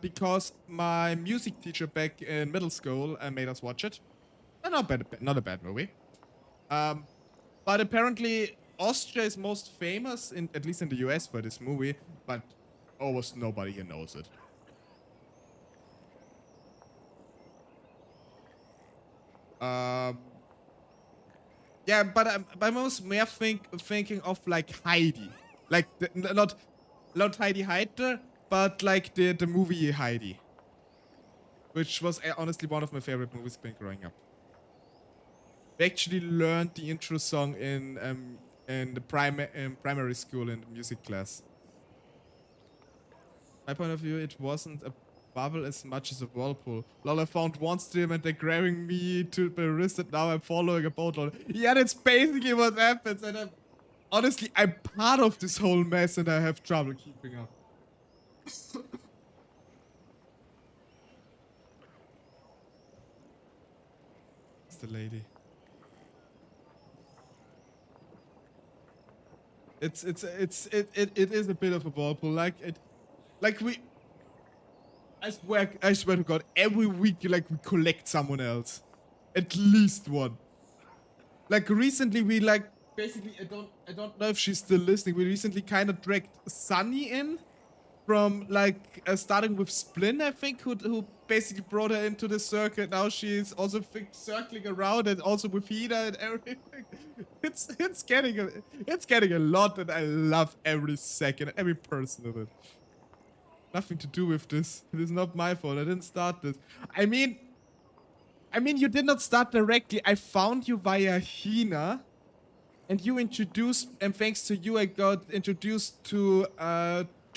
because my music teacher back in middle school made us watch it. Not a bad movie. But apparently Austria is most famous, at least in the US, for this movie, but almost nobody here knows it. Yeah, but I was more thinking of like Heidi, like not Heidi Heiter, but like the movie Heidi, which was honestly one of my favorite movies been growing up. We actually learned the intro song in the primary school in the music class. My point of view, it wasn't a bubble as much as a whirlpool. Lol, I found one stream and they're grabbing me to the wrist and now I'm following a boat. Lol. Yeah, that's basically what happens. And honestly, I'm part of this whole mess and I have trouble keeping up. It's the lady. It is a bit of a whirlpool. I swear to God, every week like we collect someone else, at least one. Like recently we like basically I don't know if she's still listening. We recently kind of dragged Sunny in from like starting with Splin, I think, who basically brought her into the circuit. Now she's also circling around and also with Hina and everything. It's getting a lot, and I love every second, every person of it. Nothing to do with this. It is not my fault. I didn't start this. I mean, you did not start directly. I found you via Hina, and you introduced, and thanks to you, I got introduced to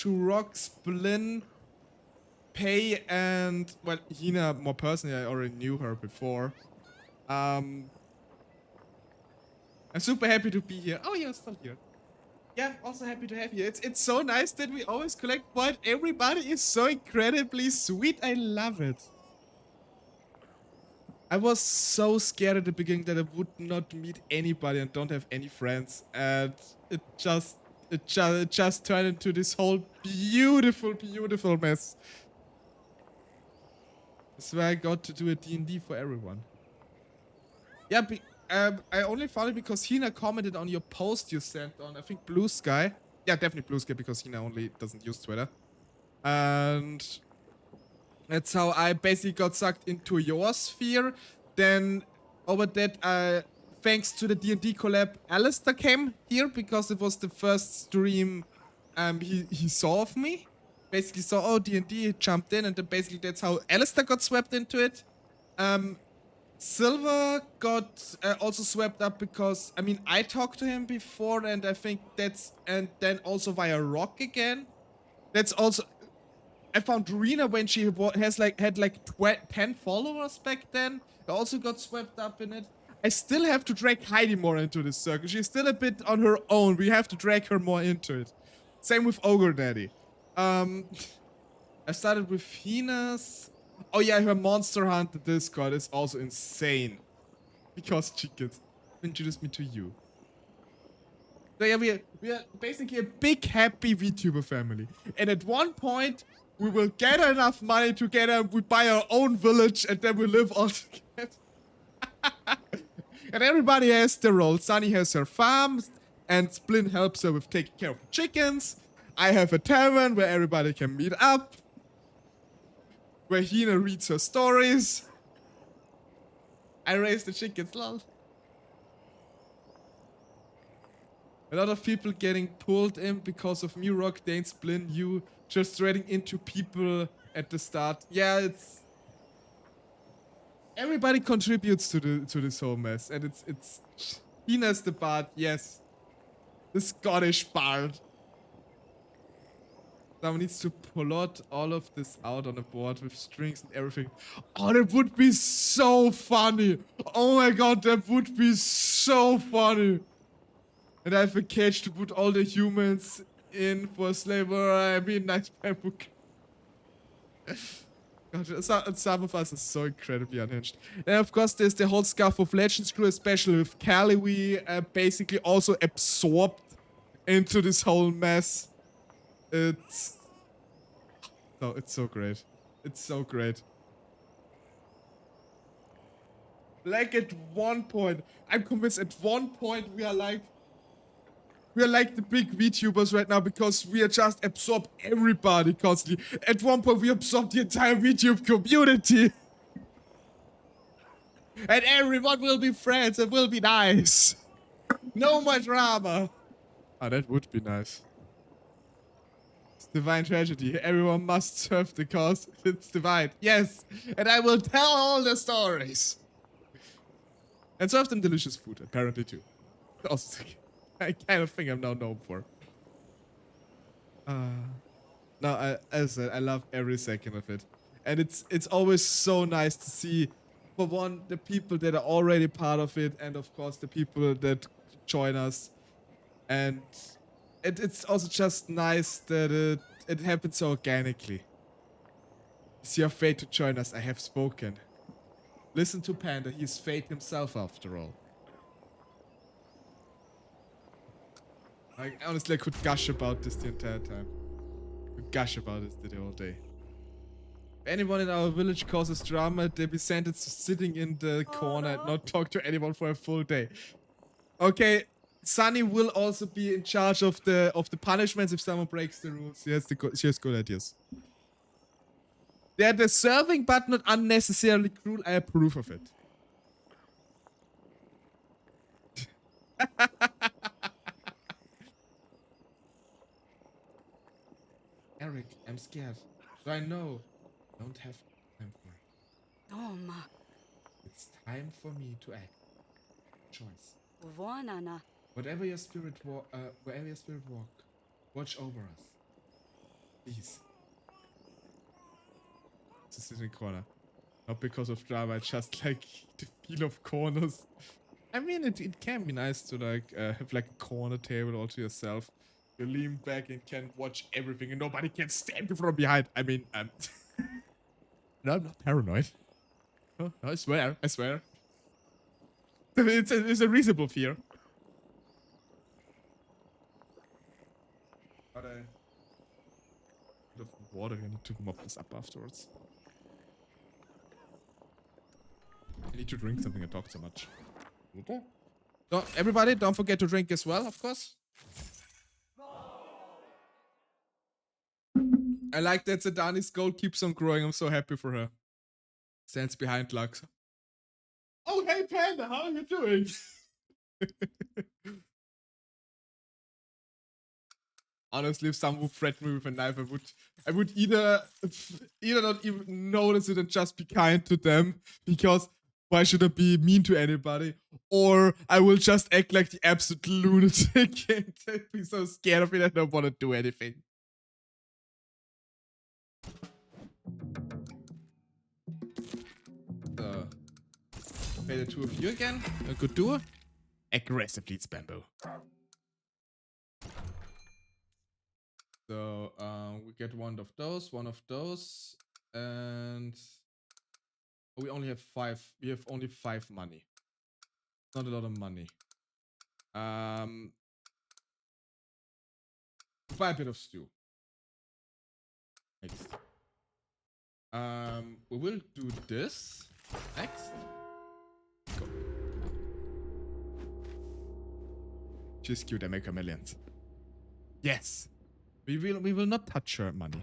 Rock, Splin, Pei, and well, Hina more personally. I already knew her before. I'm super happy to be here. Oh, you're still here. Yeah, I'm also happy to have you. It's so nice that we always collect point. Everybody is so incredibly sweet. I love it. I was so scared at the beginning that I would not meet anybody and don't have any friends, and it just turned into this whole beautiful mess. That's why I got to do a D&D for everyone. Yeah, I only found it because Hina commented on your post you sent on, I think, Blue Sky. Yeah, definitely Blue Sky, because Hina only doesn't use Twitter. And that's how I basically got sucked into your sphere. Then over that, thanks to the D&D collab, Alistair came here because it was the first stream he saw of me. basically saw, oh, D&D, jumped in, and then basically that's how Alistair got swept into it. Silver got also swept up because, I mean, I talked to him before, and I think and then also via Rock again. That's also, I found Rena when she had like 10 followers back then. I also got swept up in it. I still have to drag Heidi more into this circle. She's still a bit on her own. We have to drag her more into it. Same with Ogre Daddy. I started with Hina's. Oh yeah, her Monster Hunter Discord is also insane. Because chickens introduced me to you. So yeah, we are basically a big happy VTuber family. And at one point, we will gather enough money together, we buy our own village, and then we live all together. And everybody has their role. Sunny has her farm, and Splin helps her with taking care of the chickens. I have a tavern where everybody can meet up. Where Hina reads her stories. I raise the chickens, lol. A lot of people getting pulled in because of me, Rock, Dane, Splin, you just threading into people at the start. Yeah, it's... Everybody contributes to this whole mess, and it's Hina's the bard, yes. The Scottish bard. Someone needs to plot all of this out on a board with strings and everything. Oh, that would be so funny. Oh my god, that would be so funny. And I have a cage to put all the humans in for slavery. I mean, Nightmare Book. God, some of us are so incredibly unhinged. And of course, there's the whole Scarf of Legends crew, especially with Callie. We basically also absorbed into this whole mess. It's so great. It's so great. Like at one point, I'm convinced at one point we are like the big VTubers right now because we are just absorb everybody constantly. At one point we absorb the entire VTube community. And everyone will be friends and will be nice. No more drama. Oh, that would be nice. It's divine tragedy. Everyone must serve the cause. It's divine. Yes. And I will tell all the stories. And serve them delicious food, apparently too. Also, I kind of think I'm now known for. No, as I said, I love every second of it. And it's always so nice to see, for one, the people that are already part of it, and of course the people that join us. And it's also just nice that it happens so organically. Is your fate to join us? I have spoken. Listen to Panda, he's fate himself after all. Honestly, I could gush about this the entire time. I could gush about it the whole day. If anyone in our village causes drama, they'll be sentenced to sitting in the corner and not talk to anyone for a full day. Okay, Sunny will also be in charge of the punishments if someone breaks the rules. She has good ideas. They're deserving but not unnecessarily cruel. I approve of it. Eric, I'm scared. So I know. Don't have time for it. Oma. It's time for me to act. Choice. Vonana. Wherever your spirit walk, watch over us. Please. Just in the corner. Not because of drama, I just like the feel of corners. I mean, it can be nice to like have like a corner table all to yourself. You lean back and can watch everything and nobody can stab you from behind. I mean, no, I'm not paranoid. Oh, I swear. It's a reasonable fear. But of water, I need to mop this up afterwards. I need to drink something and talk so much. Okay. So, everybody, don't forget to drink as well, of course. I like that Sedani's goal keeps on growing. I'm so happy for her. Stands behind Lux. Oh, hey, Panda, how are you doing? Honestly, if someone would threaten me with a knife, I would either not even notice it and just be kind to them, because why should I be mean to anybody? Or I will just act like the absolute lunatic and be so scared of it I don't want to do anything. So, play the two of you again. A good duo. Aggressive leads bamboo. So we get one of those, and we only have 5. We have only 5 money. Not a lot of money. Buy a bit of stew. Next. We will do this next. Go. She's cute. I make her millions. Yes. We will not touch her money.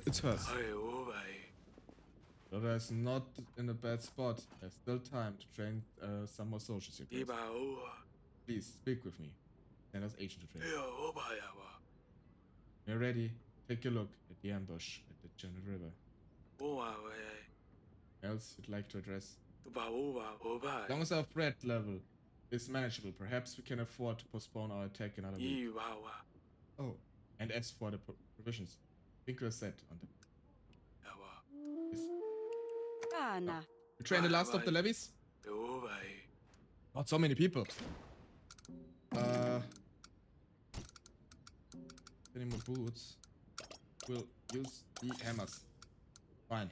It's hers. Hey, oh, boy. Dota is not in a bad spot. There's still time to train some more soldiers. Đi bà ô. Please speak with me. Send us agent to train. Hey, oh, boy, We're ready. Take a look at the ambush at the Janet River. oh, boy. Else you'd like to address? Bà ô, bà ô, bà. As long as our threat level is manageable, perhaps we can afford to postpone our attack another week. Đi bà ô. Oh, and as for the provisions, think we're set on them. Dạ bà. Yes. Kana. You train the last of the levies? Oh, boy. Not so many people. Any more boots? We'll use the hammers. Fine.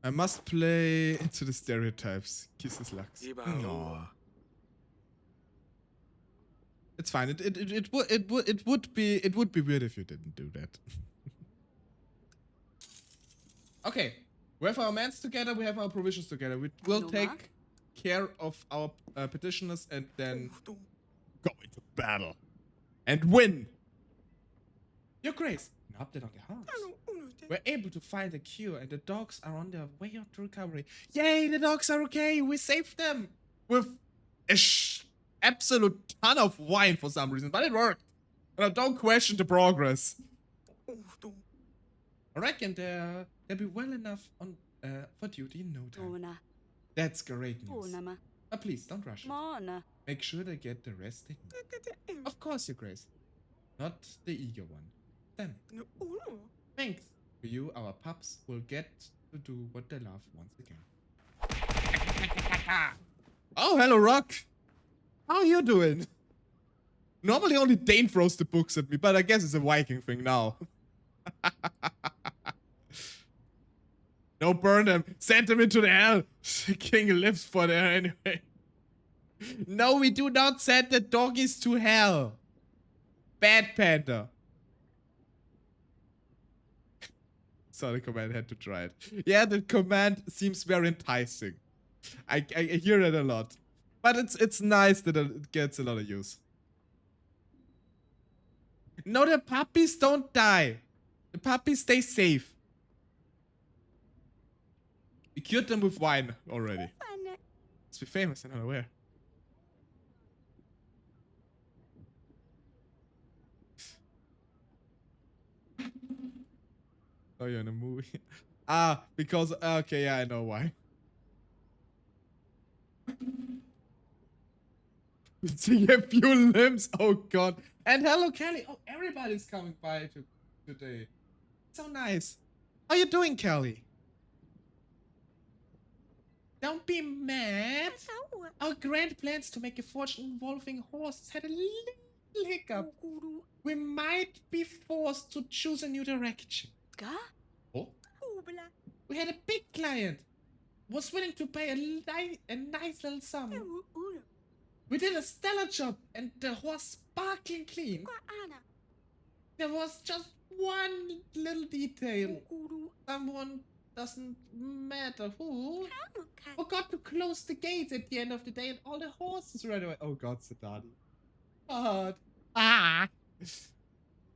I must play into the stereotypes. Kisses Lux. Đi bà ô. No. It's fine. It would be weird if you didn't do that. Okay. We have our mans together, we have our provisions together. We will No, take Mark? care of our petitioners and then go into battle. And win! Your Grace, an update on the house. We're able to find a cure and the dogs are on their way to recovery. Yay, the dogs are okay! We saved them! With a absolute ton of wine for some reason, but it worked. And I don't question the progress. I reckon they'll be well enough on for duty in no time. Tuna. That's great news. Tuna ma. But please, don't rush it. Mona. Make sure they get the rest they need. Of course, Your Grace. Not the eager one. Them. Thanks. To you, our pups will get to do what they love once again. Oh, hello, Rock. How you doing? Normally only Dane throws the books at me, but I guess it's a Viking thing now. No, burn them. Send them into the hell. The king lives for there anyway. No, we do not send the doggies to hell. Bad Panda. So the command had to try it. Yeah, the command seems very enticing. I hear it a lot. But it's nice that it gets a lot of use. No, the puppies don't die. The puppies stay safe. We cured them with wine already. Let's be famous and unaware. Oh, you're in a movie. Ah, because okay, yeah, I know why. Missing a few limbs. Oh god. And hello, Kelly. Oh, everybody's coming by today. So nice. How you doing, Kelly? Don't be mad. Our grand plans to make a fortune involving horses had a little hiccup. We might be forced to choose a new direction. Ka? Oh? We had a big client. Was willing to pay a nice little sum. We did a stellar job and the horse sparkling clean. There was just one little detail. Someone, doesn't matter who, forgot to close the gates at the end of the day and all the horses ran away. Oh god, Sadani. God. Ah!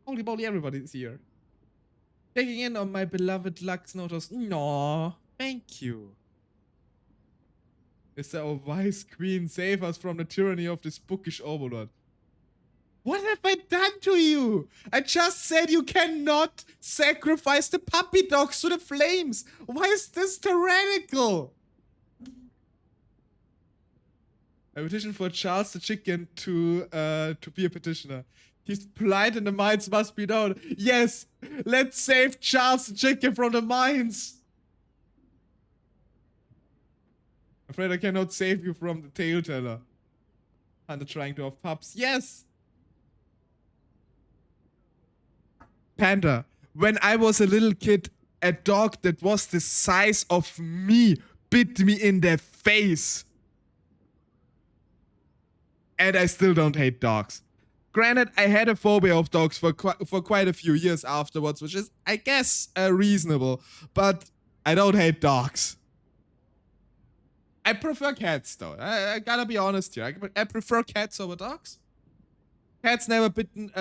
Holy moly, everybody's here. Checking in on my beloved LuxTaleor. No, thank you. Is our wise queen save us from the tyranny of this bookish overlord? What have I done to you? I just said you cannot sacrifice the puppy dogs to the flames. Why is this tyrannical? I petition for Charles the Chicken to be a petitioner. He's polite and the mines must be known. Yes, let's save Charles the Chicken from the mines. Afraid I cannot save you from the tale teller. And the trying to have pups. Yes. Panda, when I was a little kid, a dog that was the size of me bit me in the face. And I still don't hate dogs. Granted, I had a phobia of dogs for quite a few years afterwards, which is, I guess, reasonable. But I don't hate dogs. I prefer cats, though. I gotta be honest here. I prefer cats over dogs. Cats never bitten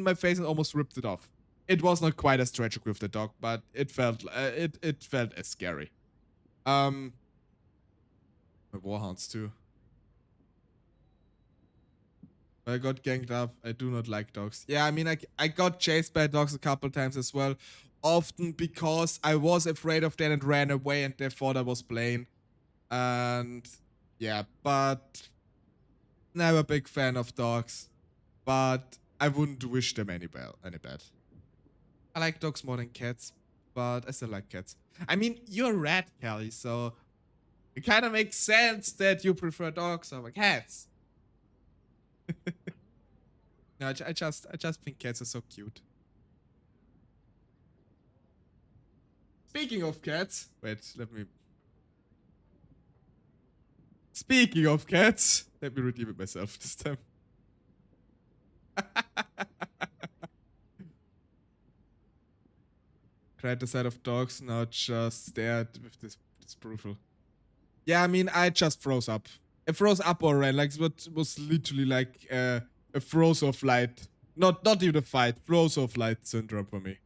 my face and almost ripped it off. It was not quite as tragic with the dog, but it felt as scary. My warhounds too. I got ganged up. I do not like dogs. Yeah, I mean, I got chased by dogs a couple times as well. Often because I was afraid of them and ran away and they thought I was playing. And yeah, but never a big fan of dogs. But I wouldn't wish them any bad. I like dogs more than cats, but I still like cats. I mean, you're a rat, Kelly, so it kind of makes sense that you prefer dogs over cats. No, I just think cats are so cute. Speaking of cats, Speaking of cats, let me redeem it myself this time. Cried the sight of dogs, now just stared with this brutal. Yeah, I mean, I just froze up. It froze up or ran, like what was literally like a froze or flight. Not even a fight, froze or flight syndrome for me.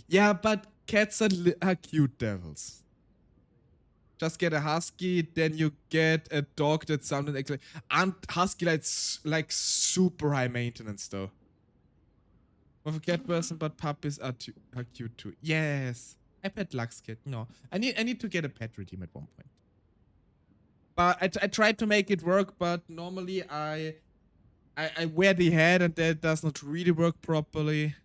Yeah, but cats are cute devils. Just get a husky, then you get a dog that sounded like... And husky like super high maintenance though. Of a cat person, but puppies are cute too. Yes. I pet LuxTaleor. No. I need to get a pet redeem at one point. But I tried to make it work, but normally I wear the head and that does not really work properly.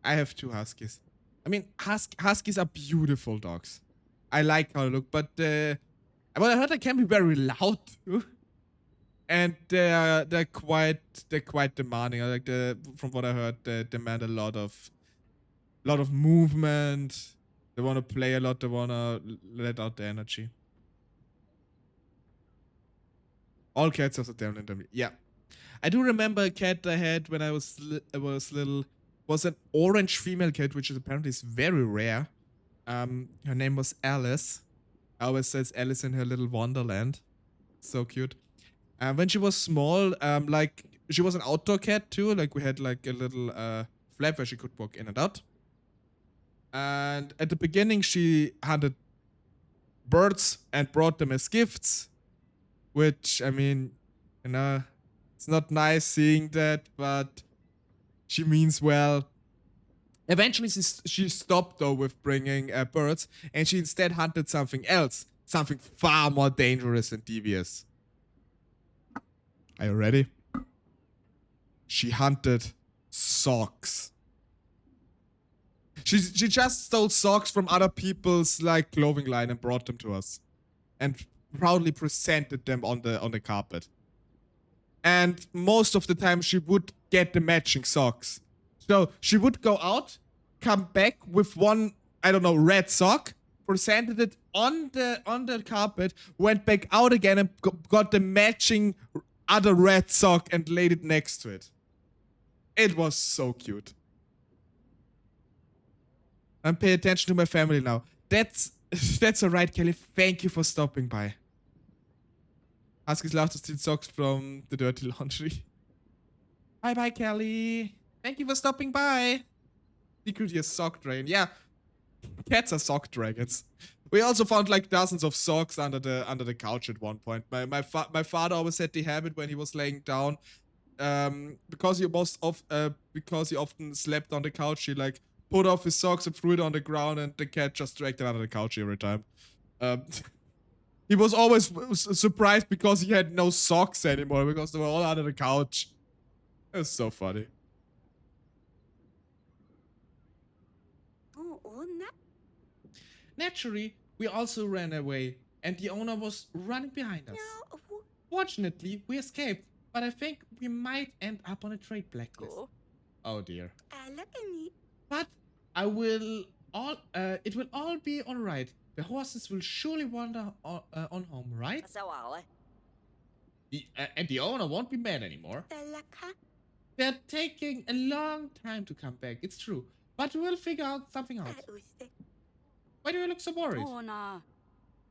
I have 2 huskies. I mean, huskies are beautiful dogs. I like how they look, but what I heard they can be very loud too. And they're quite demanding. I like from what I heard, they demand a lot of movement. They want to play a lot. They want to let out the energy. All cats have the damn in. Yeah, I do remember a cat I had when I was little. Was an orange female cat, which is apparently very rare. Her name was Alice. I always says Alice in her little wonderland. So cute. When she was small, like she was an outdoor cat too. Like we had like a little flap where she could walk in and out. And at the beginning, she hunted birds and brought them as gifts. Which, I mean, you know, it's not nice seeing that, but she means well. Eventually, she stopped though with bringing birds, and she instead hunted something else, something far more dangerous and devious. Are you ready? She hunted socks. She just stole socks from other people's like clothing line and brought them to us, and proudly presented them on the carpet. And most of the time, she would get the matching socks. So she would go out, come back with one, I don't know, red sock, presented it on the carpet, went back out again and got the matching other red sock and laid it next to it. It was so cute. And pay attention to my family now. That's alright, Kelly. Thank you for stopping by. Huskies love to steal socks from the dirty laundry. Bye, Kelly. Thank you for stopping by. Secretly a sock drain. Yeah. Cats are sock dragons. We also found like dozens of socks under the couch at one point. My father always had the habit when he was laying down, because he often slept on the couch. He like put off his socks and threw it on the ground, and the cat just dragged it under the couch every time. He was always surprised because he had no socks anymore because they were all under the couch. It was so funny. Naturally, we also ran away, and the owner was running behind us. Fortunately, we escaped, but I think we might end up on a trade blacklist. Oh dear. But it will all be alright. The horses will surely wander on home, right? And the owner won't be mad anymore. They're taking a long time to come back, it's true. But we'll figure out something out. Why do you look so worried?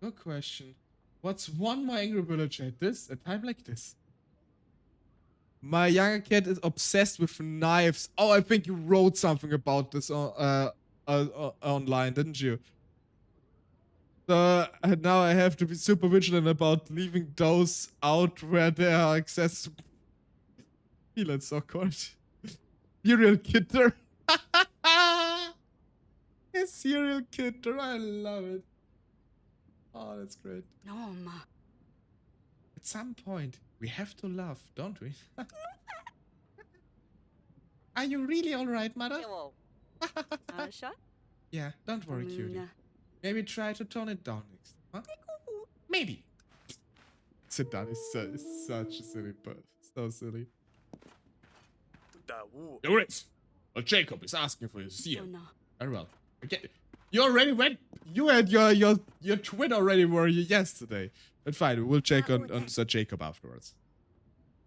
Good question. What's one more angry villager at a time like this? My younger cat is obsessed with knives. Oh, I think you wrote something about this online, didn't you? So now I have to be super vigilant about leaving those out where they are accessible. That's so awkward. Serial killer. A serial killer, I love it. Oh, that's great. At some point, we have to laugh, don't we? Are you really alright, mother? Yeah, don't worry, cutie. Maybe try to tone it down next, huh? Maybe. Sedan is such a silly person. So silly. There is. Well, Jacob is asking for you to see him. Very well. Okay. You already went. You had your twin already, were you, yesterday? But fine, we'll check on Sir Jacob afterwards.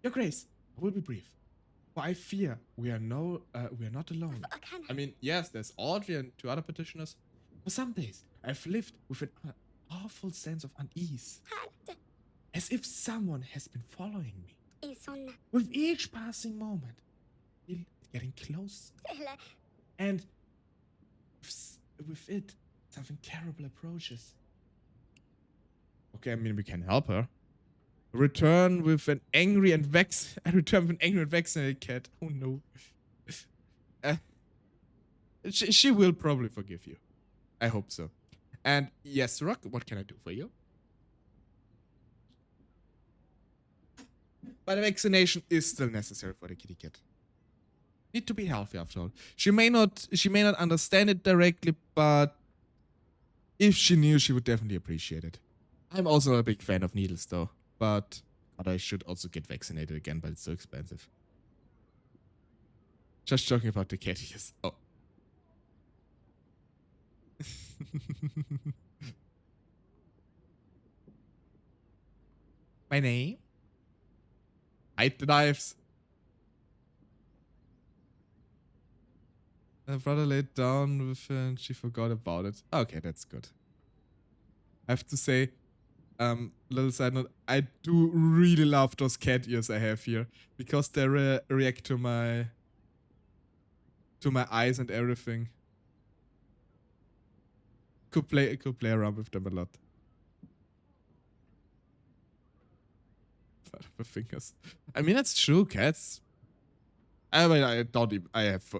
Your Grace, I will be brief. For I fear we are not alone. I mean, yes, there's Audrey and 2 other petitioners. For some days, I've lived with an awful sense of unease. As if someone has been following me. With each passing moment, it's getting close. And with it, something terrible approaches. Okay, I mean, we can help her. Return with an angry and vaccinated cat. Oh no. She will probably forgive you. I hope so. And yes, Rock, what can I do for you? But a vaccination is still necessary for the kitty cat. Need to be healthy after all. She may not understand it directly, but if she knew, she would definitely appreciate it. I'm also a big fan of needles though, but I should also get vaccinated again, but it's so expensive. Just joking about the cat ears. Oh. My name? Hide the knives. My brother laid down with her and she forgot about it. Okay, that's good. I have to say, little side note, I do really love those cat ears I have here because they react to my eyes and everything. Could play around with them a lot. For fingers. I mean, that's true. Cats. I mean, I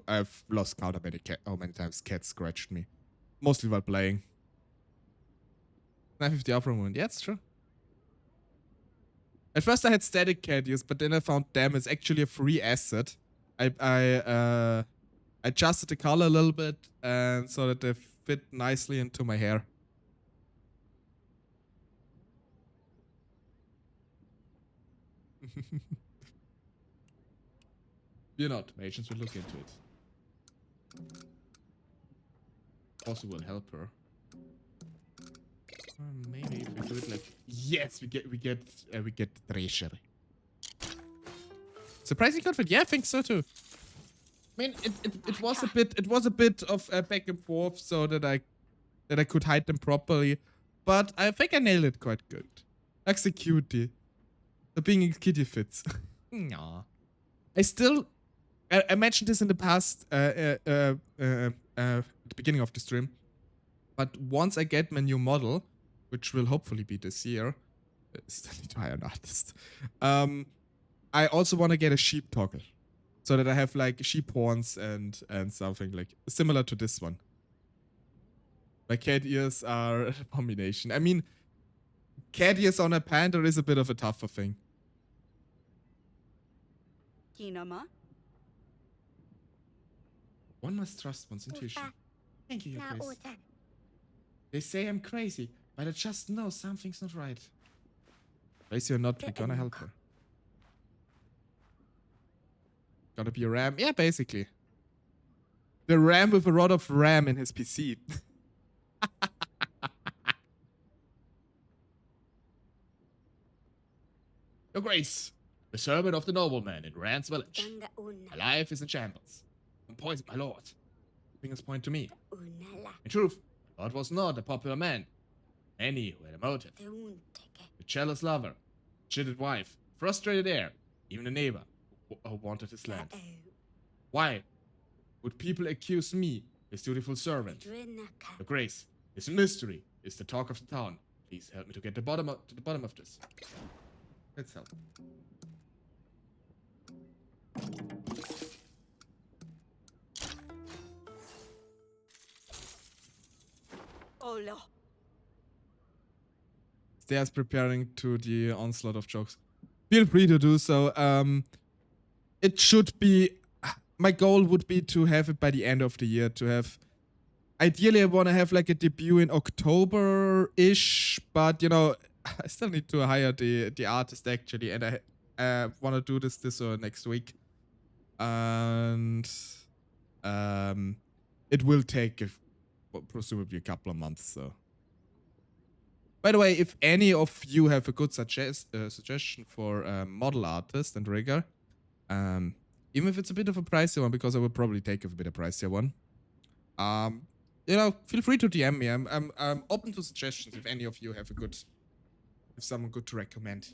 have lost count of how many times cats scratched me, mostly while playing. 950 upper movement. Yeah, it's true. At first I had static cat ears, but then I found them. It's actually a free asset. I adjusted the color a little bit and so that they fit nicely into my hair. Fear not, agents will look into it. Also will help her. Maybe if we do it like yes, we get the treasure. Surprising confident. Yeah, I think so too. I mean, it was a bit of back and forth so that I could hide them properly, but I think I nailed it quite good. Like the cutie. The being a kitty fits. Nah. I mentioned this in the past, at the beginning of the stream. But once I get my new model, which will hopefully be this year, still need to hire an artist. I also want to get a sheep toggle, so that I have like sheep horns and something like similar to this one. My cat ears are an abomination. I mean, cat ears on a panther is a bit of a tougher thing. Kinama. One must trust one's intuition. Thank you, Your Grace. They say I'm crazy, but I just know something's not right. Crazy or not, we're gonna help her. Gotta be a ram? Yeah, basically. The ram with a rod of ram in his PC. Your Grace, the servant of the nobleman in Rand's village. My life is in shambles. I'm poisoned, my lord. Fingers point to me. In truth, Lord was not a popular man. Many who had a motive. A jealous lover, cheated wife, frustrated heir, even a neighbor who wanted his land. Why would people accuse me, his dutiful servant? Your Grace, this mystery is the talk of the town. Please help me to get to the bottom of this. Let's help. Olo. Stairs preparing to the onslaught of jokes. Feel free to do so. It should be. My goal would be to have it by the end of the year. To have. Ideally, I want to have like a debut in October-ish, but you know, I still need to hire the artist actually, and I want to do this next week, and it will take presumably a couple of months. So, by the way, if any of you have a good suggestion for a model artist and rigger, even if it's a bit of a pricey one, because I will probably take a bit of a pricier one, you know, feel free to DM me. I'm open to suggestions if any of you have someone good to recommend.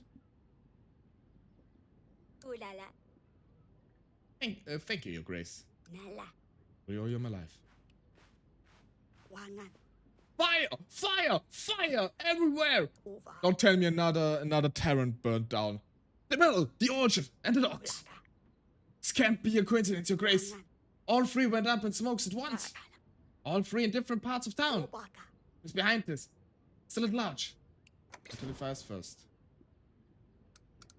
Thank you, Your Grace. We owe you my life. Fire! Fire! Fire! Everywhere! Don't tell me another Terran burned down. The mill, the orchard, and the docks. This can't be a coincidence, Your Grace. All three went up in smokes at once. All three in different parts of town. Who's behind this? Still at large. Until the fires first.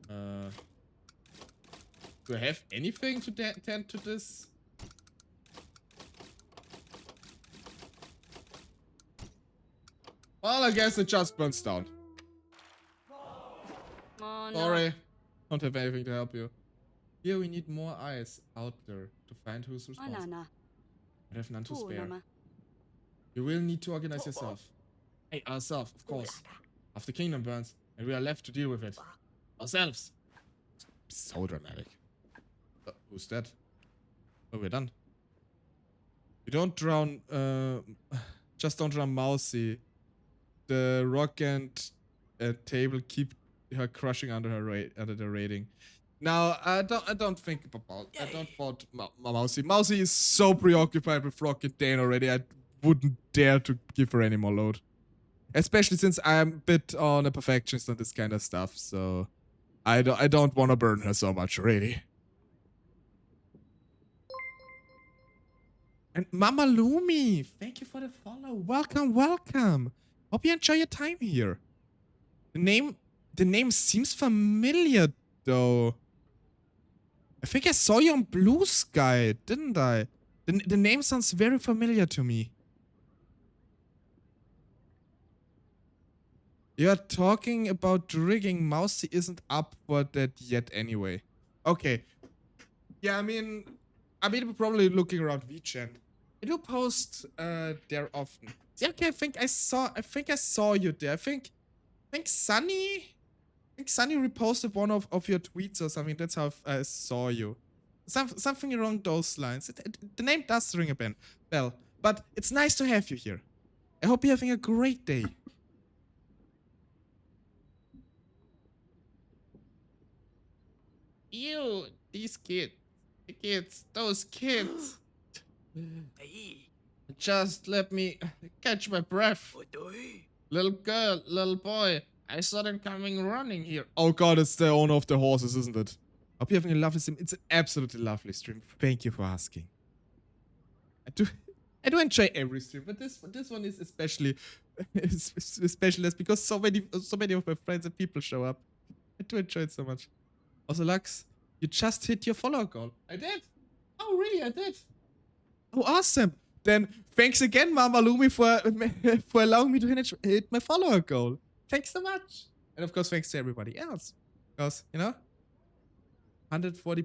Do I have anything to tend to this? Well, I guess it just burns down. Sorry. Don't have anything to help you. Here we need more eyes out there to find who's responsible. I have none to spare. You will need to organize yourself. Hey, ourselves, of course. After Kingdom burns, and we are left to deal with it. Ourselves. So dramatic. Who's that? Oh, we're done. You don't drown, just don't drown Mousy. The rock and table keep her crushing under the rating. Now, I don't think about. I don't want Mousy. Mousy is so preoccupied with Rock and Dane already. I wouldn't dare to give her any more load, especially since I'm a bit on a perfectionist on this kind of stuff. So, I don't want to burn her so much, really. And Mama Lumi, thank you for the follow. Welcome, welcome. Hope you enjoy your time here. The name seems familiar though. I think I saw you on Blue Sky, didn't I? The name sounds very familiar to me. You're talking about rigging. Mousy isn't up for that yet anyway. Okay. Yeah, I mean, we're probably looking around VChan. I do post there often. Yeah, okay, I think I saw you there. I think Sunny reposted one of your tweets or something. That's how I saw you. Something along those lines. The name does ring a bell. But it's nice to have you here. I hope you're having a great day. Ew, these kids. Those kids. Hey, Just let me catch my breath. Odoi. Little girl, little boy, I saw them coming running here. Oh god, it's the owner of the horses, isn't it? Hope you're having a lovely stream. It's an absolutely lovely stream. Thank you for asking. I do enjoy every stream, but this one is especially especially because so many of my friends and people show up. I do enjoy it so much. Also, Lux, you just hit your follower goal. I did. Oh, really? I did. Oh, awesome. Then thanks again, Mama Lumi, for allowing me to hit my follower goal. Thanks so much. And of course, thanks to everybody else. Because, you know, 140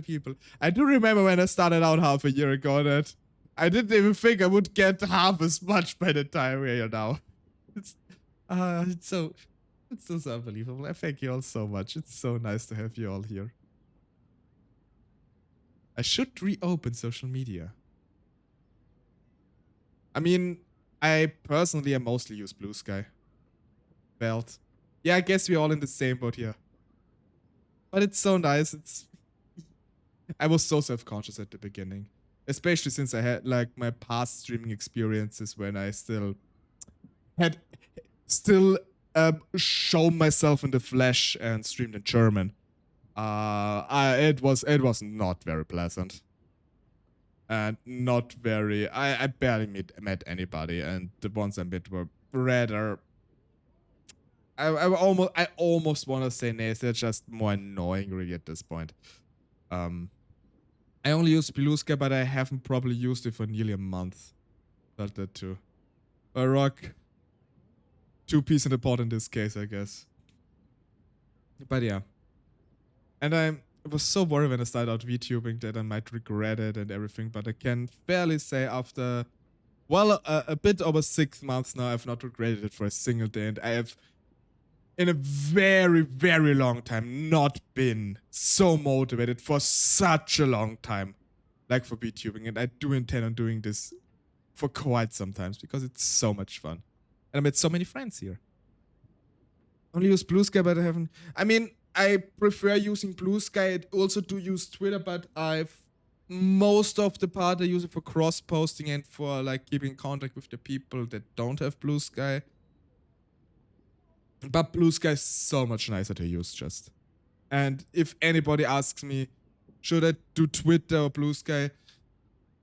people. I do remember when I started out half a year ago that I didn't even think I would get half as much by the time we're here now. It's so unbelievable. I thank you all so much. It's so nice to have you all here. I should reopen social media. I mean, I personally mostly use Blue Sky. Belt. Yeah, I guess we're all in the same boat here. But it's so nice. I was so self-conscious at the beginning. Especially since I had like my past streaming experiences when I still shown myself in the flesh and streamed in German. It was not very pleasant. And not very. I barely met anybody, and the ones I met were rather. I almost want to say nasty. They're just more annoying, really, at this point. I only use Blue Sky, but I haven't probably used it for nearly a month. Felt that too. A rock. 2 peas in the pot in this case, I guess. But yeah. And I was so worried when I started out VTubing that I might regret it and everything, but I can fairly say after, well, a bit over 6 months now, I've not regretted it for a single day, and I have, in a very, very long time, not been so motivated for such a long time, like for VTubing, and I do intend on doing this for quite some time, because it's so much fun. And I met so many friends here. Only use Blue Sky, but I haven't, I mean, I prefer using Blue Sky. I also do use Twitter, but most of the part I use it for cross-posting and for like keeping in contact with the people that don't have Blue Sky. But Blue Sky is so much nicer to use just. And if anybody asks me, should I do Twitter or Blue Sky?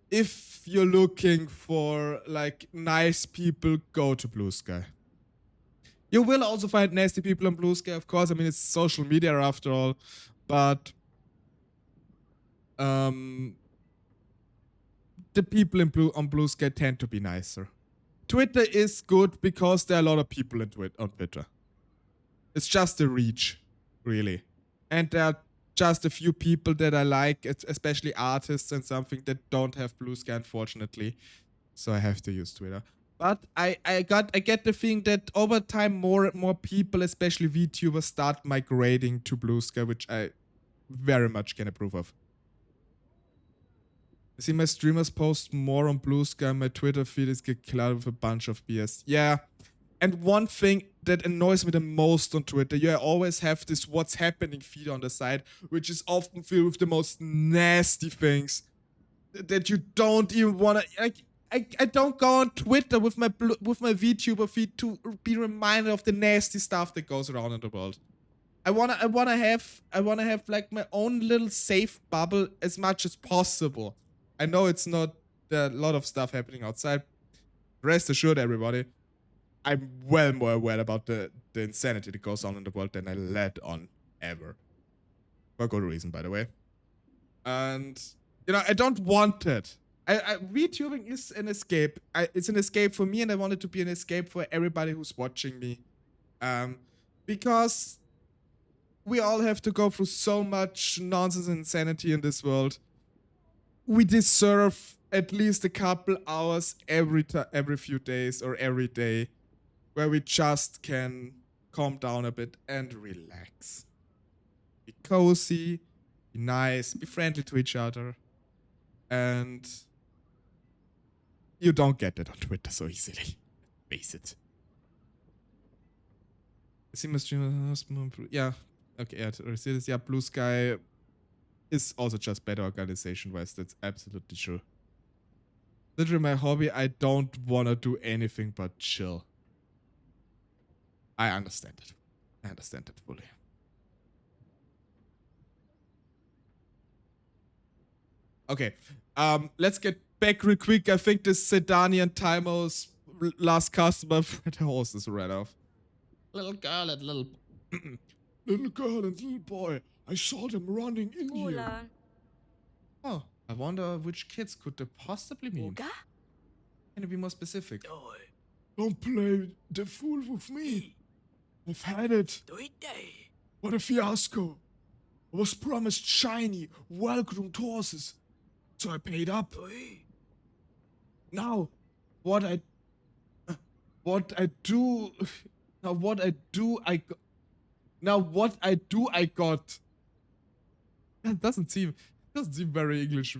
If you're looking for like nice people, go to Blue Sky. You will also find nasty people on Blue Sky, of course. I mean, it's social media after all. But the people on Blue Sky tend to be nicer. Twitter is good because there are a lot of people on Twitter. It's just a reach, really. And there are just a few people that I like, especially artists and something that don't have Blue Sky, unfortunately. So I have to use Twitter. But I get the feeling that over time more and more people, especially VTubers, start migrating to Blue Sky, which I very much can approve of. I see my streamers post more on Blue Sky, my Twitter feed is get cluttered with a bunch of BS. Yeah. And one thing that annoys me the most on Twitter, you always have this what's happening feed on the side, which is often filled with the most nasty things that you don't even want to, like, I don't go on Twitter with my VTuber feed to be reminded of the nasty stuff that goes around in the world. I wanna have like my own little safe bubble as much as possible. I know it's not a lot of stuff happening outside. Rest assured, everybody, I'm well more aware about the insanity that goes on in the world than I let on ever. For good reason, by the way. And you know, I don't want it. VTubing is an escape. It's an escape for me, and I want it to be an escape for everybody who's watching me. Because we all have to go through so much nonsense and insanity in this world. We deserve at least a couple hours every few days or every day where we just can calm down a bit and relax. Be cozy, be nice, be friendly to each other. And you don't get that on Twitter so easily. Face it. I see my streamer. Yeah. Okay, yeah, Blue Sky is also just better organization-wise. That's absolutely true. Literally my hobby, I don't want to do anything but chill. I understand it. I understand it fully. Okay, let's get back real quick. I think this Sedanian Timo's last customer for the horses ran off. Little girl and little... Little girl and little boy, I saw them running in here. Ulan. Oh, I wonder which kids could they possibly mean. Uga? Can you be more specific? Doi. Don't play the fool with me. I've had it. Doi day. What a fiasco. I was promised shiny, well-groomed horses. So I paid up. Doi. Now, What I do... Now what I do, I got... Now what I do, I got... That doesn't seem very English.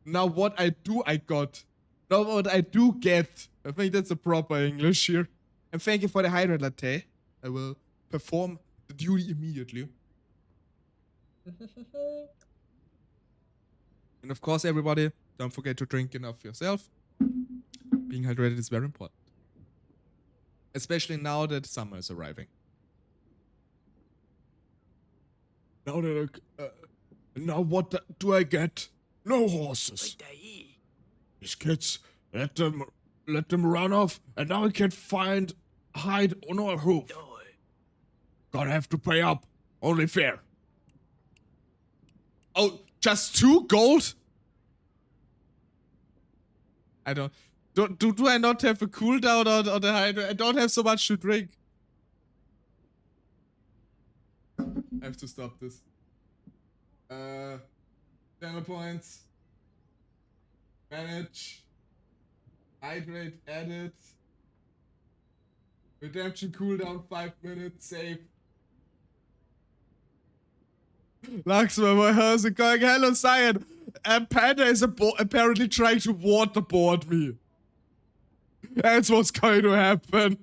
Now what I do, I got. Now what I do get. I think that's a proper English here. And thank you for the hydrate latte. I will perform the duty immediately. And of course, everybody, don't forget to drink enough yourself. Being hydrated is very important. Especially now that summer is arriving. now that now what do I get? No horses. Doi day. These kids, let them run off, and now I can't find hide on a hoof. Doi. Gonna have to pay up. Only fair. Oh, just 2 gold? I don't... Do I not have a cooldown on the hydrate? I don't have so much to drink. I have to stop this. Channel points. Manage. Hydrate added. Redemption cooldown 5 minutes. Save. LuxTaleor, how's it going? Hello, Cyan. Panda is apparently trying to waterboard me. That's what's going to happen.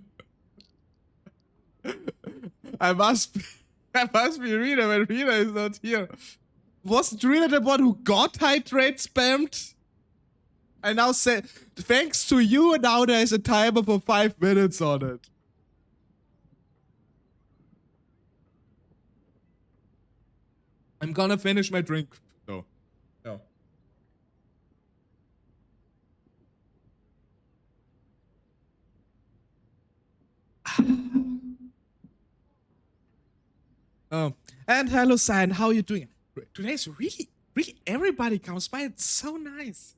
I must be Rita when Rita is not here. Wasn't Rita the one who got hydrate spammed? I now say, thanks to you, now there's a timer for 5 minutes on it. I'm gonna finish my drink. No. No. Oh, and hello, Cyan. How are you doing? Today's really everybody comes by. It's so nice.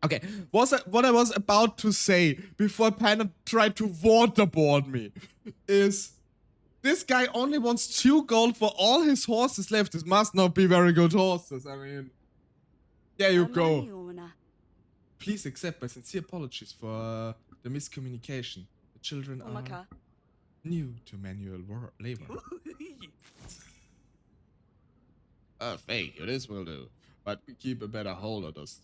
Okay, what I was about to say before Panda tried to waterboard me is this guy only wants 2 gold for all his horses left. This must not be very good horses. I mean, there you go. Amaniona. Please accept my sincere apologies for the miscommunication. The children are Omaka. new to manual labor. Thank you, this will do. But keep a better hold on us.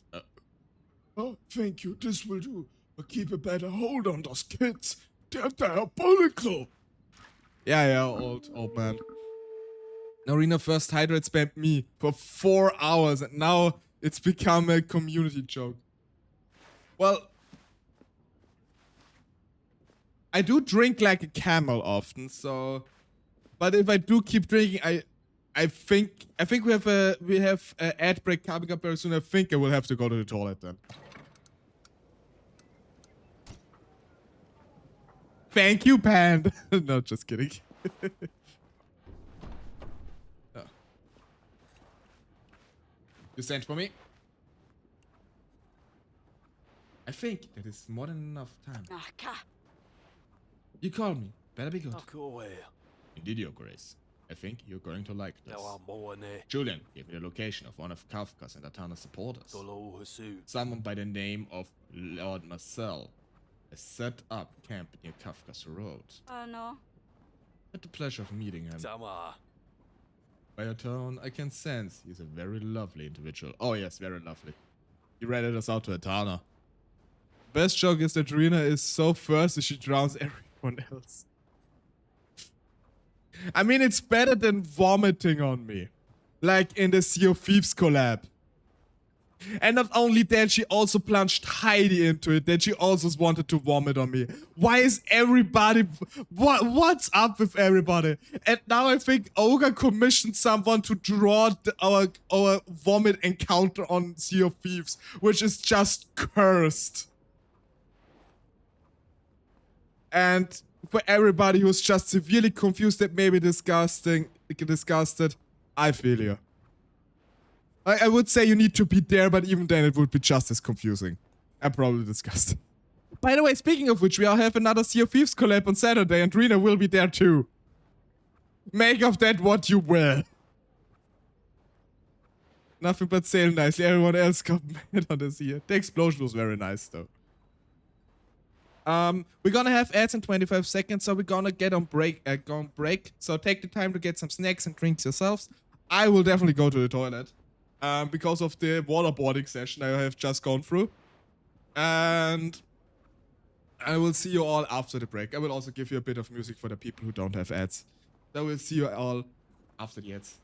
Oh, thank you. This will do. But keep a better hold on those kids. They're diabolical. Yeah, old man. Narina first hydrate spammed me for 4 hours and now it's become a community joke. Well, I do drink like a camel often, so... But if I do keep drinking, I think we have a ad break coming up very soon. I think I will have to go to the toilet then. Thank you, Pan. No, just kidding. Oh. You sent for me? I think that is more than enough time. Naka. You call me. Better be good. Ako e. Indeed, Your Grace. I think you're going to like this. Nawa moa ne. Julian gave me the location of one of Kafka's and Atana's supporters. Solo husu. Someone by the name of Lord Marcel has set up camp near Kafka's road. Ano. Had the pleasure of meeting him. Sama. By your tone, I can sense he's a very lovely individual. Oh yes, very lovely. He ratted us out to Atana. Best joke is that Rina is so thirsty she drowns everyone else. I mean, it's better than vomiting on me. Like in the Sea of Thieves collab. And not only that, she also plunged Heidi into it. Then she also wanted to vomit on me. Why is everybody... What's up with everybody? And now I think Ogre commissioned someone to draw our vomit encounter on Sea of Thieves, which is just cursed. And for everybody who's just severely confused and maybe disgusted, I feel you. I would say you need to be there, but even then it would be just as confusing. And probably disgusting. By the way, speaking of which, we all have another Sea of Thieves collab on Saturday, and Rena will be there too. Make of that what you will. Nothing but sail nicely. Everyone else got mad on this here. The explosion was very nice though. We're gonna have ads in 25 seconds, so we're gonna get on break. So take the time to get some snacks and drinks yourselves. I will definitely go to the toilet. Because of the waterboarding session I have just gone through. And I will see you all after the break. I will also give you a bit of music for the people who don't have ads. So we'll see you all after the ads.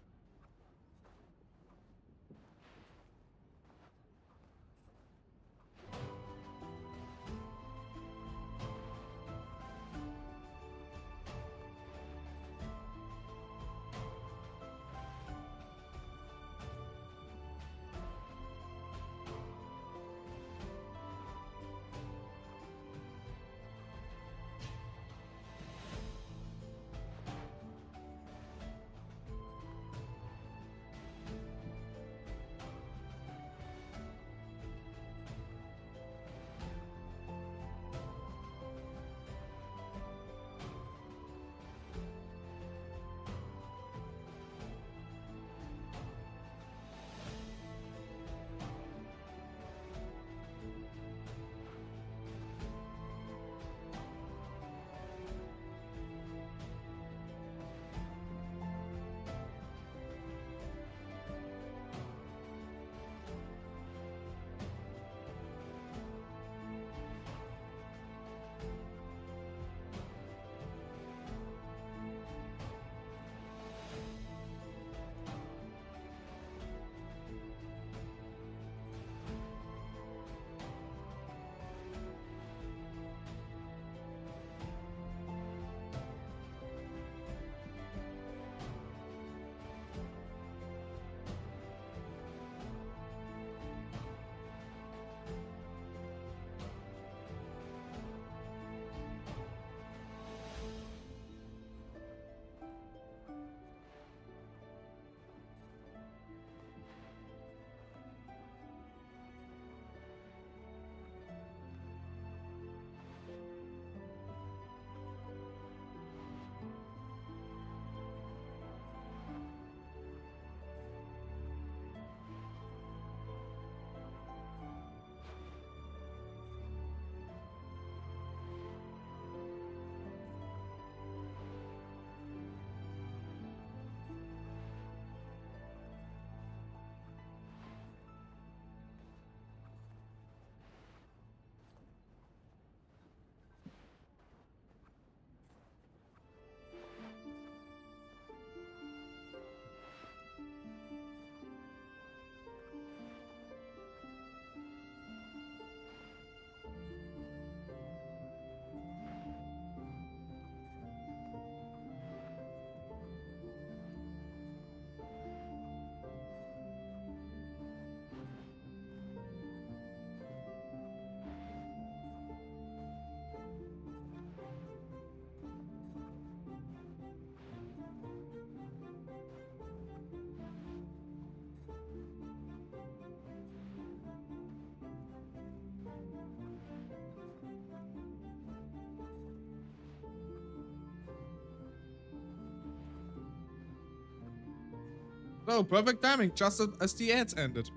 Oh, perfect timing, just as the ads ended.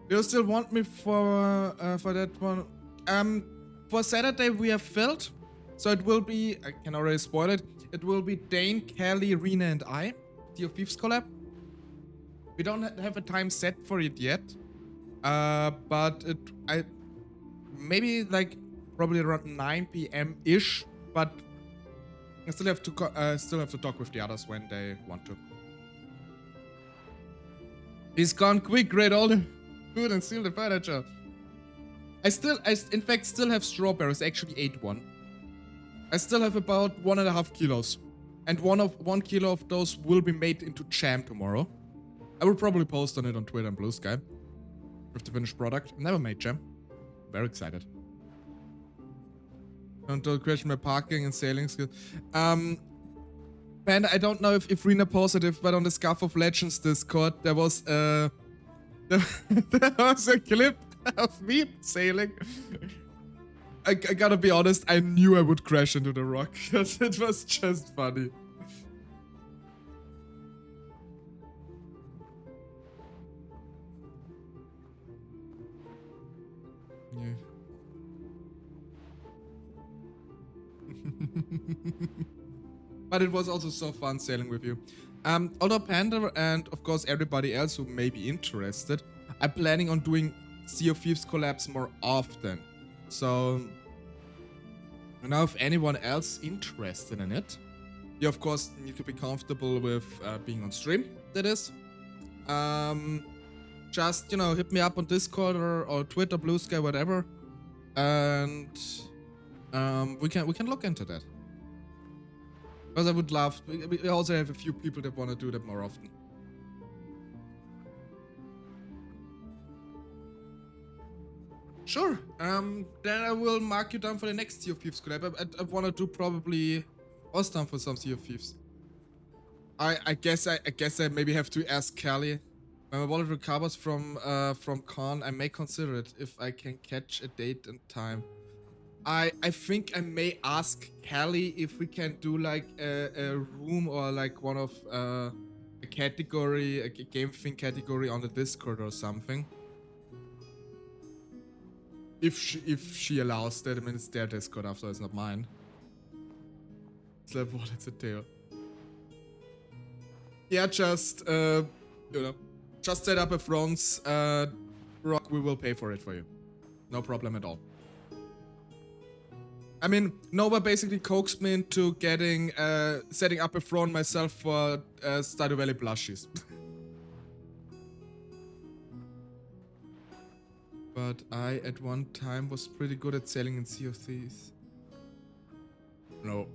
You still want me for that one? For Saturday we have filled, so it will be, I can already spoil it, it will be Dane, Kelly, Rena and I, Sea of Thieves collab. We don't have a time set for it yet, but maybe like probably around 9 PM ish, but I still have to talk with the others when they want to. He's gone quick, grade all the food and steal the furniture. I in fact still have strawberries. I actually ate one. I still have about 1.5 kilos. And 1 kilo of those will be made into jam tomorrow. I will probably post on it on Twitter and Blue Sky. With the finished product. Never made jam. Very excited. Don't question my parking and sailing skills. Panda, I don't know if Rena posted it, but on the Scarf of Legends Discord, there was there was a clip of me sailing. I gotta be honest, I knew I would crash into the rock, because it was just funny. Yeah. But it was also so fun sailing with you. Although Panda and of course everybody else who may be interested, I'm planning on doing Sea of Thieves collabs more often. So now if anyone else interested in it, you of course need to be comfortable with being on stream, that is. Just, you know, hit me up on Discord or Twitter, Blue Sky, whatever. And we can look into that. Because I would love, we also have a few people that want to do that more often. Sure. Then I will mark you down for the next Sea of Thieves collab. I want to do probably Ostam for some Sea of Thieves. I guess I maybe have to ask Kelly. When my wallet recovers from Con, I may consider it if I can catch a date and time. I think I may ask Kelly if we can do like a room or like one of a category, a game thing category on the Discord or something. If she allows that. I mean, it's their Discord after, it's not mine. It's like, what? It's a tail. Yeah, just you know, just set up a fronts. Rock, we will pay for it for you. No problem at all. I mean, Nova basically coaxed me into getting, setting up a throne myself for Stardew Valley plushies. But I, at one time, was pretty good at sailing in Sea of Thieves. No.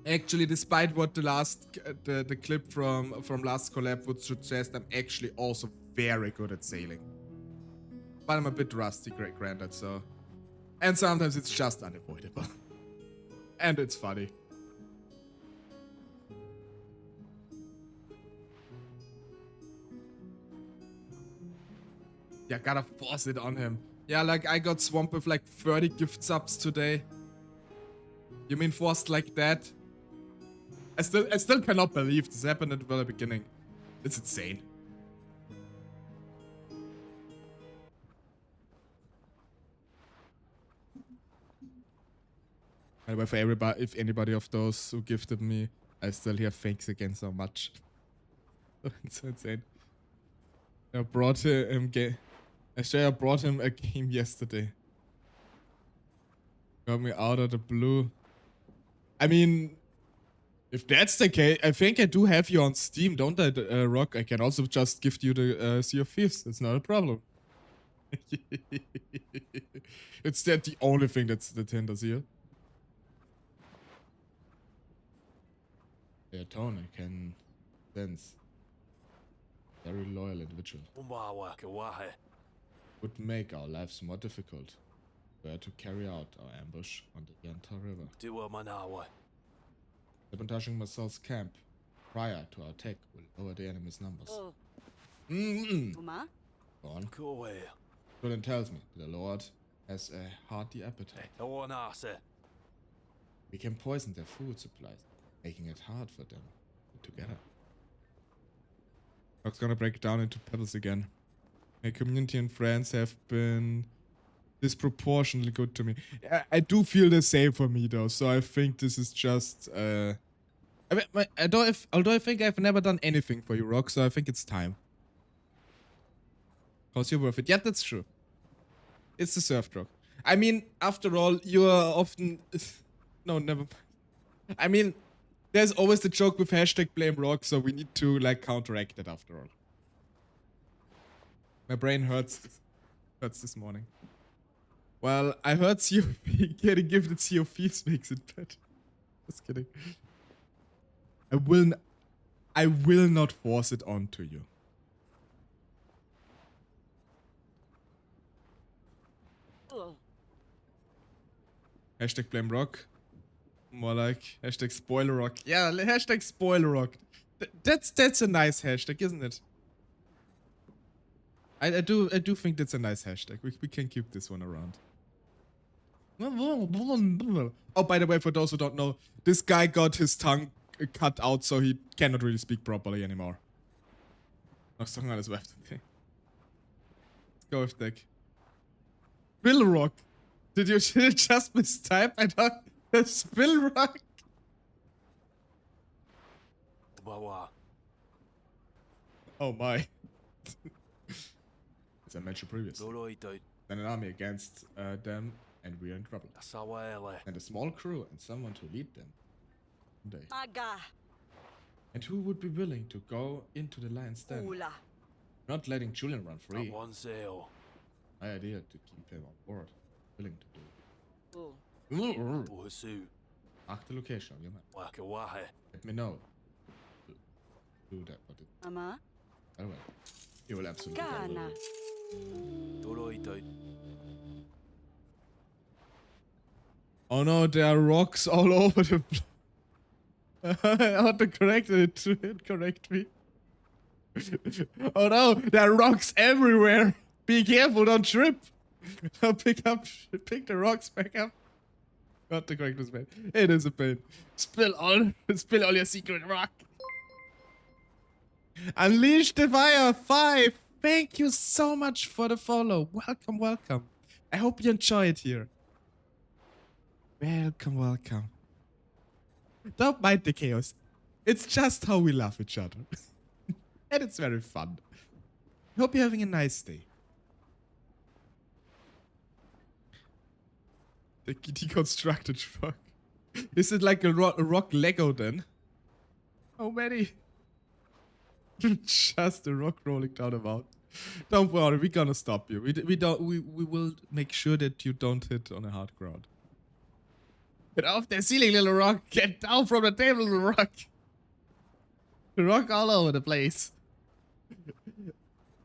Actually, despite what the last, the clip from last collab would suggest, I'm actually also very good at sailing. But I'm a bit rusty, granted, so... And sometimes it's just unavoidable. And it's funny. Yeah, gotta force it on him. Yeah, like I got swamped with like 30 gift subs today. You mean forced like that? I still cannot believe this happened at the very beginning. It's insane. Anyway, for everybody, if anybody of those who gifted me, I still hear thanks again so much. It's so insane. I brought him I brought him a game yesterday. Got me out of the blue. I mean, if that's the case, I think I do have you on Steam, don't I, Rock? I can also just gift you the Sea of Thieves. It's not a problem. It's that the only thing that hinders here. Yeah, tone I can sense. Very loyal individual. Would make our lives more difficult were to carry out our ambush on the Yanta River. Sabotaging Marcel's camp prior to our attack will lower the enemy's numbers. Uma? Go on. Colin tells me the Lord has a hearty appetite. We can poison their food supplies, making it hard for them together. Rock's gonna break down into pebbles again. My community and friends have been disproportionately good to me. I do feel the same for me though, so I think this is just I mean, although I think I've never done anything for you, Rock, so I think it's time. Cause you're worth it. Yeah, that's true. It's deserved, Rock. I mean, after all, you are often no, never mind. I mean, There's always the joke with hashtag blame rock, so we need to like counteract it after all. My brain hurts this morning. Well, I heard getting gifted Sea of Thieves makes it better. Just kidding. I will not force it onto you. Oh. Hashtag blame rock. More like hashtag spoiler rock. Yeah, hashtag spoiler rock. That's a nice hashtag, isn't it? I do think that's a nice hashtag. We can keep this one around. Oh, by the way, for those who don't know, this guy got his tongue cut out, so he cannot really speak properly anymore. Noch sagen alles left. Okay. Let's go with deck. Bill Rock. Did you just mistype? I thought it's Bill Rock. Wawa. Oh my. As I mentioned previously, Doroi do. then an army against them, and we're in trouble. Sawele. And a small crew and someone to lead them. They. Aga. And who would be willing to go into the lion's den? Ula. Not letting Julian run free. One sail. My idea to keep him on board. Willing to Oh. do. Uhasu. Mark the location of your map. Wakawahe. Let me know. Do that, but it, Ama. by the way, you will absolutely Kana. Doroi do. Oh no, there are rocks all over the place. I want to correct it to correct me. Oh no, there are rocks everywhere. Be careful, don't trip. I'll pick the rocks back up. Got to correct this, man. It is a pain. Spill all your secret rock. Unleash the fire 5. Thank you so much for the follow. Welcome, welcome. I hope you enjoy it here. Welcome, welcome. Don't mind the chaos. It's just how we love each other. And it's very fun. Hope you're having a nice day. The deconstructed rock. Is it like a rock Lego then? How many? Just a rock rolling down a mountain. Don't worry, we're gonna stop you. We will make sure that you don't hit on a hard ground. Get off the ceiling, little rock. Get down from the table, little rock. Rock all over the place.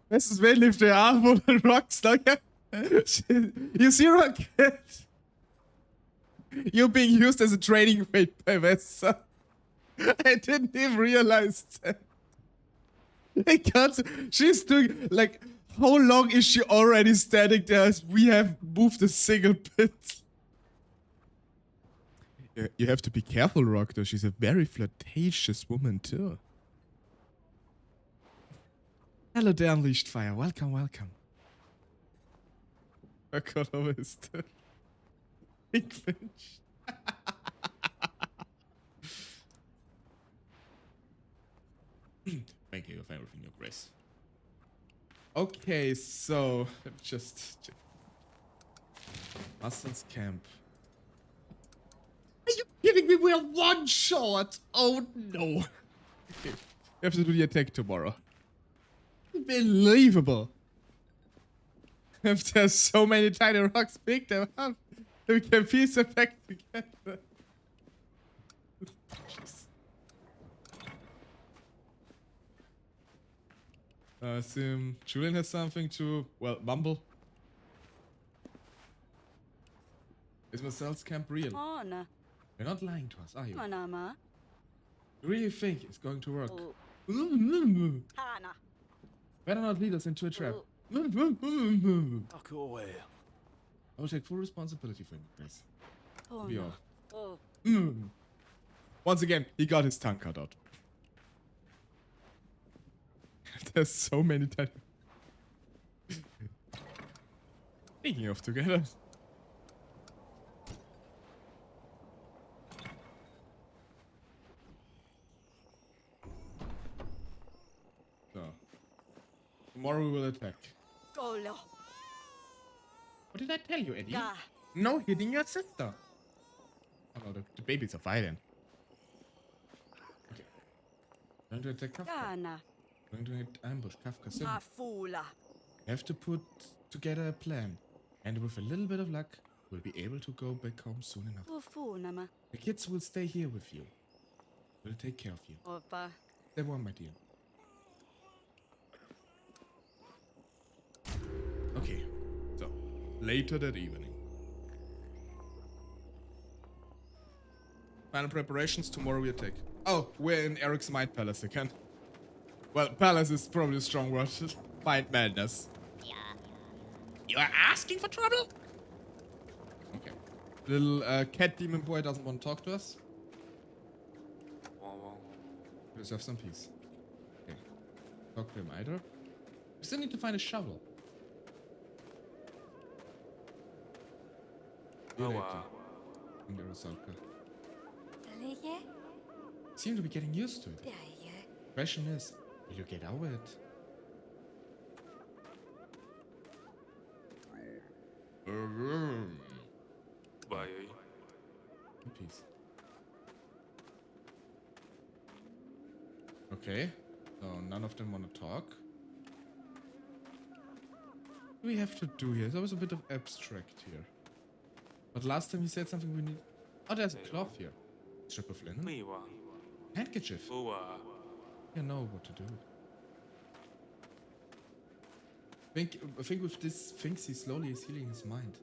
Bestes Willen lift der Arm und ein Rockstar. You see, Rocket? You're being used as a training weight by Vessa. I didn't even realize that. I can't. She's doing like. How long is she already standing there? We have moved a single bit. You have to be careful, Rock, though. She's a very flirtatious woman, too. Hello there, Unleashed Fire. Welcome, welcome. I got over his turn. Big Finch. Thank you for everything, Your Grace. Okay, so just Muscles Camp. Are you kidding me? We're one shot. Oh no. Okay. We have to do the attack tomorrow. Unbelievable. If there's so many tiny rocks, pick them up. We can piece them back together. I assume Julian has something to, well, mumble. Is Marcel's camp real? Ona. You're not lying to us, are you? Manama. You really think it's going to work? Oh. Better Hana. not lead us into a trap. Oh. Akawahe. I will take full responsibility for him, Grace. Oh. We No. all. Oh. Once again, he got his tongue cut out. There's so many times. Speaking of together. So. Tomorrow we will attack. Golo. What did I tell you, Eddie? Ga. No hitting your sister. Oh no, the babies are fighting. Going to attack Kafka. Kana. Going to hit ambush Kafka soon. Afula. You have to put together a plan. And with a little bit of luck, we'll be able to go back home soon enough. Ufunama. The kids will stay here with you. We'll take care of you. Opa. Stay warm, my dear. Okay, so later that evening. Final preparations, tomorrow we attack. Oh, we're in Eric's Mind Palace again. Well, palace is probably a strong word. Mind madness. Yeah. You are asking for trouble? Okay. Little cat demon boy doesn't want to talk to us. Let's have some peace. Okay. Talk to him either. We still need to find a shovel. In the result. Seem to be getting used to it. Question is, will you get over it? Bye. In peace. Okay, so none of them want to talk. What do we have to do here? That was a bit of abstract here. But last time he said something we need. Oh, there's a cloth here. Strip of linen. Miwa. Handkerchief. Uwa. You know what to do. I think with this things he slowly is healing his mind.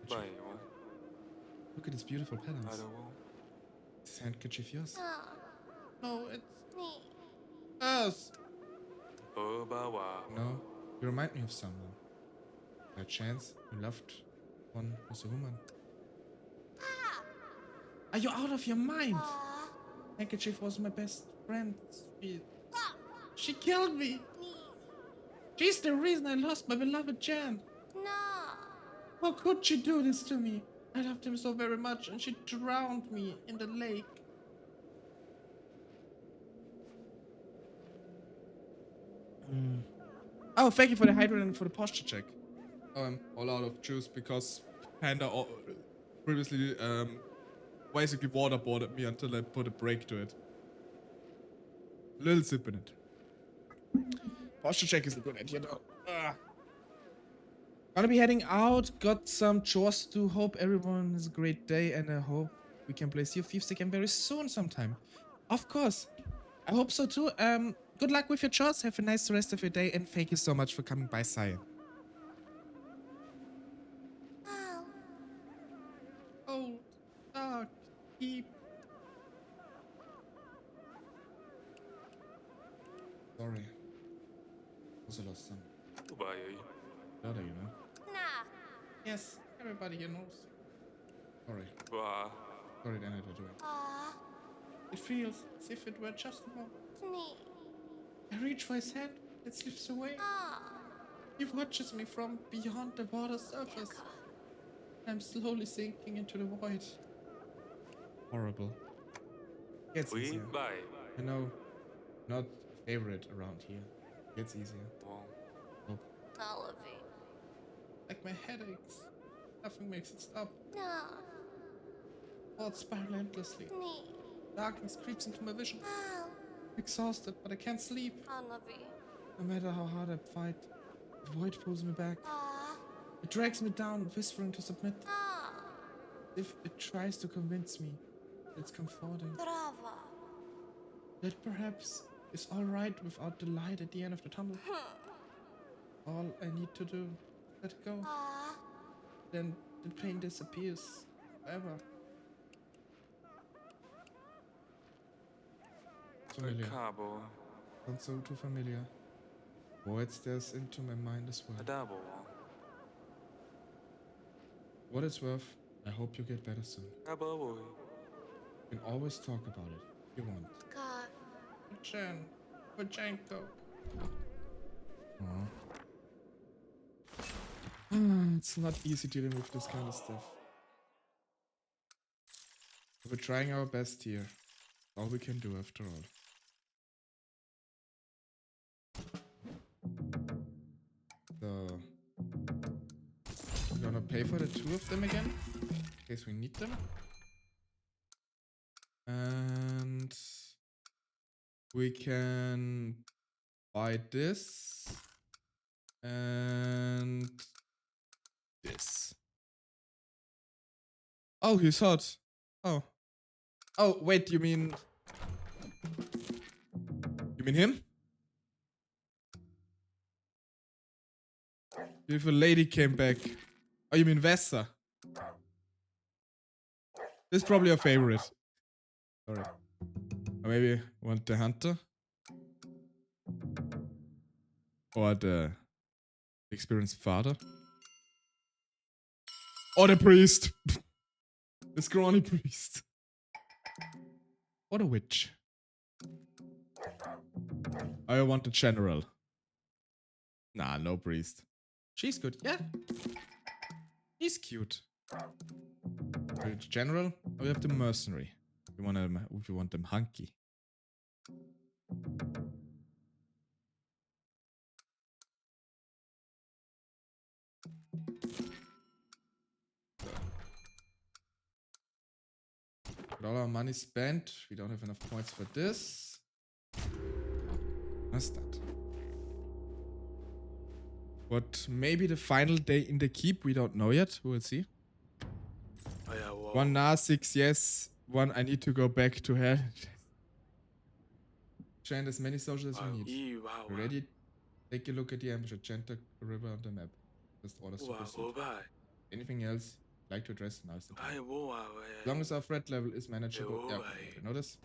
Bye. Look at his beautiful patterns. Adawo. Is this handkerchief yours? No. No, it's Me. us. Obawa. No, you remind me of someone. By chance, you loved one was a woman. Are you out of your mind? Handkerchief was my best friend. She killed me. Me. She's the reason I lost my beloved Jan. No. How could she do this to me? I loved him so very much and she drowned me in the lake. Oh, thank you for the hydrant and for the posture check. I'm all out of juice because Panda previously basically waterboarded me until I put a break to it. Little sip in it. Posture check is a good idea though. Gonna be heading out, got some chores to do. Hope everyone has a great day and I hope we can play Sea of Thieves again very soon sometime. Of course. I hope so too. Good luck with your chores, have a nice rest of your day and thank you so much for coming by, Cyan. Oh. Oh, dark, deep. Sorry. Also lost some. Bye. Daughter, you know. Nah. Yes, everybody here knows. Sorry. Ba. Sorry, then I had to do it. It feels as if it were just a moment. Me. I reach for his hand, it slips away. He watches me from beyond the water's surface. I'm slowly sinking into the void. Horrible. Gets We easier. bye. I know, not a favorite around here. Gets easier. All of it. Like my headaches. Nothing makes it stop. No. Thoughts spiral endlessly. Me. Darkness creeps into my vision. Oh. Exhausted, but I can't sleep. All of it. No matter how hard I fight, the void pulls me back. It drags me down, whispering to submit. If it tries to convince me, it's comforting. Brava. That perhaps is alright without the light at the end of the tunnel. All I need to do, let go. Then the pain disappears forever. Familiar. Cabo. Sounds so too familiar. Void stares into my mind as well. Adabo. What it's worth, I hope you get better soon. Abo. You can always talk about it if you want. God. Jen, Vajenko. It's not easy dealing with this kind of stuff. We're trying our best here. All we can do after all. So, we're gonna pay for the two of them again, in case we need them. And We can buy this and this. Oh, he's hot. Oh. Oh, wait, you mean him? Beautiful lady came back. Oh, you mean Vesta? This is probably your favorite. Sorry. Or maybe want the hunter? Or the experienced father? Or the priest? The scrawny priest. Or the witch? I want the general. Nah, no priest. She's good, yeah. He's cute. The general, or we have the mercenary. If you want them hunky. With all our money spent, we don't have enough points for this. What's that? But maybe the final day in the keep, we don't know yet. We will see. One nah, 6 yes. One I need to go back to hell. Chant as many soldiers as we need. Ready? Take a look at the ambush. Chant the river on the map. Just orders to proceed. Anything else you'd like to address? Now is the time. As long as our threat level is manageable. Yeah, okay, notice.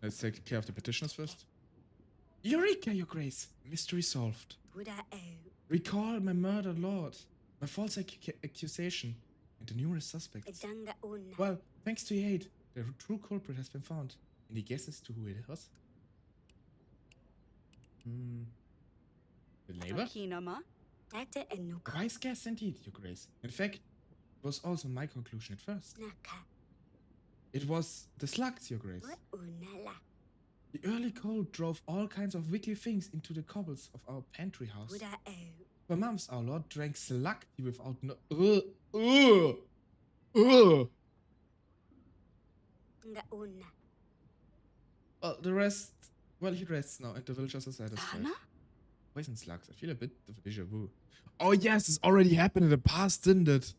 Let's take care of the petitioners first. Eureka, your grace! Mystery solved. Recall my murdered lord, my false accusation, and the numerous suspects. Well, thanks to your aid, the true culprit has been found. Any guesses to who it was? The neighbor? A wise guess indeed, your grace. In fact, it was also my conclusion at first. It was the slugs, your grace. The early cold drove all kinds of wicked things into the cobbles of our pantry house. For months, our lord drank slug tea without no. Well, the rest. Well, he rests now, and the villagers are satisfied. Poison slugs. I feel a bit of déjà vu. Oh yes, this already happened in the past, didn't it?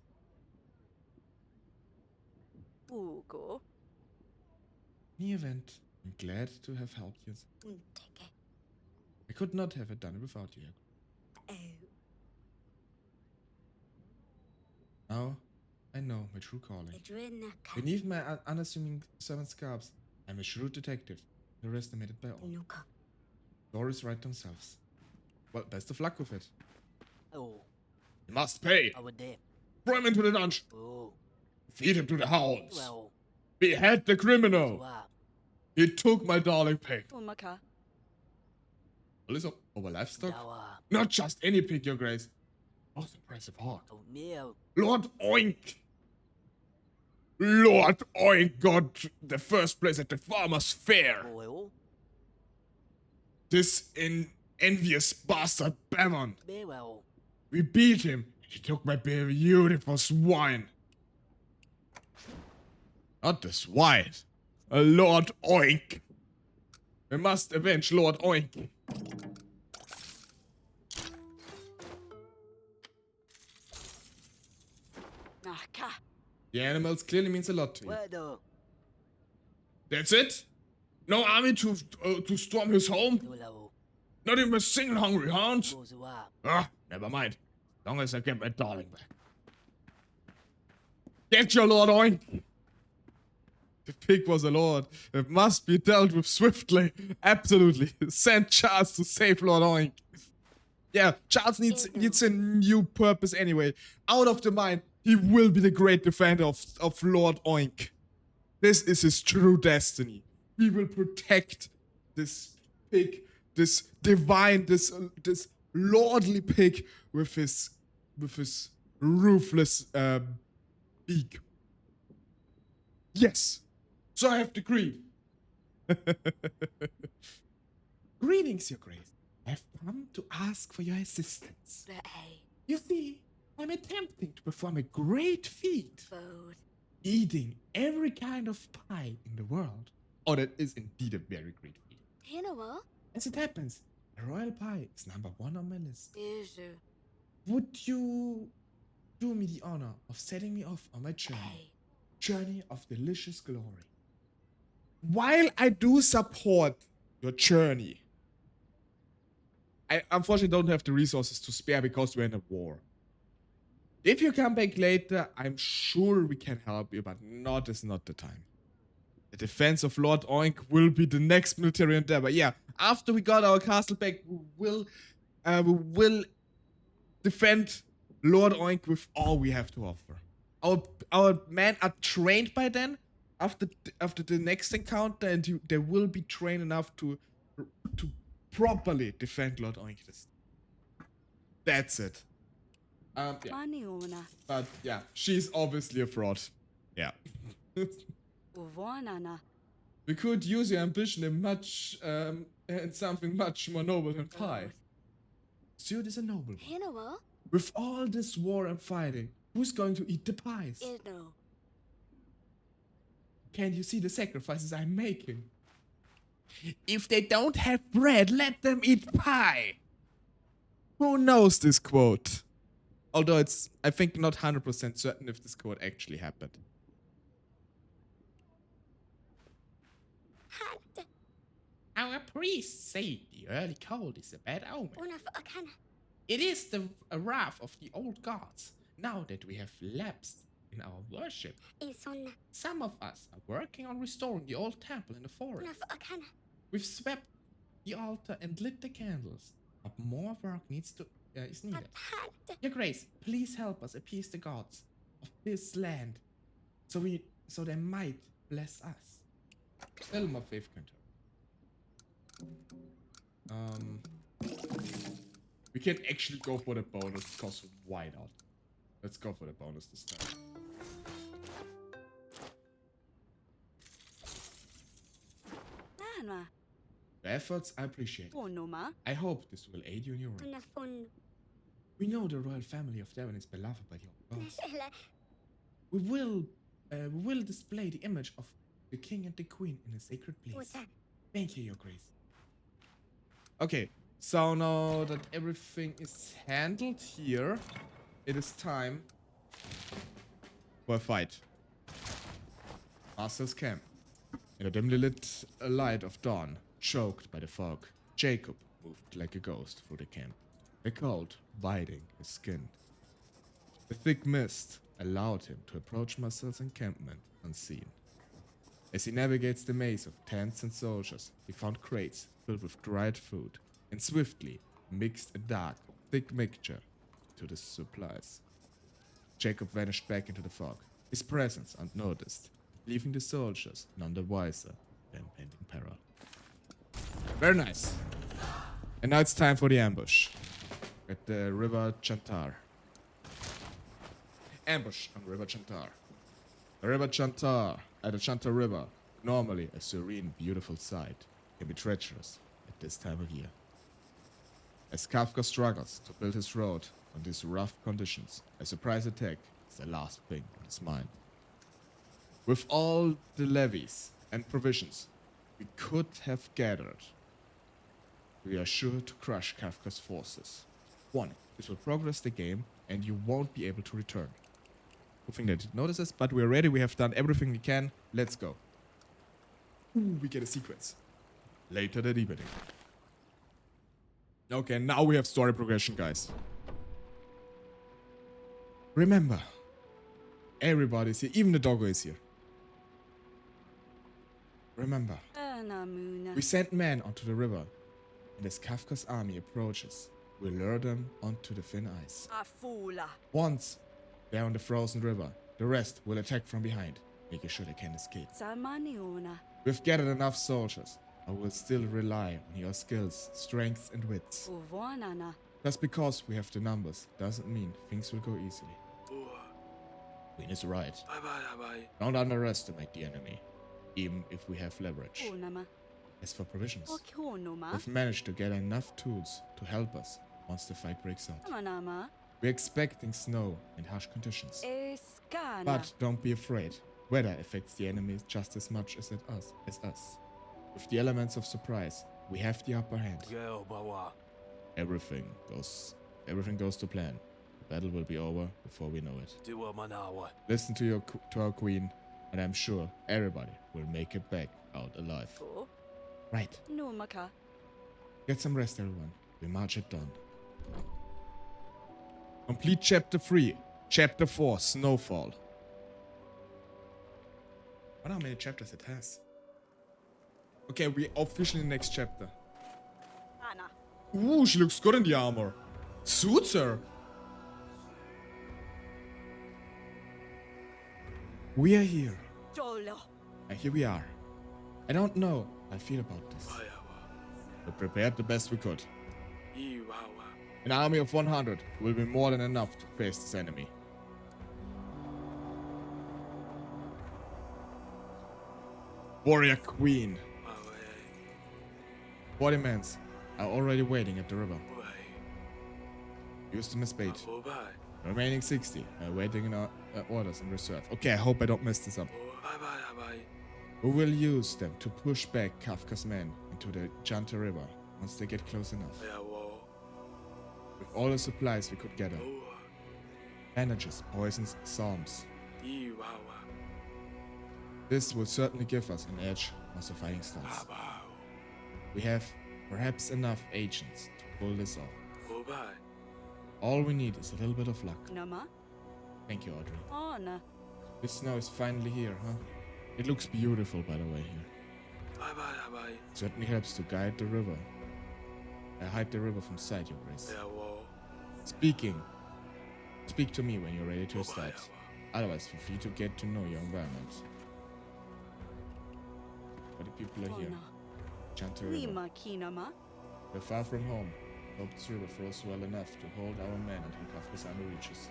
In the event, I'm glad to have helped you. I could not have it done without you. Now, I know my true calling. Beneath my unassuming servant scabs, I'm a shrewd detective, underestimated by all. Stories write themselves. Well, best of luck with it. Oh, You must pay! Throw him into the dungeon! Feed him to the hounds! well, Behead the criminal! He took my darling pig. Well, is over livestock? Not just any pig, your grace. Most impressive heart. Lord Oink! Lord Oink got the first place at the farmer's fair. This envious bastard Bavon. We beat him. He took my beautiful swine. Not the swine. A Lord Oink. We must avenge Lord Oink. The animals clearly means a lot to you. That's it? No army to storm his home? Not even a single hungry hound? Ah, never mind. As long as I get my darling back. Get your Lord Oink! The pig was a lord. It must be dealt with swiftly. Absolutely. Send Charles to save Lord Oink. Yeah, Charles needs a new purpose anyway. Out of the mine, he will be the great defender of Lord Oink. This is his true destiny. He will protect this pig, this divine, this lordly pig with his ruthless beak. Yes. So I have decreed. Greetings, your grace. I've come to ask for your assistance. You see, I'm attempting to perform a great feat. eating every kind of pie in the world. Oh, that is indeed a very great feat. Hinawa? As it happens, a royal pie is number 1 on my list. Iju. Would you do me the honor of setting me off on my journey? Hey. Journey of delicious glory. While I do support your journey, I unfortunately don't have the resources to spare because we're in a war. If you come back later, I'm sure we can help you, but not is not the time. The defense of Lord Oink will be the next military endeavor. Yeah, after we got our castle back, we will defend Lord Oink with all we have to offer. Our men are trained by then. After the next encounter, and they will be trained enough to properly defend Lord Oink. That's it. Yeah. Maniona. But yeah, she's obviously a fraud. Yeah. Uvanana. We could use your ambition in something much more noble than pie. Stuart is a noble. Hinawa? With all this war and fighting, who's going to eat the pies? Ino. Can't you see the sacrifices I'm making? If they don't have bread, let them eat pie. Who knows this quote? Although it's, I think, not 100% certain if this quote actually happened. Our priests say the early cold is a bad omen. It is the wrath of the old gods. Now that we have lapsed in our worship, some of us are working on restoring the old temple in the forest. We've swept the altar and lit the candles, but more work is needed. Your Grace, please help us appease the gods of this land, so they might bless us. Film of Faith Counter. We can actually go for the bonus because why not? Let's go for the bonus this time. Nana. The efforts I appreciate. Ponoma. I hope this will aid you in your work. We know the royal family of Devon is beloved by the old gods. We will display the image of the king and the queen in a sacred place. Thank you, Your Grace. Okay, so now that everything is handled here, it is time for a fight. Master's camp. In the dimly lit light of dawn, choked by the fog, Jacob moved like a ghost through the camp, the cold biting his skin. The thick mist allowed him to approach Marcel's encampment unseen. As he navigates the maze of tents and soldiers, he found crates filled with dried food and swiftly mixed a dark, thick mixture to the supplies. Jacob vanished back into the fog, his presence unnoticed, leaving the soldiers none the wiser than impending peril. Very nice. And now it's time for the ambush at the River Chantar. Ambush on River Chantar. The River Chantar at the Chantar River, normally a serene, beautiful sight, can be treacherous at this time of year. As Kafka struggles to build his road on these rough conditions, a surprise attack is the last thing on his mind. With all the levies and provisions we could have gathered, we are sure to crush Kafka's forces. 1. This will progress the game and you won't be able to return. I think they didn't notice us, but we're ready. We have done everything we can. Let's go. Ooh, we get a sequence. Later that evening. Okay, now we have story progression, guys. Remember, everybody's here. Even the doggo is here. Remember, we sent men onto the river, and as Kafka's army approaches, we lure them onto the thin ice. Afula. Once they're on the frozen river, the rest will attack from behind, making sure they can't escape. Samaniona. We've gathered enough soldiers. I will still rely on your skills, strengths, and wits. Uvanana. Just because we have the numbers doesn't mean things will go easily. Queen is right. Bye. Don't underestimate the enemy, even if we have leverage. Ponama. As for provisions, Okionoma. we've managed to get enough tools to help us once the fight breaks out. Manama. We're expecting snow and harsh conditions. Escana. But don't be afraid. Weather affects the enemies just as much as us. With the elements of surprise, we have the upper hand. Geo bawa. Everything goes to plan. The battle will be over before we know it. Dua manawa. Listen to our queen, and I'm sure everybody will make it back out alive. Ko. Right. No maka. Get some rest, everyone. We march at dawn. Complete chapter 3. Chapter 4, Snowfall. I wonder how many chapters it has. Okay, we officially in the next chapter. Ana. Ooh, she looks good in the armor. Suits her. We are here. Jolo. And here we are. I don't know how I feel about this. We prepared the best we could. An army of 100 will be more than enough to face this enemy. Warrior Queen. 40 men are already waiting at the river. Use them as bait. The remaining 60 are waiting in our orders in reserve. Okay, I hope I don't mess this up. We will use them to push back Kafka's men into the Janta River once they get close enough. With all the supplies we could gather. Bandages, poisons, psalms. This will certainly give us an edge once the fighting starts. We have perhaps enough agents to pull this off. All we need is a little bit of luck. Nama. Thank you, Audrey. Ana. The snow is finally here, huh? It looks beautiful, by the way, here. Certainly helps to guide the river. Hide the river from sight, Your Grace. Speak to me when you're ready to start. Otherwise, feel free to get to know your environment. But the people are here. Ona. Janta River. Lima kinama. We're far from home. Hope this river flows well enough to hold our men until Kafka's army reaches.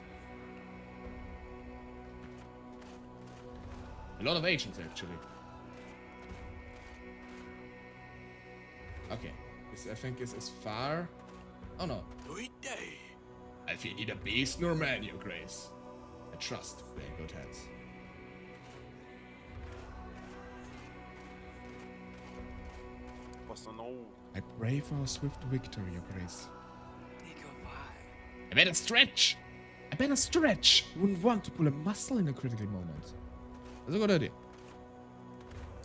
A lot of agents, actually. Okay. This, I think, is as far... Oh, no. I feel neither beast nor man, Your Grace. I trust we're in good hands. I pray for a swift victory, Your Grace. I better stretch! Wouldn't want to pull a muscle in a critical moment. That's a good idea.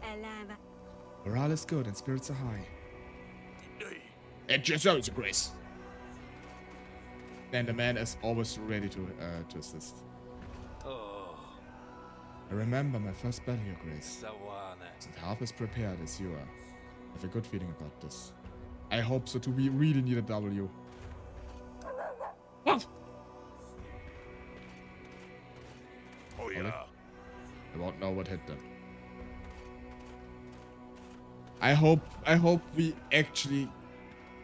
Elava. Morale is good and spirits are high. At your service, Your Grace. And the man is always ready to assist. Oh, I remember my first battle, Your Grace. sawana. Isn't half as prepared as you are. I have a good feeling about this. I hope so too. We really need a W. What? Oh yeah. I won't know what hit them. I hope we actually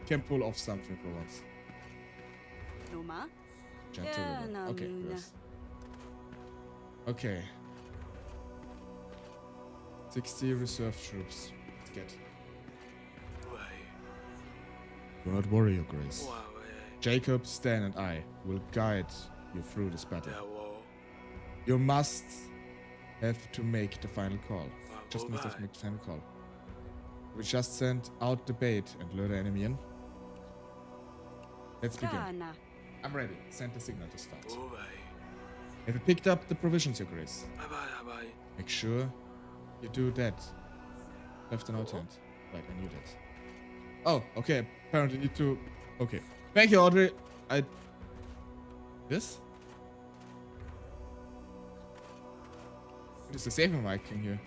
can pull off something for once. Noma. Gentle Yeah, river. no, Okay, Luna. yes. Okay. 60 reserve troops. Let's get. Do not worry, Your Grace. Jacob, Stan, and I will guide you through this battle. You must have to make the final call. Just must have to make the final call. We just send out the bait and lure the enemy in. Let's begin. Kana. I'm ready. Send the signal to start. Have you picked up the provisions, Your Grace? Make sure you do that. Left and out hand. Right, I knew that. Oh, okay. Apparently need to... Okay. Thank you, Audrey. This? What is the saving mic in here?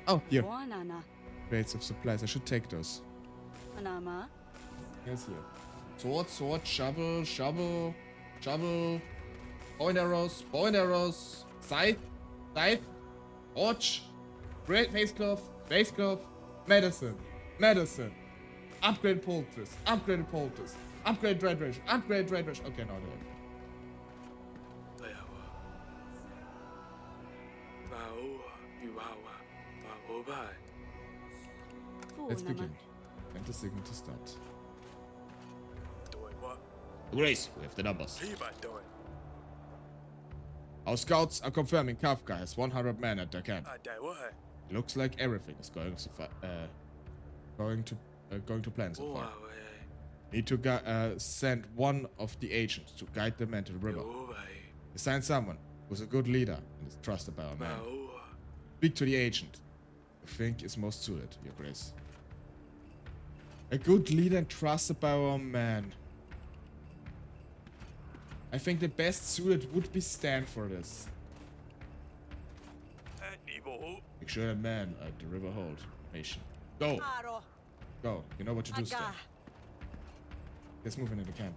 Oh, here. Wanana. Crates of supplies. I should take those. Anama. Yes, here. Sword, shovel. Bow and arrows. Scythe, torch, great face glove, medicine. Upgrade poultice, upgrade dread rush. Okay, no, no. Let's begin. And the signal to start. Doing what? Grace, we have the numbers. Levi doing. Our scouts are confirming Kafka has 100 men at their camp. Đại quá hả? Looks like everything is going to plan so far. Need to send one of the agents to guide the men to the river. Assign someone who's a good leader and is trusted by our men. Speak to the agent you think is most suited, Your Grace. A good leader and trusted by our men. I think the best suited would be Stan for this. Đi bộ. Make sure that man at the river hold. Nation. Go! Aro. Go. You know what to do, Stan. Aga. Let's move into the camp.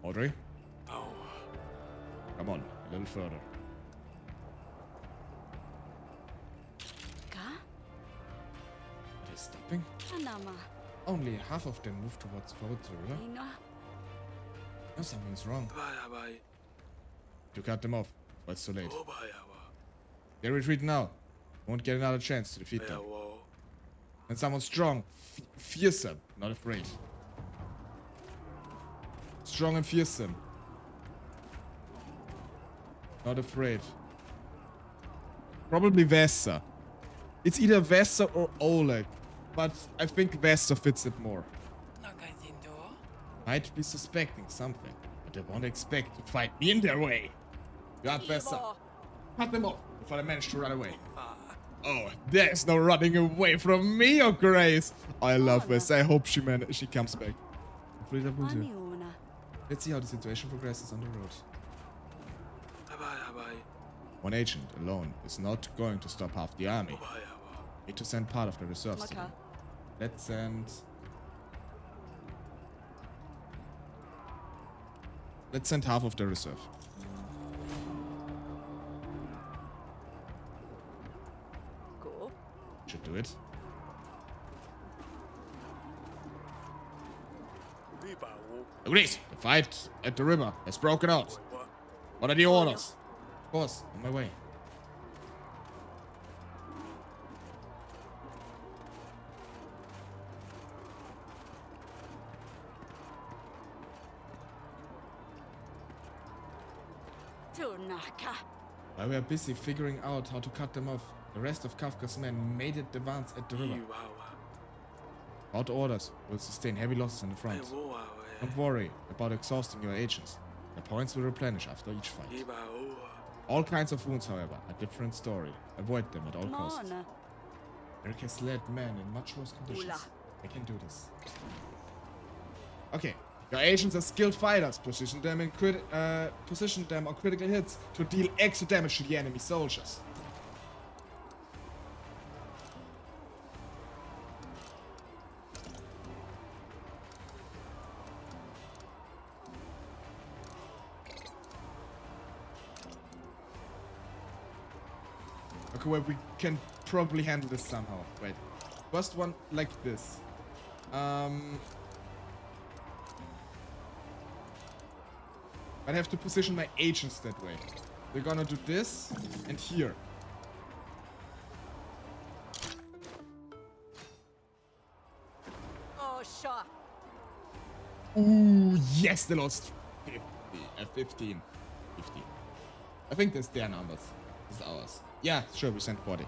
Audrey? Come on, a little further. Ka. Are they stopping? Anama. Only half of them moved forward to the river. Ina. No, something's wrong. Bye. To cut them off, but it's too late. Bye. They retreat now. Won't get another chance to defeat them. And someone strong, fearsome, not afraid. Strong and fearsome. Not afraid. Probably Vesta. It's either Vesta or Oleg, but I think Vesta fits it more. Might be suspecting something, but they won't expect to fight me in their way. You have Vesta. Cut them off before they manage to run away. Oh, there's no running away from me, Your Grace. I love Vesta. I hope she comes back. Hopefully that will do. Aniuna. Let's see how the situation progresses on the road. Bye. One agent alone is not going to stop half the army. Bye. Need to send part of the reserves to them. Maka. Let's send... Let's send half of the reserve. Go. Should do it. Agreed. The fight at the river has broken out. What are the orders? Of course, on my way. Tunaka. While we are busy figuring out how to cut them off, the rest of Kafka's men made it advance at the river. Without orders, we'll sustain heavy losses in the front. Don't worry about exhausting your agents. The points will replenish after each fight. All kinds of wounds, however, a different story. Avoid them at all costs. Mona. Eric has led men in much worse conditions. Ula. I can do this. Okay. Your agents are skilled fighters. Position them on critical hits to deal extra damage to the enemy soldiers. Okay, well, we can probably handle this somehow. Wait. First one like this. I'd have to position my agents that way. We're gonna do this and here. Oh, shot. Ooh, yes, they lost 15. I think that's their numbers. This is ours. Yeah, sure, we sent 40.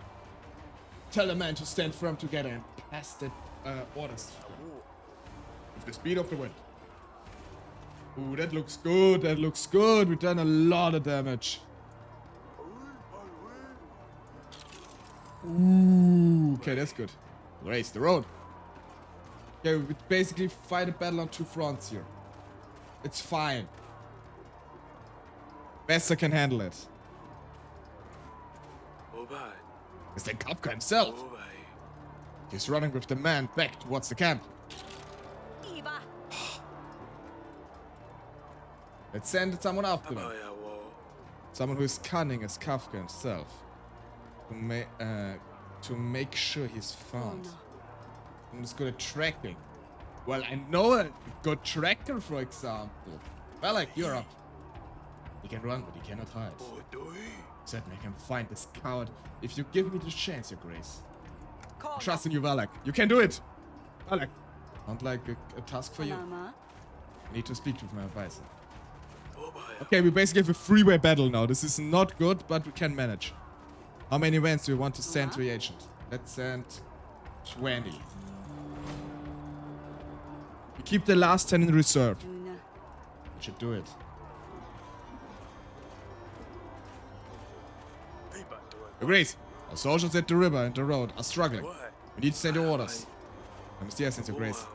Tell the men to stand firm together and pass the orders. With the speed of the wind. Ooh, that looks good. That looks good. We've done a lot of damage. Ooh, okay, that's good. Raise the road. Okay, we basically fight a battle on two fronts here. It's fine. Besser can handle it. It's the Kafka himself. He's running with the man back towards the camp. Eva. Let's send someone after them. Someone who is cunning as Kafka himself. To make sure he's found. And is good at tracking. Well, I know a good tracker, for example. Well, like, you're up. He can run, but he cannot hide. Certainly I can find this coward if you give me the chance, Your Grace. Trust in you, Valak. You can do it. Collect. Sound like a task for you. Panama. I need to speak with my advisor. Oh, bye. Okay, we basically have a three-way battle now. This is not good, but we can manage. How many events do you want to send to the agent? Let's send 20. We keep the last 10 in reserve. Una. We should do it. Agreed. Our soldiers at the river and the road are struggling. We need to send the orders. Yes, Your Grace.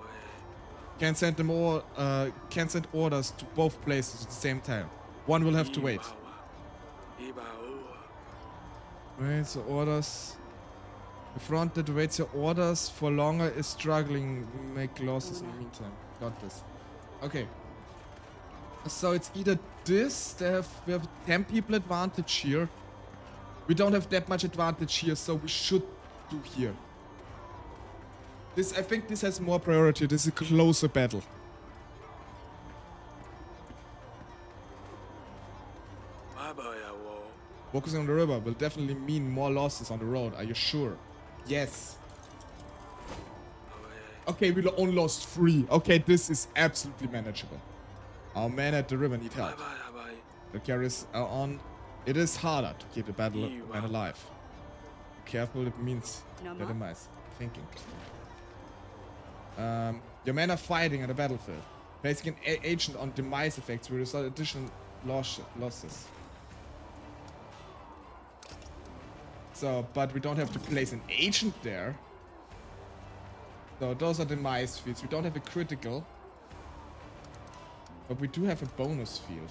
Can't send them all. Can't send orders to both places at the same time. One will have to wait. Wait, so orders. The front that waits your orders for longer is struggling. Make losses in the meantime. Got this. Okay. So it's either this. We have 10 people advantage here. We don't have that much advantage here, so we should do here. I think this has more priority. This is a closer battle. Focusing on the river will definitely mean more losses on the road. Are you sure? Yes. Okay, we only lost 3. Okay, this is absolutely manageable. Our men at the river need help. The carriers are on. It is harder to keep the battle man alive. Be careful, it means their demise. Thinking. Your men are fighting on the battlefield. Placing an agent on demise effects will result in additional losses. So, but we don't have to place an agent there. So those are demise fields. We don't have a critical. But we do have a bonus field.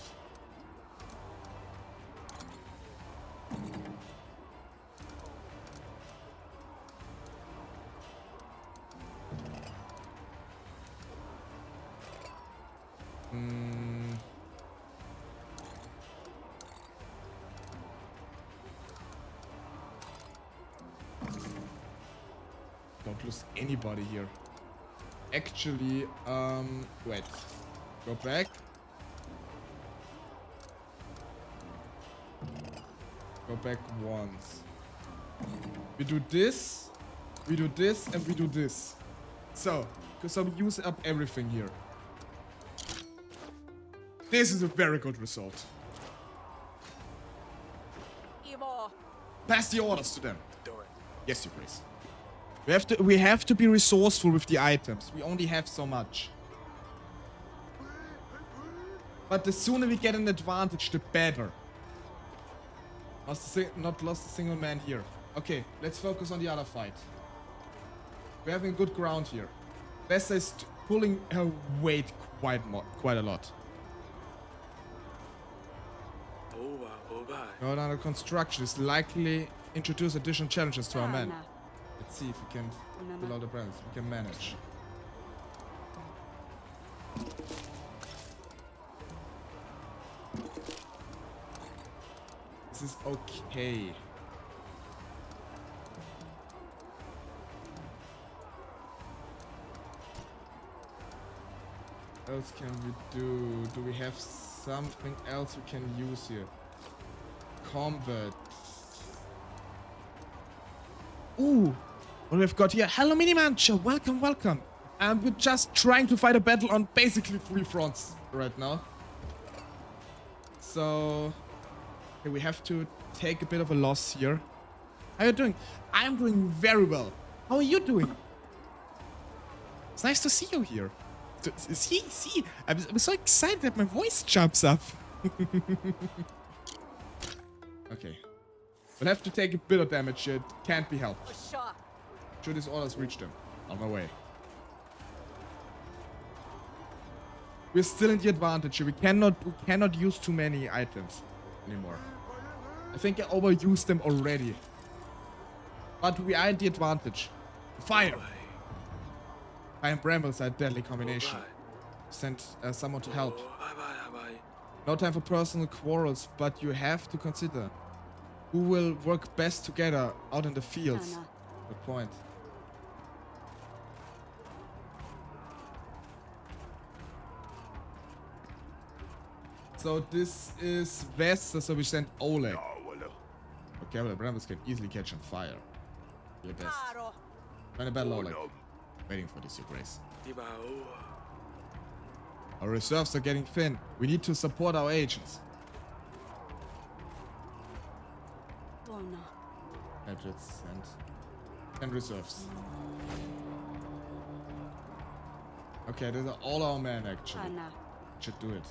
Don't lose anybody here. Actually, wait. Go back. Go back once. We do this, and we do this. So we use up everything here. This is a very good result. Ivo. Pass the orders to them. Yes, you please. We have to be resourceful with the items. We only have so much. But the sooner we get an advantage, the better. Not lost a single man here. Okay, let's focus on the other fight. We're having good ground here. Bessa is pulling her weight quite a lot. Road under construction is likely introduce additional challenges to our men. Let's see if we can fill out the brands. We can manage. This is okay. What else can we do? Do we have something else we can use here? Combat. Ooh, what we've got here. Hello, Minimancher. Welcome, welcome. We're just trying to fight a battle on basically 3 fronts right now. So, okay, we have to take a bit of a loss here. How are you doing? I'm doing very well. How are you doing? It's nice to see you here. See, I'm so excited that my voice jumps up. Okay. We'll have to take a bit of damage. It can't be helped. Shot. Should his orders reach them? On my way. We're still in the advantage here. We cannot use too many items anymore. I think I overused them already. But we are in the advantage. Fire! Fire and brambles are a deadly combination. Send someone to help. No time for personal quarrels, but you have to consider who will work best together out in the fields. Good point. So this is Vesta, so we send Oleg. Okay, well, the brambles can easily catch on fire. Your best. Find a battle, Oleg. Waiting for this, Your Grace. Đi bảo. Our reserves are getting thin. We need to support our agents. Bona. Gadgets and reserves. Okay, these are all our men actually. Ana. Should do it.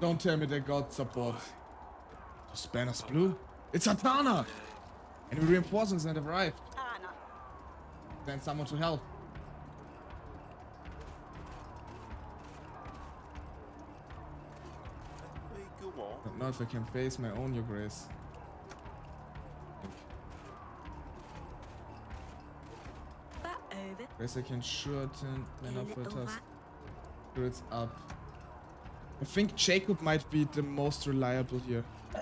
Don't tell me they got support. Those banners blue? It's Atana! Any reinforcements that have arrived? Ana. Send someone to help. Don't know if I can face my own, Your Grace. Ba over. Grace, I can shorten men up for a task. Spirits up. I think Jacob might be the most reliable here. Go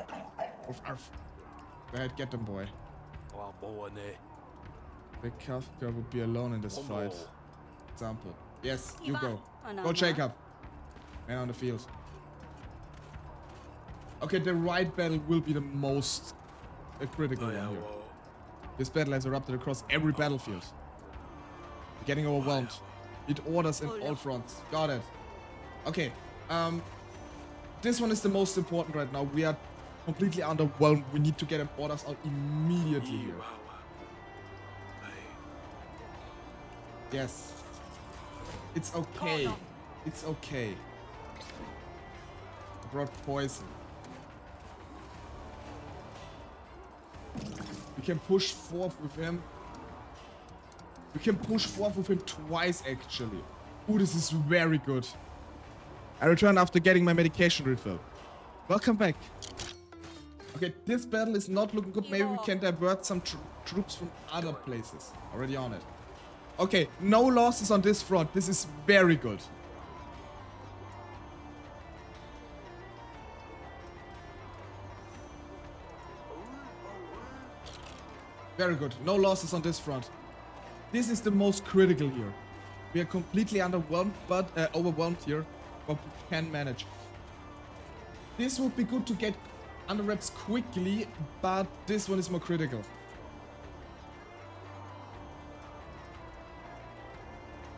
ahead, get them, boy. Wow, boy, ne. The Kafka would be alone in this One fight. more. Example. Yes, you Ivan. go. Ana. Go, Jacob. Man on the field. Okay, the right battle will be the most critical one here. This battle has erupted across every battlefield. We're getting overwhelmed. Need orders in all fronts. Got it. Okay. This one is the most important right now. We are completely underwhelmed. We need to get orders out immediately Đi here. bảo. Bye. Yes. It's okay. It's okay. I brought poison. We can push forth with him. We can push forth with him twice, actually. Ooh, this is very good. I return after getting my medication refill. Welcome back. Okay, this battle is not looking good. Maybe we can divert some troops from other places. Already on it. Okay, no losses on this front. This is very good. Very good. No losses on this front. This is the most critical here. We are completely underwhelmed, but overwhelmed here, but we can manage. This would be good to get under wraps quickly, but this one is more critical.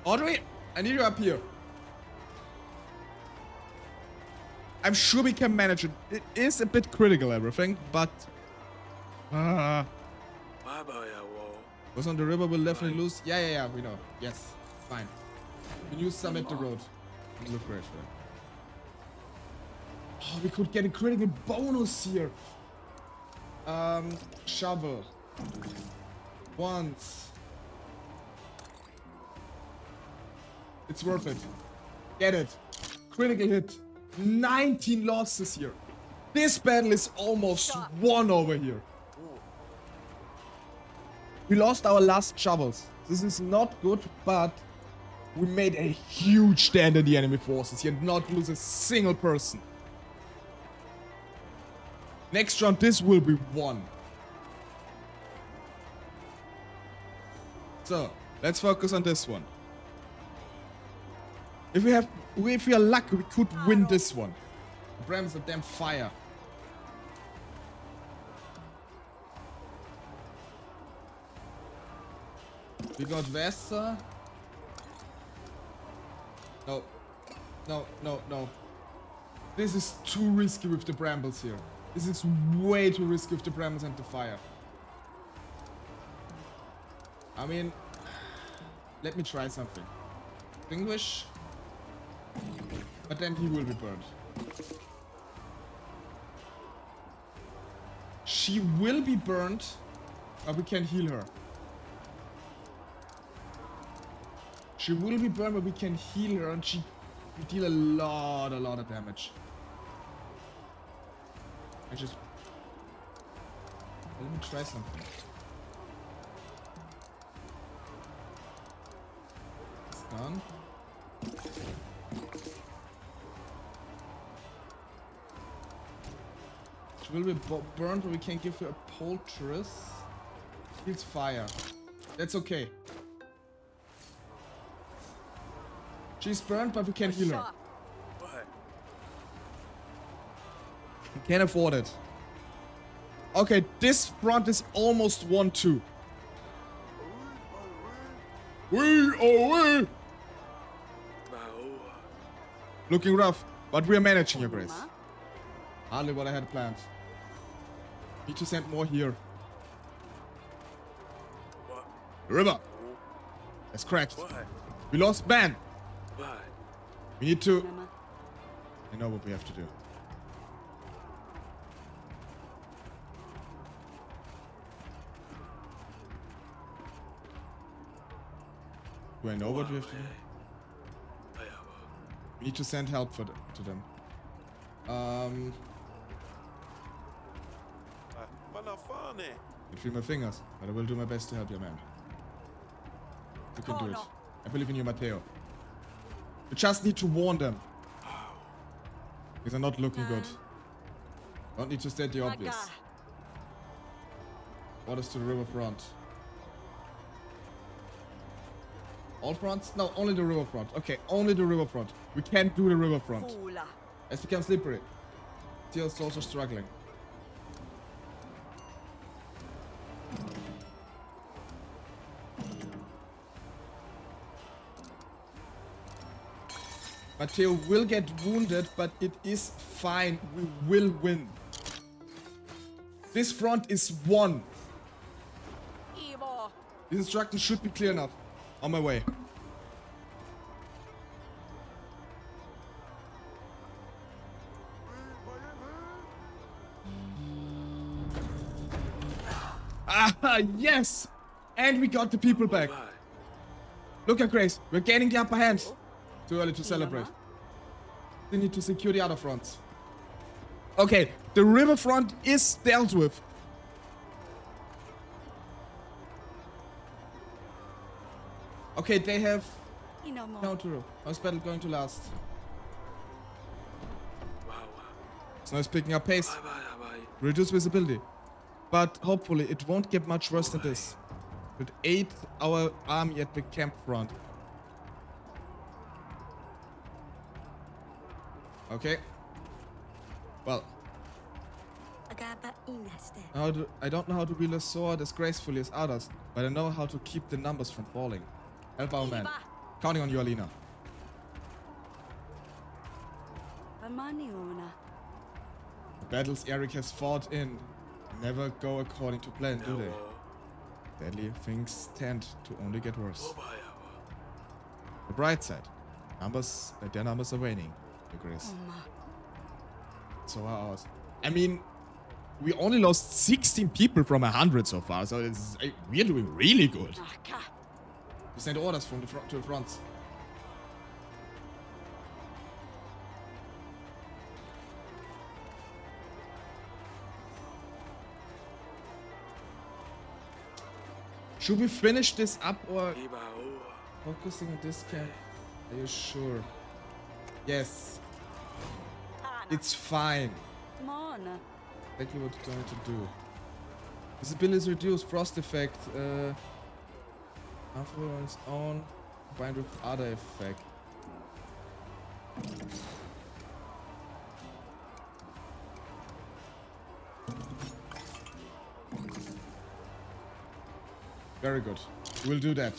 Audrey, I need you up here. I'm sure we can manage it. It is a bit critical, everything, but... Bye bye, Was on the river will definitely lose. Yeah, we know. Yes, fine. We can use some at the road. It'll look great for it. Oh, we could get a critical bonus here. Shovel. Once. It's worth it. Get it. Critical hit. 19 losses here. This battle is almost won over here. We lost our last shovels. This is not good, but we made a huge stand in the enemy forces here and not lose a single person. Next round, this will be won. So, let's focus on this one. If we are lucky, we could win this one. The Brahms are damn fire. We got Vesta. No. This is too risky with the brambles here. This is way too risky with the brambles and the fire. I mean, let me try something. Extinguish. But then he will be burned. She will be burned, but we can heal her. She will be burned, but we can heal her, and she will deal a lot of damage. Let me try something. It's done. She will be burned, but we can give her a poultice. Heals fire. That's okay. She's burned, but we can heal her. We can't afford it. Okay, this front is almost 1-2. We away! Bao. Looking rough, but we're managing, Your Oma. Grace. Hardly what I had planned. Need to send more here. What? The river. It's cracked. What? We lost man. Why? We need to... Mama. I know what we have to do. Do I know what we have to do? We need to send help to them. I feel my fingers, but I will do my best to help you, man. You can do it. no. I believe in you, Matteo. You just need to warn them. Because they're not looking good. Don't need to state the obvious. Maga. Orders to the riverfront. All fronts? No, only the riverfront. Okay, only the riverfront. We can't do the riverfront. Fula. It's become slippery. Teal's also struggling. Matteo will get wounded, but it is fine. We will win. This front is won. Evo. These instructions should be clear enough. On my way. Ah, yes! And we got the people back. Look at Grace. We're gaining the upper hand. Too early to celebrate. We need to secure the other fronts. Okay, the riverfront is dealt with. Okay, they have No more. no to. How's battle going to last? Snow is picking up pace. Reduce visibility. But hopefully it won't get much worse than this. With 8 our army at the camp front. Okay. Well, Agaba ineste. I don't know how to wield a sword as gracefully as others, but I know how to keep the numbers from falling. Help our man. Counting on you, Alina. Amaniona. The battles Eric has fought in never go according to plan, do they? Deadly things tend to only get worse. The bright side. Their numbers are waning, Your Grace. Oma. So are ours. I mean, we only lost 16 people from 100 so far, so we're doing really good. Aka. We send orders from the front to the front. Should we finish this up or focusing on this camp? Are you sure? Yes, it's fine. Mona. Exactly what you're trying to do. Visibility is reduced, frost effect. After on its own, combined with other effect. Very good. We'll do that.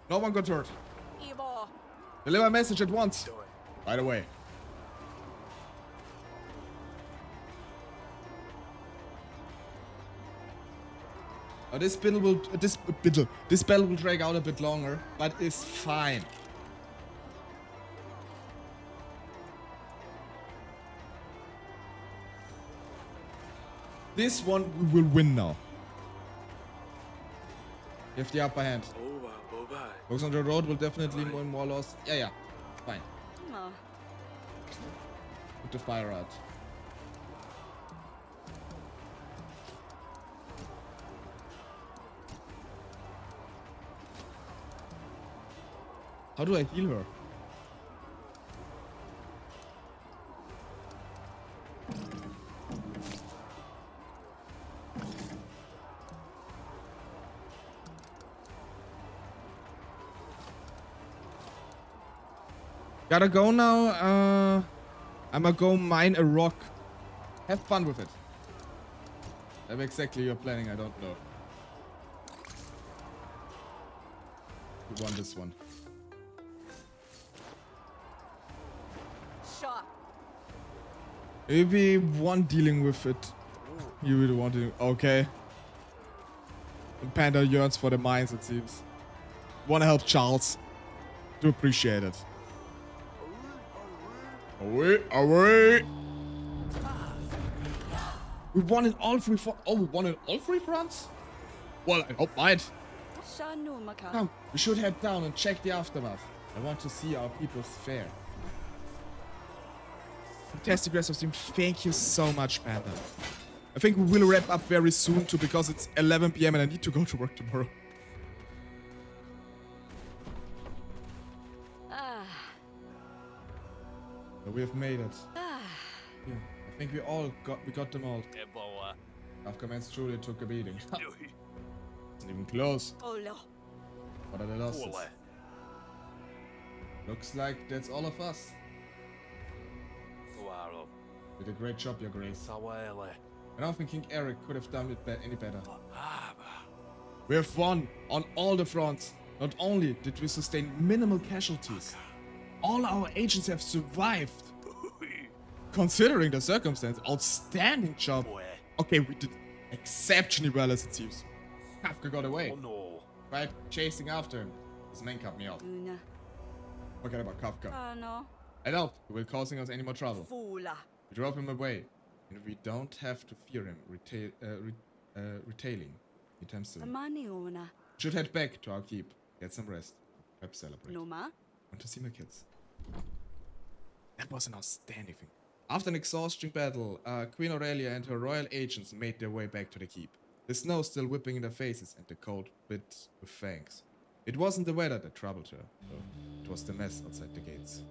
No one got hurt. Evo. Deliver a message at once. Right away. This battle will drag out a bit longer, but it's fine. This one we will win now. You have the upper hand. Focus on the road will definitely more loss. Yeah, fine. Ma. Put the fire out. How do I heal her? Gotta go now. I'ma go mine a rock. Have fun with it. If exactly you're planning, I don't know. We won this one. Shot. Maybe one dealing with it. You really want to. Okay. And Panda yearns for the mines, it seems. Wanna help Charles. Do appreciate it. Away, away. We won in all three we won in all three fronts? Well, I hope not. Shanu maka. Come, we should head down and check the aftermath. I want to see our people's fare. Fantastic rest of team. Thank you so much, Panda. I think we will wrap up very soon too, because it's 11 PM and I need to go to work tomorrow. So we have made it. Yeah, I think we got them all. Ebola. Afghan's truly took a beating. Ui. Isn't even close. Olo. What are the losses? Ole. Looks like that's all of us. Waro. Did a great job, Your Grace. Sawele. I don't think King Eric could have done it any better. Ah. We have won on all the fronts. Not only did we sustain minimal casualties, all our agents have survived. Ui. Considering the circumstance, outstanding job. Boy. Okay, we did exceptionally well as it seems. Kafka got away. Oh no. Right, chasing after him. His men cut me off. Una. Forget about Kafka. Kano. I doubt he will causing us any more trouble. Fula. We drove him away, and we don't have to fear him retailing anytime soon. Amani una. Should head back to our keep, get some rest, perhaps celebrate. Noma. Want to see my kids. That was an outstanding thing. After an exhausting battle, Queen Aurelia and her royal agents made their way back to the keep. The snow still whipping in their faces and the cold bit with fangs. It wasn't the weather that troubled her, though. It was the mess outside the gates.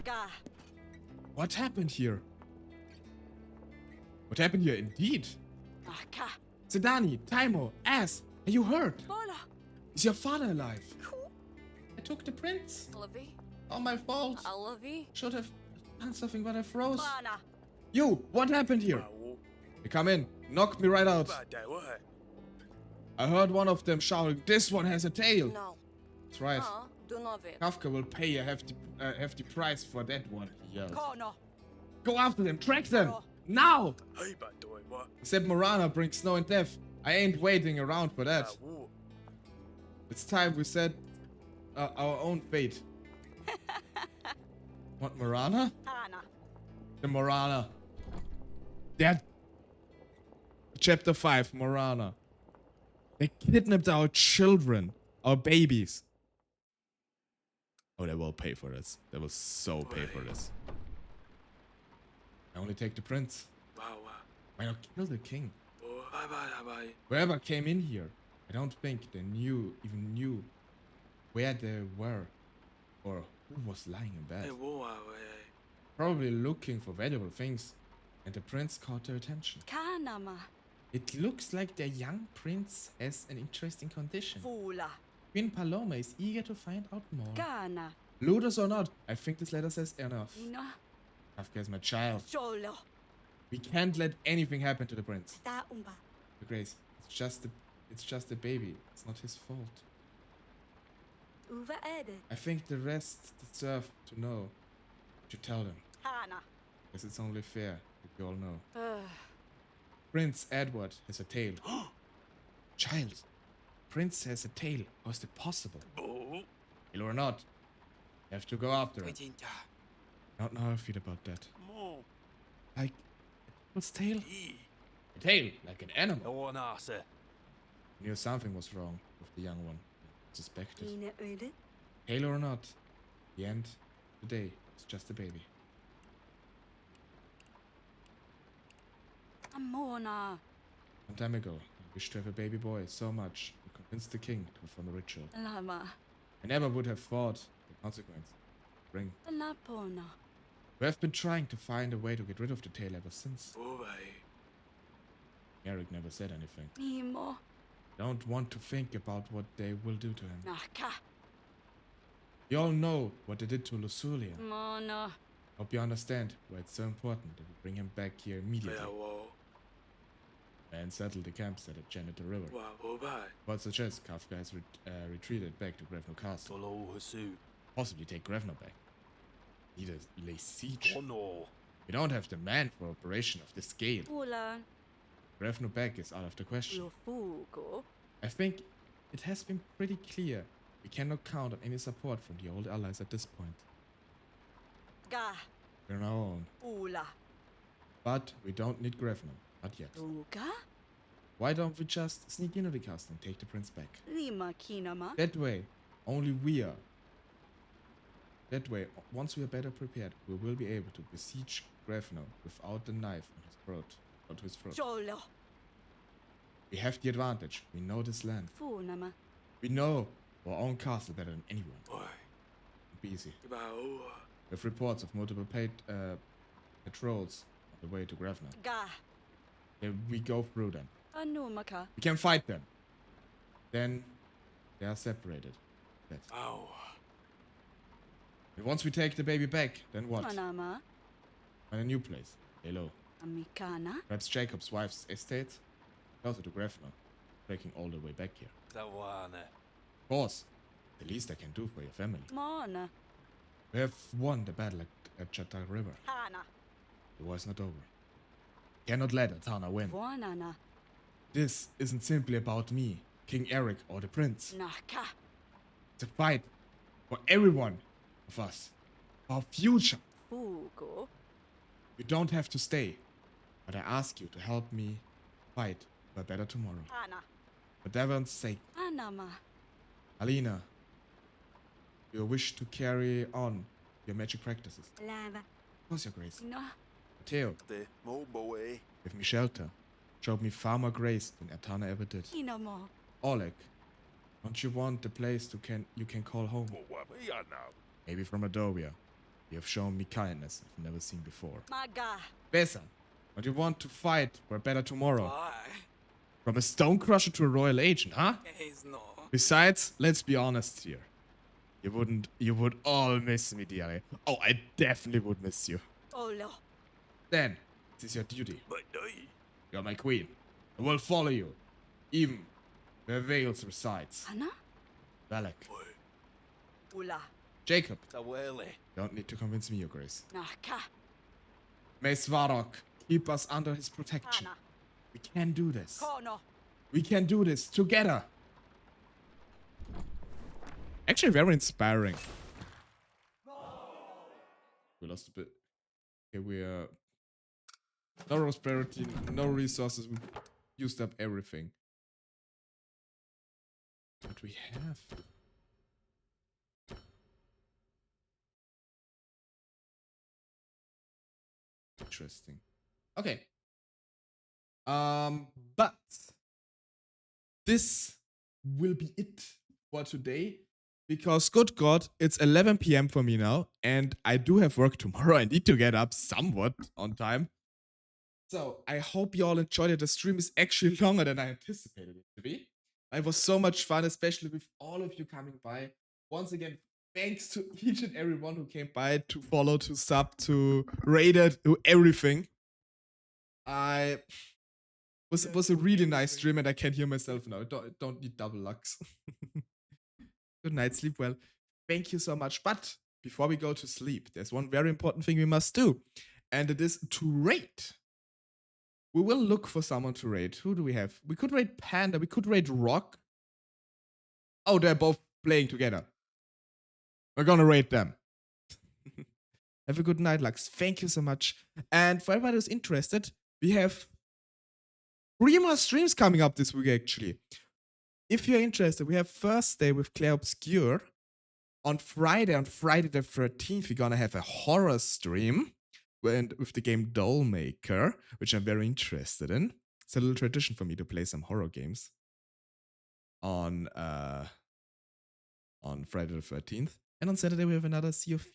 Ga. What happened here? What happened here indeed? Aka. Sedani, Taimo, Ass, are you hurt? Bola. Is your father alive? I took the prince. Lovey. All my fault. I love you. Should have done something, but I froze. Bana. You, what happened here? You come in, knocked me right out. I heard one of them shouting, "This one has a tail." No. That's right. Do not it. Kafka will pay a hefty price for that one, he yelled. Kono. Go after them, track them! Oh. Now! Hey, bad boy, what? Except Morana brings snow and death. I ain't waiting around for that. It's time we set our own fate. What, Morana? Hana. The Morana. That. Chapter 5, Morana. They kidnapped our children, our babies. Oh, they will pay for this. They will so pay for this. I only take the prince. Why not kill the king? Whoever came in here, I don't think they even knew where they were or who was lying in bed. Probably looking for valuable things, and the prince caught their attention. Kanama. It looks like the young prince has an interesting condition. Fula. Queen Paloma is eager to find out more. Kana. Ludus or not, I think this letter says enough. Ina. Kafka is my child. Solo. We can't let anything happen to the prince. Ta umba. Your Grace, it's just a baby. It's not his fault. Uva edit. I think the rest deserve to know. You should tell them. Hana. Because it's only fair that you all know. Prince Edward has a tail. Child, Prince has a tail. How is it possible? Tail or not, you have to go after it. I don't know how I feel about that. Like a devil's tail? A tail, like an animal. No one asked it. Knew something was wrong with the young one. Suspected. Ina edit. Tail or not, the end, today, it's just a baby. Amona. Some time ago, I wished to have a baby boy so much I convinced the king to perform a ritual. Lama. I never would have thought the consequence would bring. Lapona. We have been trying to find a way to get rid of the tail ever since. Eric never said anything. Mimo. Don't want to think about what they will do to him. Naka. You all know what they did to Luxulia. Mona. Hope you understand why it's so important that we bring him back here immediately. and settle the campsite at Janitor River. Ba o ba. But suggests Kafka has retreated back to Grevno Castle. Tolo Hasu. Possibly take Grevno back. Need a lay siege. Tono. We don't have the man for operation of this scale. Ula. Grevno back is out of the question. Lofugo. I think it has been pretty clear we cannot count on any support from the old allies at this point. Ga. We're on our own. Ula. But we don't need Grevno. Not yet. Uga. Why don't we just sneak into the castle and take the prince back? Lima kinama. That way, only we are. That way, once we are better prepared, we will be able to besiege Grevno without the knife on his throat. Onto his throat. Jolo. We have the advantage. We know this land. Funama. We know our own castle better than anyone. Oi. It'll be easy. Ba o. With reports of multiple patrols on the way to Grevno. Ga. Then we go through them. Anumaka. We can fight them. Then they are separated. That's Ow. And once we take the baby back, then what? Anama. Find a new place. Hello. Amikana. Perhaps Jacob's wife's estate? Closer to Grevno. Breaking all the way back here. Tawana. Of course. The least I can do for your family. Mona. We have won the battle at Chatar River. Hana. The war is not over. Cannot let Atana win. Wanana. This isn't simply about me, King Eric, or the prince. Naka. It's a fight for everyone of us. Our future. Fugo. You don't have to stay, but I ask you to help me fight for a better tomorrow. Hana. For Devon's sake, Anama. Alina, you wish to carry on your magic practices. Lava. Of course, Your Grace. No. Theo, The Moboe. give me shelter. Showed me far more grace than Atana ever did. Inamo. Oleg, don't you want the place you can call home? What we are now? Maybe from Adovia. You have shown me kindness I've never seen before. Maga. Besa, don't you want to fight for a better tomorrow? Why? From a stone crusher to a royal agent, huh? He's no. Besides, let's be honest here. You would all miss me dearly. Oh, I definitely would miss you. Olo. Then, it is your duty. But do You're my queen. I will follow you. Even where Vales resides. Hana. Valak. Ula. Jacob, Tawele. don't need to convince me, Your Grace. Naka. May Svarok keep us under his protection. Hana. We can do this. Kono. We can do this together. Actually, very inspiring. We lost a bit. Okay, we are... No prosperity, no resources. We used up everything. But we have... Interesting. Okay. But this will be it for today. Because, good God, it's 11 p.m. for me now, and I do have work tomorrow. I need to get up somewhat on time. So, I hope you all enjoyed it. The stream is actually longer than I anticipated it to be. It was so much fun, especially with all of you coming by. Once again, thanks to each and everyone who came by to follow, to sub, to rate it, to everything. It was a really nice stream, and I can hear myself now. I don't need double lux. Good night, sleep well. Thank you so much. But before we go to sleep, there's one very important thing we must do, and it is to rate. We will look for someone to rate. Who do we have? We could rate Panda. We could rate Rock. Oh, they're both playing together. We're gonna rate them. Have a good night, Lux. Thank you so much. And for everybody who's interested, we have 3 more streams coming up this week, actually. If you're interested, we have Thursday with Claire Obscure. On Friday the 13th, we're gonna have a horror stream with the game Doll Maker, which I'm very interested in. It's a little tradition for me to play some horror games on Friday the 13th. And on Saturday, we have another Sea of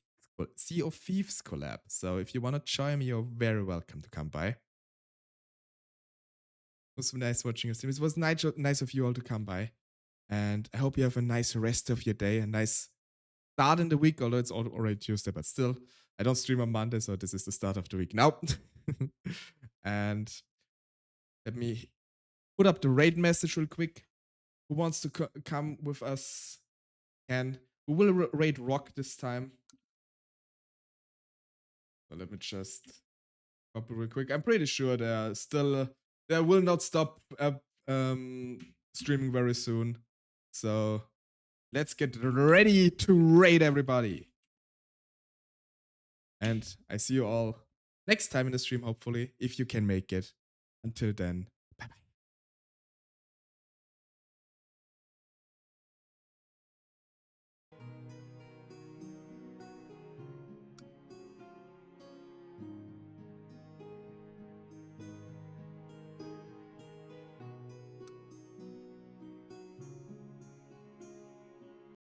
Thieves collab. So if you want to join me, you're very welcome to come by. It was nice watching your stream. It was nice of you all to come by. And I hope you have a nice rest of your day, a nice start in the week, although it's already Tuesday, but still, I don't stream on Monday, so this is the start of the week now. And let me put up the raid message real quick. Who wants to come with us? Can. We will raid Rock this time. So let me just copy real quick. I'm pretty sure they're still they will not stop streaming very soon. So let's get ready to raid everybody. And I see you all next time in the stream, hopefully, if you can make it. Until then.